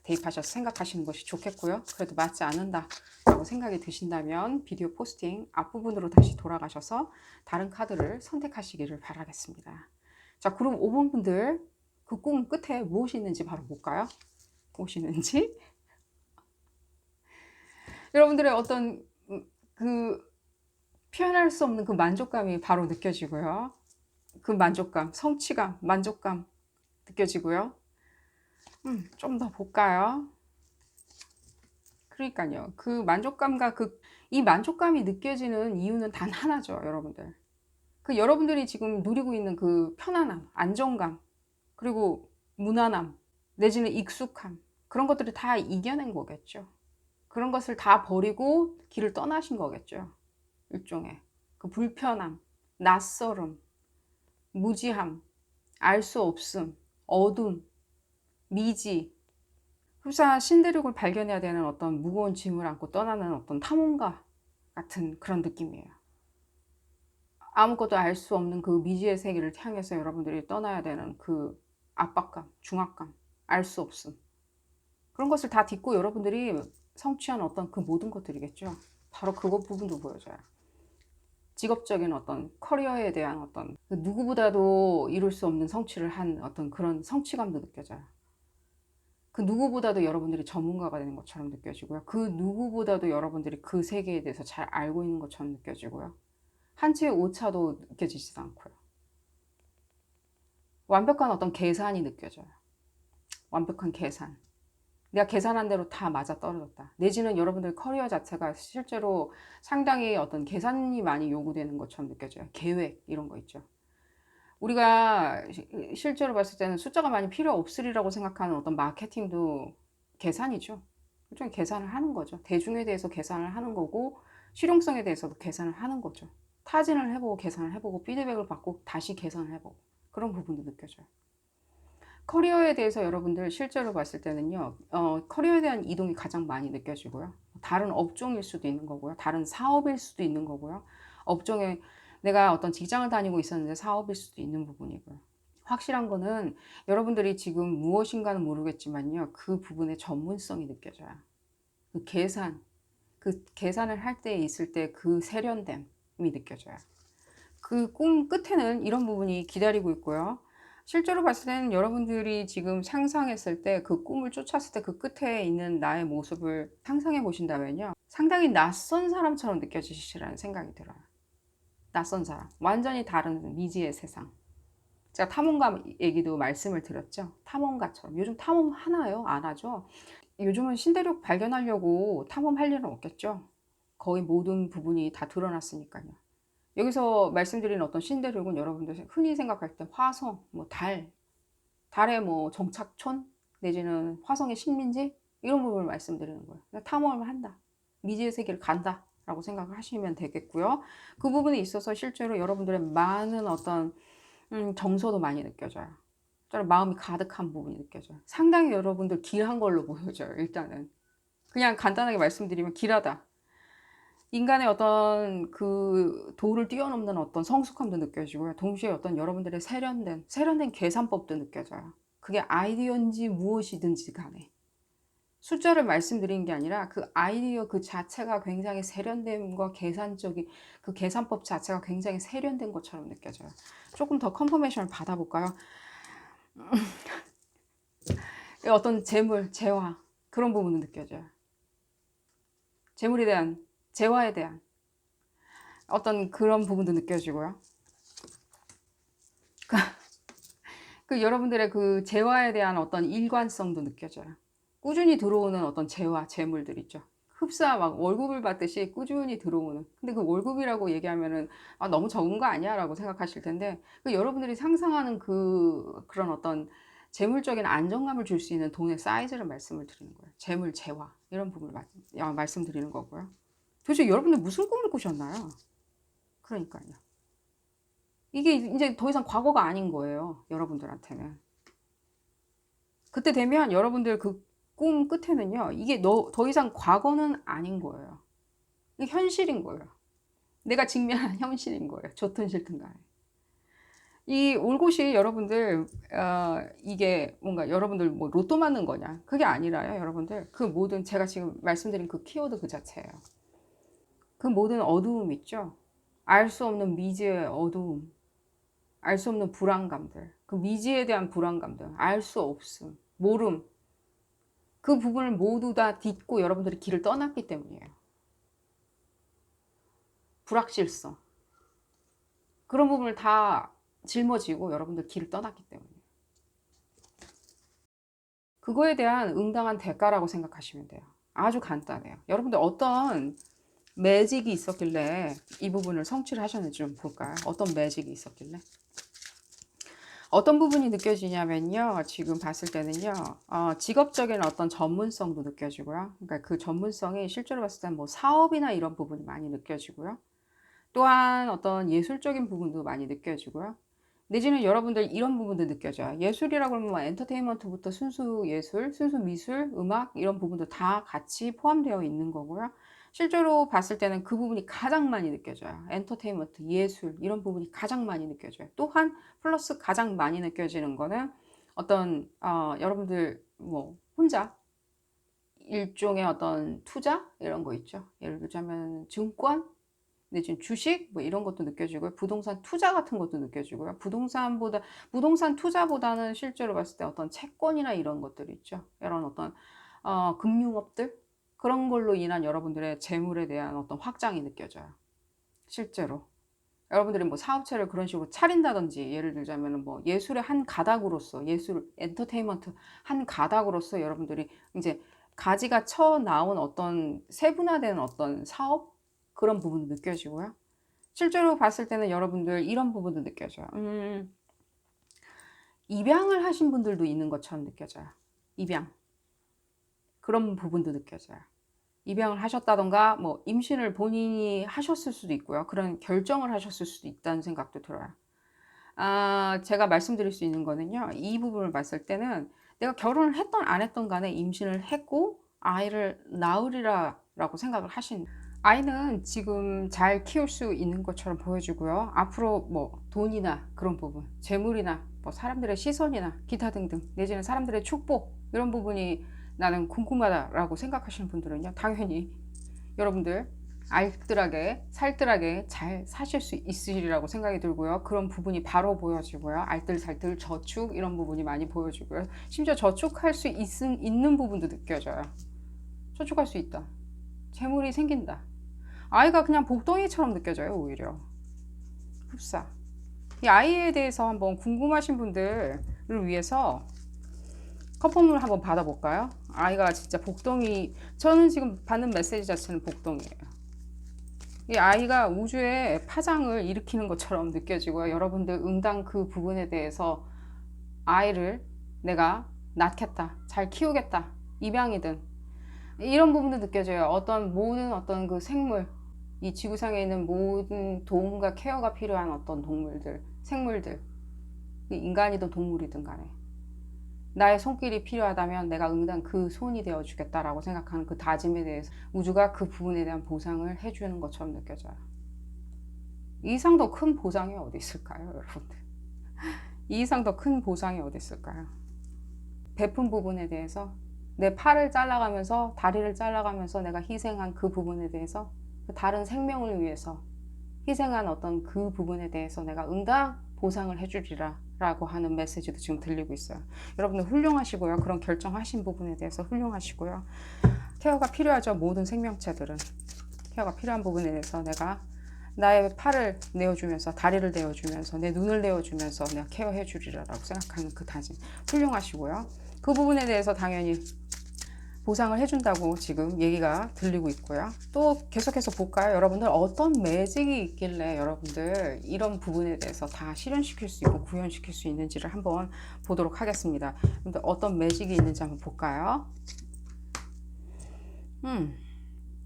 대입하셔서 생각하시는 것이 좋겠고요. 그래도 맞지 않는다 라고 생각이 드신다면 비디오 포스팅 앞부분으로 다시 돌아가셔서 다른 카드를 선택하시기를 바라겠습니다. 자, 그럼 5번 분들 그 꿈 끝에 무엇이 있는지 바로 볼까요? 무엇이 있는지 여러분들의 어떤 그 표현할 수 없는 그 만족감이 바로 느껴지고요. 그 만족감, 성취감, 만족감 느껴지고요. 좀 더 볼까요? 그러니까요. 그 만족감과 이 만족감이 느껴지는 이유는 단 하나죠, 여러분들. 그 여러분들이 지금 누리고 있는 그 편안함, 안정감, 그리고 무난함, 내지는 익숙함, 그런 것들을 다 이겨낸 거겠죠. 그런 것을 다 버리고 길을 떠나신 거겠죠. 일종의 그 불편함, 낯설음, 무지함, 알 수 없음, 어둠, 미지, 흡사 신대륙을 발견해야 되는 어떤 무거운 짐을 안고 떠나는 어떤 탐험가 같은 그런 느낌이에요. 아무것도 알 수 없는 그 미지의 세계를 향해서 여러분들이 떠나야 되는 그 압박감, 중압감, 알 수 없음, 그런 것을 다 딛고 여러분들이 성취한 어떤 그 모든 것들이겠죠. 바로 그것 부분도 보여져요. 직업적인 어떤 커리어에 대한 어떤 누구보다도 이룰 수 없는 성취를 한 어떤 그런 성취감도 느껴져요. 그 누구보다도 여러분들이 전문가가 되는 것처럼 느껴지고요. 그 누구보다도 여러분들이 그 세계에 대해서 잘 알고 있는 것처럼 느껴지고요. 한 치의 오차도 느껴지지도 않고요. 완벽한 어떤 계산이 느껴져요. 완벽한 계산. 내가 계산한 대로 다 맞아 떨어졌다. 내지는 여러분들 커리어 자체가 실제로 상당히 어떤 계산이 많이 요구되는 것처럼 느껴져요. 계획 이런 거 있죠. 우리가 실제로 봤을 때는 숫자가 많이 필요 없으리라고 생각하는 어떤 마케팅도 계산이죠. 일종의 계산을 하는 거죠. 대중에 대해서 계산을 하는 거고 실용성에 대해서도 계산을 하는 거죠. 타진을 해보고 계산을 해보고 피드백을 받고 다시 계산을 해보고 그런 부분도 느껴져요. 커리어에 대해서 여러분들 실제로 봤을 때는요, 커리어에 대한 이동이 가장 많이 느껴지고요. 다른 업종일 수도 있는 거고요. 다른 사업일 수도 있는 거고요. 업종에 내가 어떤 직장을 다니고 있었는데 사업일 수도 있는 부분이고요. 확실한 거는 여러분들이 지금 무엇인가는 모르겠지만요. 그 부분의 전문성이 느껴져요. 그 계산을 할 때 있을 때 그 세련됨이 느껴져요. 그 꿈 끝에는 이런 부분이 기다리고 있고요. 실제로 봤을 때는 여러분들이 지금 상상했을 때 그 꿈을 쫓았을 때 그 끝에 있는 나의 모습을 상상해 보신다면요. 상당히 낯선 사람처럼 느껴지시라는 생각이 들어요. 낯선 사람. 완전히 다른 미지의 세상. 제가 탐험가 얘기도 말씀을 드렸죠. 탐험가처럼. 요즘 탐험 하나요? 안 하죠? 요즘은 신대륙 발견하려고 탐험할 일은 없겠죠. 거의 모든 부분이 다 드러났으니까요. 여기서 말씀드리는 어떤 신대륙은 여러분들 흔히 생각할 때 화성, 뭐 달의 뭐 정착촌 내지는 화성의 식민지 이런 부분을 말씀드리는 거예요. 그러니까 탐험을 한다. 미지의 세계를 간다라고 생각을 하시면 되겠고요. 그 부분에 있어서 실제로 여러분들의 많은 어떤 정서도 많이 느껴져요. 저는 마음이 가득한 부분이 느껴져요. 상당히 여러분들 길한 걸로 보여져요. 일단은 그냥 간단하게 말씀드리면 길하다. 인간의 어떤 그 도를 뛰어넘는 어떤 성숙함도 느껴지고요. 동시에 어떤 여러분들의 세련된 계산법도 느껴져요. 그게 아이디어인지 무엇이든지 간에. 숫자를 말씀드리는 게 아니라 그 아이디어 그 자체가 굉장히 세련됨과 계산적인 그 계산법 자체가 굉장히 세련된 것처럼 느껴져요. 조금 더 컨퍼메이션을 받아볼까요? 어떤 재화 그런 부분은 느껴져요. 재물에 대한 재화에 대한 어떤 그런 부분도 느껴지고요. 그 여러분들의 그 재화에 대한 어떤 일관성도 느껴져요. 꾸준히 들어오는 어떤 재화, 재물들 있죠. 흡사 막 월급을 받듯이 꾸준히 들어오는. 근데 그 월급이라고 얘기하면은 아, 너무 적은 거 아니야? 라고 생각하실 텐데 그 여러분들이 상상하는 그런 어떤 재물적인 안정감을 줄 수 있는 돈의 사이즈를 말씀을 드리는 거예요. 재물, 재화 이런 부분을 말씀드리는 거고요. 도대체 여러분들 무슨 꿈을 꾸셨나요? 그러니까요. 이게 이제 더 이상 과거가 아닌 거예요. 여러분들한테는. 그때 되면 여러분들 그 꿈 끝에는요. 이게 더 이상 과거는 아닌 거예요. 이게 현실인 거예요. 내가 직면한 현실인 거예요. 좋든 싫든 간에. 이 올 곳이 여러분들 이게 뭔가 여러분들 뭐 로또 맞는 거냐 그게 아니라요. 여러분들 그 모든 제가 지금 말씀드린 그 키워드 그 자체예요. 그 모든 어두움 있죠. 알 수 없는 미지의 어두움, 알 수 없는 불안감들, 그 미지에 대한 불안감들, 알 수 없음, 모름, 그 부분을 모두 다 딛고 여러분들이 길을 떠났기 때문이에요. 불확실성. 그런 부분을 다 짊어지고 여러분들 길을 떠났기 때문에. 그거에 대한 응당한 대가라고 생각하시면 돼요. 아주 간단해요. 여러분들 어떤 매직이 있었길래 이 부분을 성취를 하셨는지 좀 볼까요? 어떤 매직이 있었길래? 어떤 부분이 느껴지냐면요. 지금 봤을 때는요. 직업적인 어떤 전문성도 느껴지고요. 그러니까 그 전문성이 실제로 봤을 때는 뭐 사업이나 이런 부분이 많이 느껴지고요. 또한 어떤 예술적인 부분도 많이 느껴지고요. 내지는 여러분들 이런 부분도 느껴져요. 예술이라고 그러면 뭐 엔터테인먼트부터 순수 예술, 순수 미술, 음악 이런 부분도 다 같이 포함되어 있는 거고요. 실제로 봤을 때는 그 부분이 가장 많이 느껴져요. 엔터테인먼트, 예술 이런 부분이 가장 많이 느껴져요. 또한 플러스 가장 많이 느껴지는 거는 어떤 여러분들 뭐 혼자 일종의 어떤 투자 이런 거 있죠. 예를 들자면 증권 내지는 주식 뭐 이런 것도 느껴지고요. 부동산 투자 같은 것도 느껴지고요. 부동산 투자보다는 실제로 봤을 때 어떤 채권이나 이런 것들 있죠. 이런 어떤 금융업들 그런 걸로 인한 여러분들의 재물에 대한 어떤 확장이 느껴져요. 실제로. 여러분들이 뭐 사업체를 그런 식으로 차린다든지 예를 들자면 뭐 예술의 한 가닥으로서 예술 엔터테인먼트 한 가닥으로서 여러분들이 이제 가지가 쳐 나온 어떤 세분화된 어떤 사업 그런 부분도 느껴지고요. 실제로 봤을 때는 여러분들 이런 부분도 느껴져요. 입양을 하신 분들도 있는 것처럼 느껴져요. 입양. 그런 부분도 느껴져요. 입양을 하셨다던가 뭐 임신을 본인이 하셨을 수도 있고요. 그런 결정을 하셨을 수도 있다는 생각도 들어요. 제가 말씀드릴 수 있는 거는요. 이 부분을 봤을 때는 내가 결혼을 했던 안 했던 간에 임신을 했고 아이를 낳으리라 라고 생각을 하신 아이는 지금 잘 키울 수 있는 것처럼 보여지고요. 앞으로 뭐 돈이나 그런 부분, 재물이나 뭐 사람들의 시선이나 기타 등등 내지는 사람들의 축복 이런 부분이 나는 궁금하다라고 생각하시는 분들은요. 당연히 여러분들 알뜰하게 살뜰하게 잘 사실 수 있으리라고 생각이 들고요. 그런 부분이 바로 보여지고요. 알뜰살뜰 저축 이런 부분이 많이 보여지고요. 심지어 저축할 수 있는 부분도 느껴져요. 저축할 수 있다. 재물이 생긴다. 아이가 그냥 복덩이처럼 느껴져요. 오히려 흡사. 이 아이에 대해서 한번 궁금하신 분들을 위해서 컨펌을 한번 받아볼까요? 아이가 진짜 복덩이, 저는 지금 받는 메시지 자체는 복덩이에요. 이 아이가 우주에 파장을 일으키는 것처럼 느껴지고요. 여러분들 응당 그 부분에 대해서 아이를 내가 낳겠다, 잘 키우겠다, 입양이든 이런 부분도 느껴져요. 모든 어떤 그 생물, 이 지구상에 있는 모든 도움과 케어가 필요한 어떤 동물들, 생물들, 인간이든 동물이든 간에 나의 손길이 필요하다면 내가 응당 그 손이 되어 주겠다라고 생각하는 그 다짐에 대해서 우주가 그 부분에 대한 보상을 해주는 것처럼 느껴져요. 이 이상 더 큰 보상이 어디 있을까요, 여러분들? 이 이상 더 큰 보상이 어디 있을까요? 베푼 부분에 대해서 내 팔을 잘라가면서 다리를 잘라가면서 내가 희생한 그 부분에 대해서 다른 생명을 위해서 희생한 어떤 그 부분에 대해서 내가 응당 보상을 해주리라 라고 하는 메시지도 지금 들리고 있어요. 여러분들 훌륭하시고요. 그런 결정하신 부분에 대해서 훌륭하시고요. 케어가 필요하죠. 모든 생명체들은 케어가 필요한 부분에 대해서 내가 나의 팔을 내어주면서 다리를 내어주면서 내 눈을 내어주면서 내가 케어해 주리라고 생각하는 그 다짐 훌륭하시고요. 그 부분에 대해서 당연히 보상을 해준다고 지금 얘기가 들리고 있고요. 또 계속해서 볼까요? 여러분들 어떤 매직이 있길래 여러분들 이런 부분에 대해서 다 실현시킬 수 있고 구현시킬 수 있는지를 한번 보도록 하겠습니다. 근데 어떤 매직이 있는지 한번 볼까요?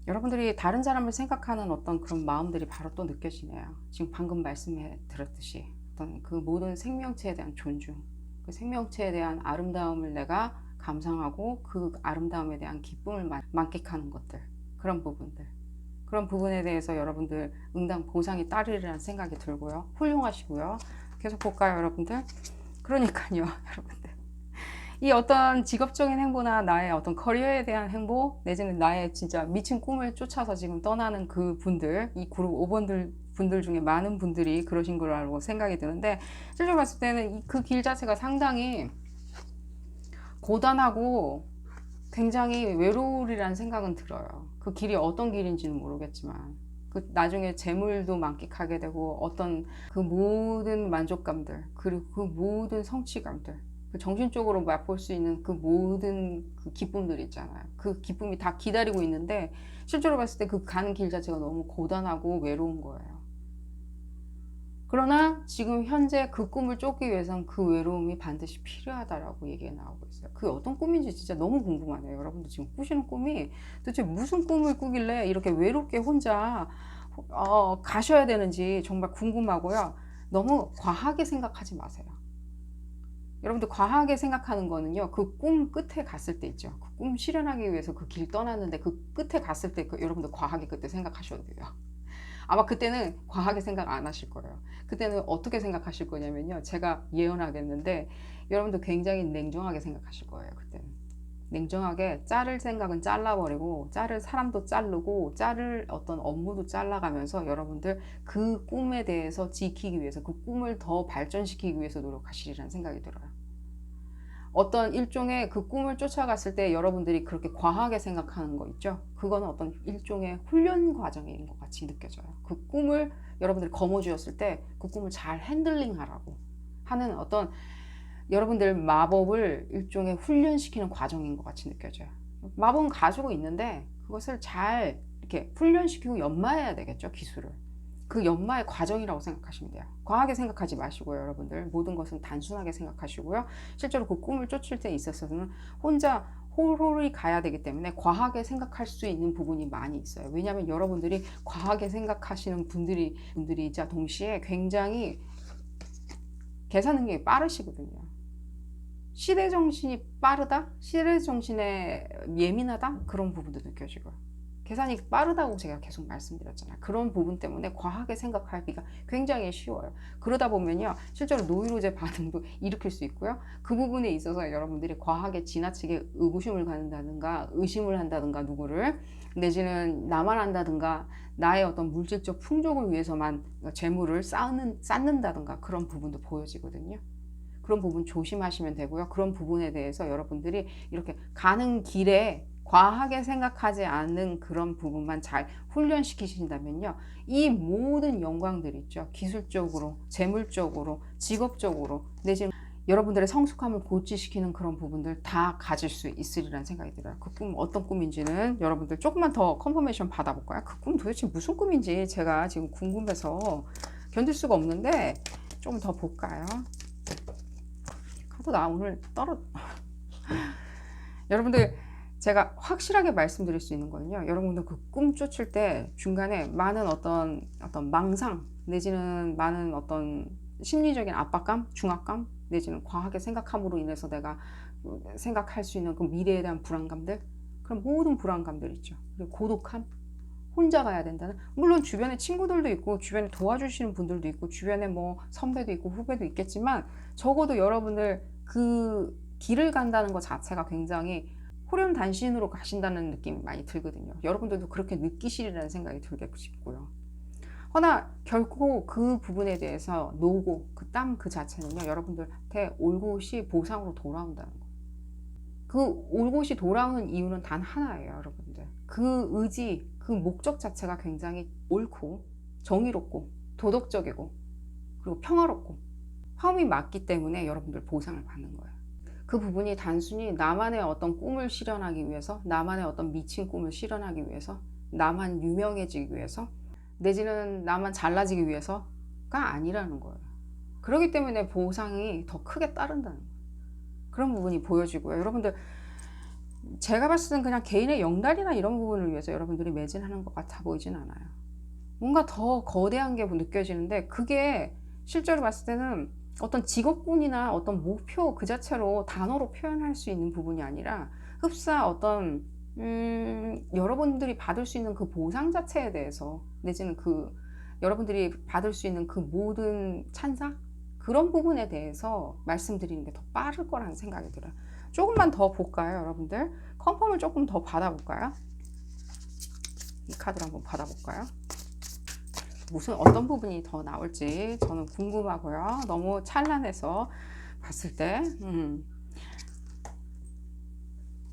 여러분들이 다른 사람을 생각하는 어떤 그런 마음들이 바로 또 느껴지네요. 지금 방금 말씀해 드렸듯이 어떤 그 모든 생명체에 대한 존중, 그 생명체에 대한 아름다움을 내가 감상하고 그 아름다움에 대한 기쁨을 만끽하는 것들, 그런 부분들, 그런 부분에 대해서 여러분들 응당 보상이 따르리라는 생각이 들고요. 훌륭하시고요. 계속 볼까요, 여러분들? 그러니까요, 여러분들. 이 어떤 직업적인 행보나 나의 어떤 커리어에 대한 행보 내지는 나의 진짜 미친 꿈을 쫓아서 지금 떠나는 그 분들, 이 그룹 5번들 분들 중에 많은 분들이 그러신 거라고 생각이 드는데, 실제로 봤을 때는 그 길 자체가 상당히 고단하고 굉장히 외로우리라는 생각은 들어요. 그 길이 어떤 길인지는 모르겠지만 그 나중에 재물도 만끽하게 되고 어떤 그 모든 만족감들 그리고 그 모든 성취감들 그 정신적으로 맛볼 수 있는 그 모든 그 기쁨들 있잖아요. 그 기쁨이 다 기다리고 있는데 실제로 봤을 때 그 가는 길 자체가 너무 고단하고 외로운 거예요. 그러나 지금 현재 그 꿈을 쫓기 위해서는 그 외로움이 반드시 필요하다라고 얘기가 나오고 있어요. 그게 어떤 꿈인지 진짜 너무 궁금하네요. 여러분들 지금 꾸시는 꿈이 도대체 무슨 꿈을 꾸길래 이렇게 외롭게 혼자 가셔야 되는지 정말 궁금하고요. 너무 과하게 생각하지 마세요. 여러분들 과하게 생각하는 거는요. 그 꿈 끝에 갔을 때 있죠. 그 꿈 실현하기 위해서 그 길 떠났는데 그 끝에 갔을 때 여러분들 과하게 그때 생각하셔도 돼요. 아마 그때는 과하게 생각 안 하실 거예요. 그때는 어떻게 생각하실 거냐면요. 제가 예언하겠는데 여러분도 굉장히 냉정하게 생각하실 거예요. 그때는. 냉정하게 자를 생각은 잘라버리고 자를 사람도 자르고 자를 어떤 업무도 잘라가면서 여러분들 그 꿈에 대해서 지키기 위해서 그 꿈을 더 발전시키기 위해서 노력하시리라는 생각이 들어요. 어떤 일종의 그 꿈을 쫓아갔을 때 여러분들이 그렇게 과하게 생각하는 거 있죠? 그거는 어떤 일종의 훈련 과정인 것 같이 느껴져요. 그 꿈을 여러분들이 거머쥐었을 때 그 꿈을 잘 핸들링 하라고 하는 어떤 여러분들 마법을 일종의 훈련시키는 과정인 것 같이 느껴져요. 마법은 가지고 있는데 그것을 잘 이렇게 훈련시키고 연마해야 되겠죠, 기술을. 그 연마의 과정이라고 생각하시면 돼요. 과하게 생각하지 마시고요, 여러분들. 모든 것은 단순하게 생각하시고요. 실제로 그 꿈을 쫓을 때 있어서는 혼자 홀홀히 가야 되기 때문에 과하게 생각할 수 있는 부분이 많이 있어요. 왜냐하면 여러분들이 과하게 생각하시는 분들이자 동시에 굉장히 계산 능력이 빠르시거든요. 시대 정신이 빠르다? 시대 정신에 예민하다? 그런 부분도 느껴지고요. 계산이 빠르다고 제가 계속 말씀드렸잖아요. 그런 부분 때문에 과하게 생각하기가 굉장히 쉬워요. 그러다 보면요, 실제로 노이로제 반응도 일으킬 수 있고요. 그 부분에 있어서 여러분들이 과하게 지나치게 의구심을 갖는다든가 의심을 한다든가 누구를 내지는 나만 한다든가 나의 어떤 물질적 풍족을 위해서만 재물을 쌓는다든가 그런 부분도 보여지거든요. 그런 부분 조심하시면 되고요. 그런 부분에 대해서 여러분들이 이렇게 가는 길에 과하게 생각하지 않는 그런 부분만 잘 훈련시키신다면요. 이 모든 영광들 있죠. 기술적으로, 재물적으로, 직업적으로, 내지는 여러분들의 성숙함을 고취시키는 그런 부분들 다 가질 수 있으리라는 생각이 들어요. 그 꿈 어떤 꿈인지는 여러분들 조금만 더 컨퍼메이션 받아볼까요? 그 꿈 도대체 무슨 꿈인지 제가 지금 궁금해서 견딜 수가 없는데 조금 더 볼까요? 카드 나 오늘 여러분들 제가 확실하게 말씀드릴 수 있는 거는요. 여러분들 그 꿈 쫓을 때 중간에 많은 어떤 망상 내지는 많은 어떤 심리적인 압박감, 중압감 내지는 과하게 생각함으로 인해서 내가 생각할 수 있는 그 미래에 대한 불안감들, 그런 모든 불안감들 있죠. 그리고 고독함, 혼자 가야 된다는, 물론 주변에 친구들도 있고 주변에 도와주시는 분들도 있고 주변에 뭐 선배도 있고 후배도 있겠지만 적어도 여러분들 그 길을 간다는 것 자체가 굉장히 호련단신으로 가신다는 느낌이 많이 들거든요. 여러분들도 그렇게 느끼시리라는 생각이 들게 싶고요. 허나 결코 그 부분에 대해서 노고, 그 땀 그 자체는요, 여러분들한테 올곧이 보상으로 돌아온다는 거. 그 올곧이 돌아오는 이유는 단 하나예요, 여러분들. 그 의지, 그 목적 자체가 굉장히 옳고 정의롭고 도덕적이고 그리고 평화롭고 화음이 맞기 때문에 여러분들 보상을 받는 거예요. 그 부분이 단순히 나만의 어떤 꿈을 실현하기 위해서, 나만의 어떤 미친 꿈을 실현하기 위해서, 나만 유명해지기 위해서, 내지는 나만 잘나지기 위해서가 아니라는 거예요. 그렇기 때문에 보상이 더 크게 따른다는 거예요. 그런 부분이 보여지고요. 여러분들 제가 봤을 땐 그냥 개인의 영달이나 이런 부분을 위해서 여러분들이 매진하는 것 같아 보이진 않아요. 뭔가 더 거대한 게 느껴지는데 그게 실제로 봤을 때는 어떤 직업군이나 어떤 목표 그 자체로 단어로 표현할 수 있는 부분이 아니라 흡사 어떤 여러분들이 받을 수 있는 그 보상 자체에 대해서 내지는 그 여러분들이 받을 수 있는 그 모든 찬사 그런 부분에 대해서 말씀드리는 게 더 빠를 거라는 생각이 들어요. 조금만 더 볼까요, 여러분들? 컨펌을 조금 더 받아볼까요? 이 카드를 한번 받아볼까요? 무슨 어떤 부분이 더 나올지 저는 궁금하고요. 너무 찬란해서 봤을 때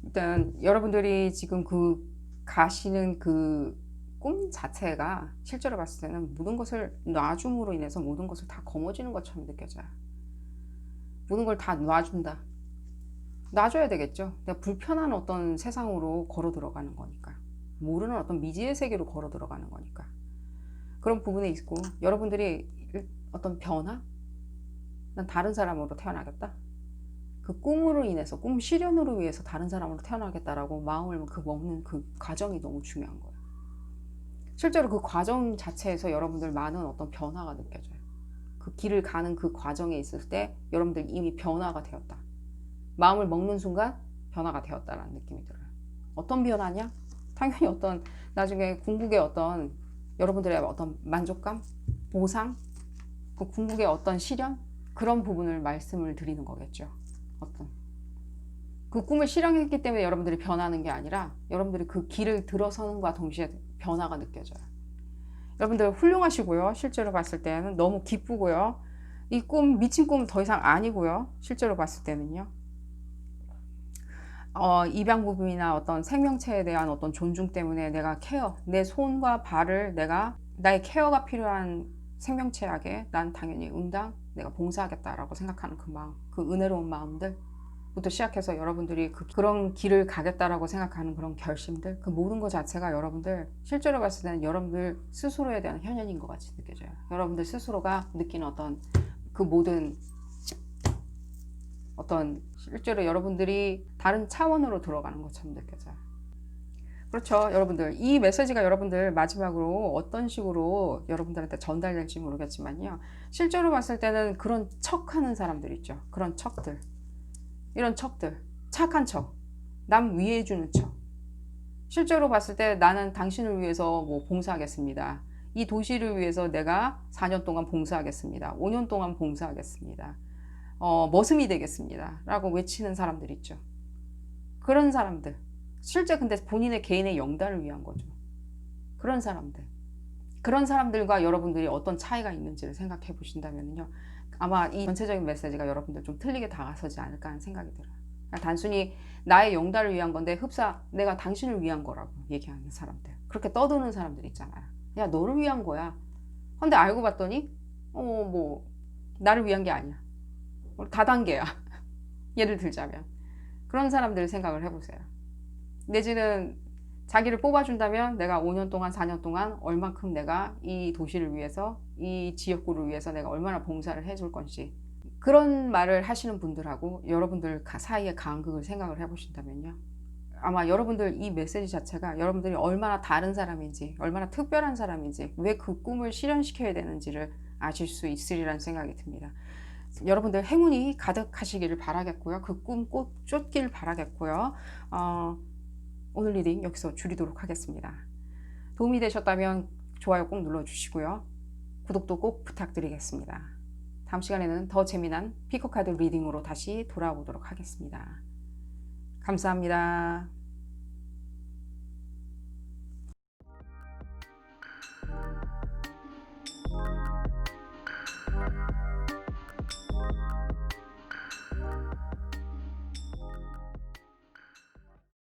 일단 여러분들이 지금 그 가시는 그 꿈 자체가 실제로 봤을 때는 모든 것을 놔줌으로 인해서 모든 것을 다 거머쥐는 것처럼 느껴져요. 모든 걸 다 놔준다. 놔줘야 되겠죠. 내가 불편한 어떤 세상으로 걸어 들어가는 거니까. 모르는 어떤 미지의 세계로 걸어 들어가는 거니까. 그런 부분에 있고 여러분들이 어떤 변화? 난 다른 사람으로 태어나겠다. 그 꿈으로 인해서 꿈 실현으로 위해서 다른 사람으로 태어나겠다라고 마음을 먹는 그 과정이 너무 중요한 거예요. 실제로 그 과정 자체에서 여러분들 많은 어떤 변화가 느껴져요. 그 길을 가는 그 과정에 있을 때 여러분들 이미 변화가 되었다. 마음을 먹는 순간 변화가 되었다라는 느낌이 들어요. 어떤 변화냐? 당연히 어떤 나중에 궁극의 어떤 여러분들의 어떤 만족감, 보상, 그 궁극의 어떤 실현 그런 부분을 말씀을 드리는 거겠죠. 어떤 그 꿈을 실현했기 때문에 여러분들이 변하는 게 아니라 여러분들이 그 길을 들어서는과 동시에 변화가 느껴져요. 여러분들 훌륭하시고요. 실제로 봤을 때는 너무 기쁘고요. 이 꿈 미친 꿈은 더 이상 아니고요. 실제로 봤을 때는요. 입양 부분이나 어떤 생명체에 대한 어떤 존중 때문에 내가 케어, 내 손과 발을 나의 케어가 필요한 생명체에게 난 당연히 응당, 내가 봉사하겠다라고 생각하는 그 마음, 그 은혜로운 마음들부터 시작해서 여러분들이 그런 길을 가겠다라고 생각하는 그런 결심들, 그 모든 것 자체가 여러분들 실제로 봤을 때는 여러분들 스스로에 대한 현현인 것 같이 느껴져요. 여러분들 스스로가 느끼는 어떤 그 모든 어떤 실제로 여러분들이 다른 차원으로 들어가는 것처럼 느껴져요. 그렇죠. 여러분들 이 메시지가 여러분들 마지막으로 어떤 식으로 여러분들한테 전달될지 모르겠지만요. 실제로 봤을 때는 그런 척하는 사람들 있죠. 그런 척들. 이런 척들. 착한 척. 남 위해 주는 척. 실제로 봤을 때 나는 당신을 위해서 뭐 봉사하겠습니다. 이 도시를 위해서 내가 4년 동안 봉사하겠습니다. 5년 동안 봉사하겠습니다. 머슴이 되겠습니다. 라고 외치는 사람들 있죠. 그런 사람들. 실제 근데 본인의 개인의 영달을 위한 거죠. 그런 사람들. 그런 사람들과 여러분들이 어떤 차이가 있는지를 생각해 보신다면요. 아마 이 전체적인 메시지가 여러분들 좀 틀리게 다가서지 않을까 하는 생각이 들어요. 그냥 단순히 나의 영달을 위한 건데 흡사 내가 당신을 위한 거라고 얘기하는 사람들. 그렇게 떠드는 사람들 있잖아요. 야, 너를 위한 거야. 근데 알고 봤더니 뭐 나를 위한 게 아니야. 다단계야. 예를 들자면 그런 사람들 생각을 해보세요. 내지는 자기를 뽑아준다면 내가 5년 동안 4년 동안 얼만큼 내가 이 도시를 위해서 이 지역구를 위해서 내가 얼마나 봉사를 해줄 건지, 그런 말을 하시는 분들하고 여러분들 사이의 간극을 생각을 해보신다면요, 아마 여러분들 이 메시지 자체가 여러분들이 얼마나 다른 사람인지, 얼마나 특별한 사람인지, 왜 그 꿈을 실현시켜야 되는지를 아실 수 있으리라는 생각이 듭니다. 여러분들 행운이 가득하시기를 바라겠고요. 그 꿈 꼭 쫓길 바라겠고요. 오늘 리딩 여기서 줄이도록 하겠습니다. 도움이 되셨다면 좋아요 꼭 눌러주시고요. 구독도 꼭 부탁드리겠습니다. 다음 시간에는 더 재미난 피커카드 리딩으로 다시 돌아오도록 하겠습니다. 감사합니다.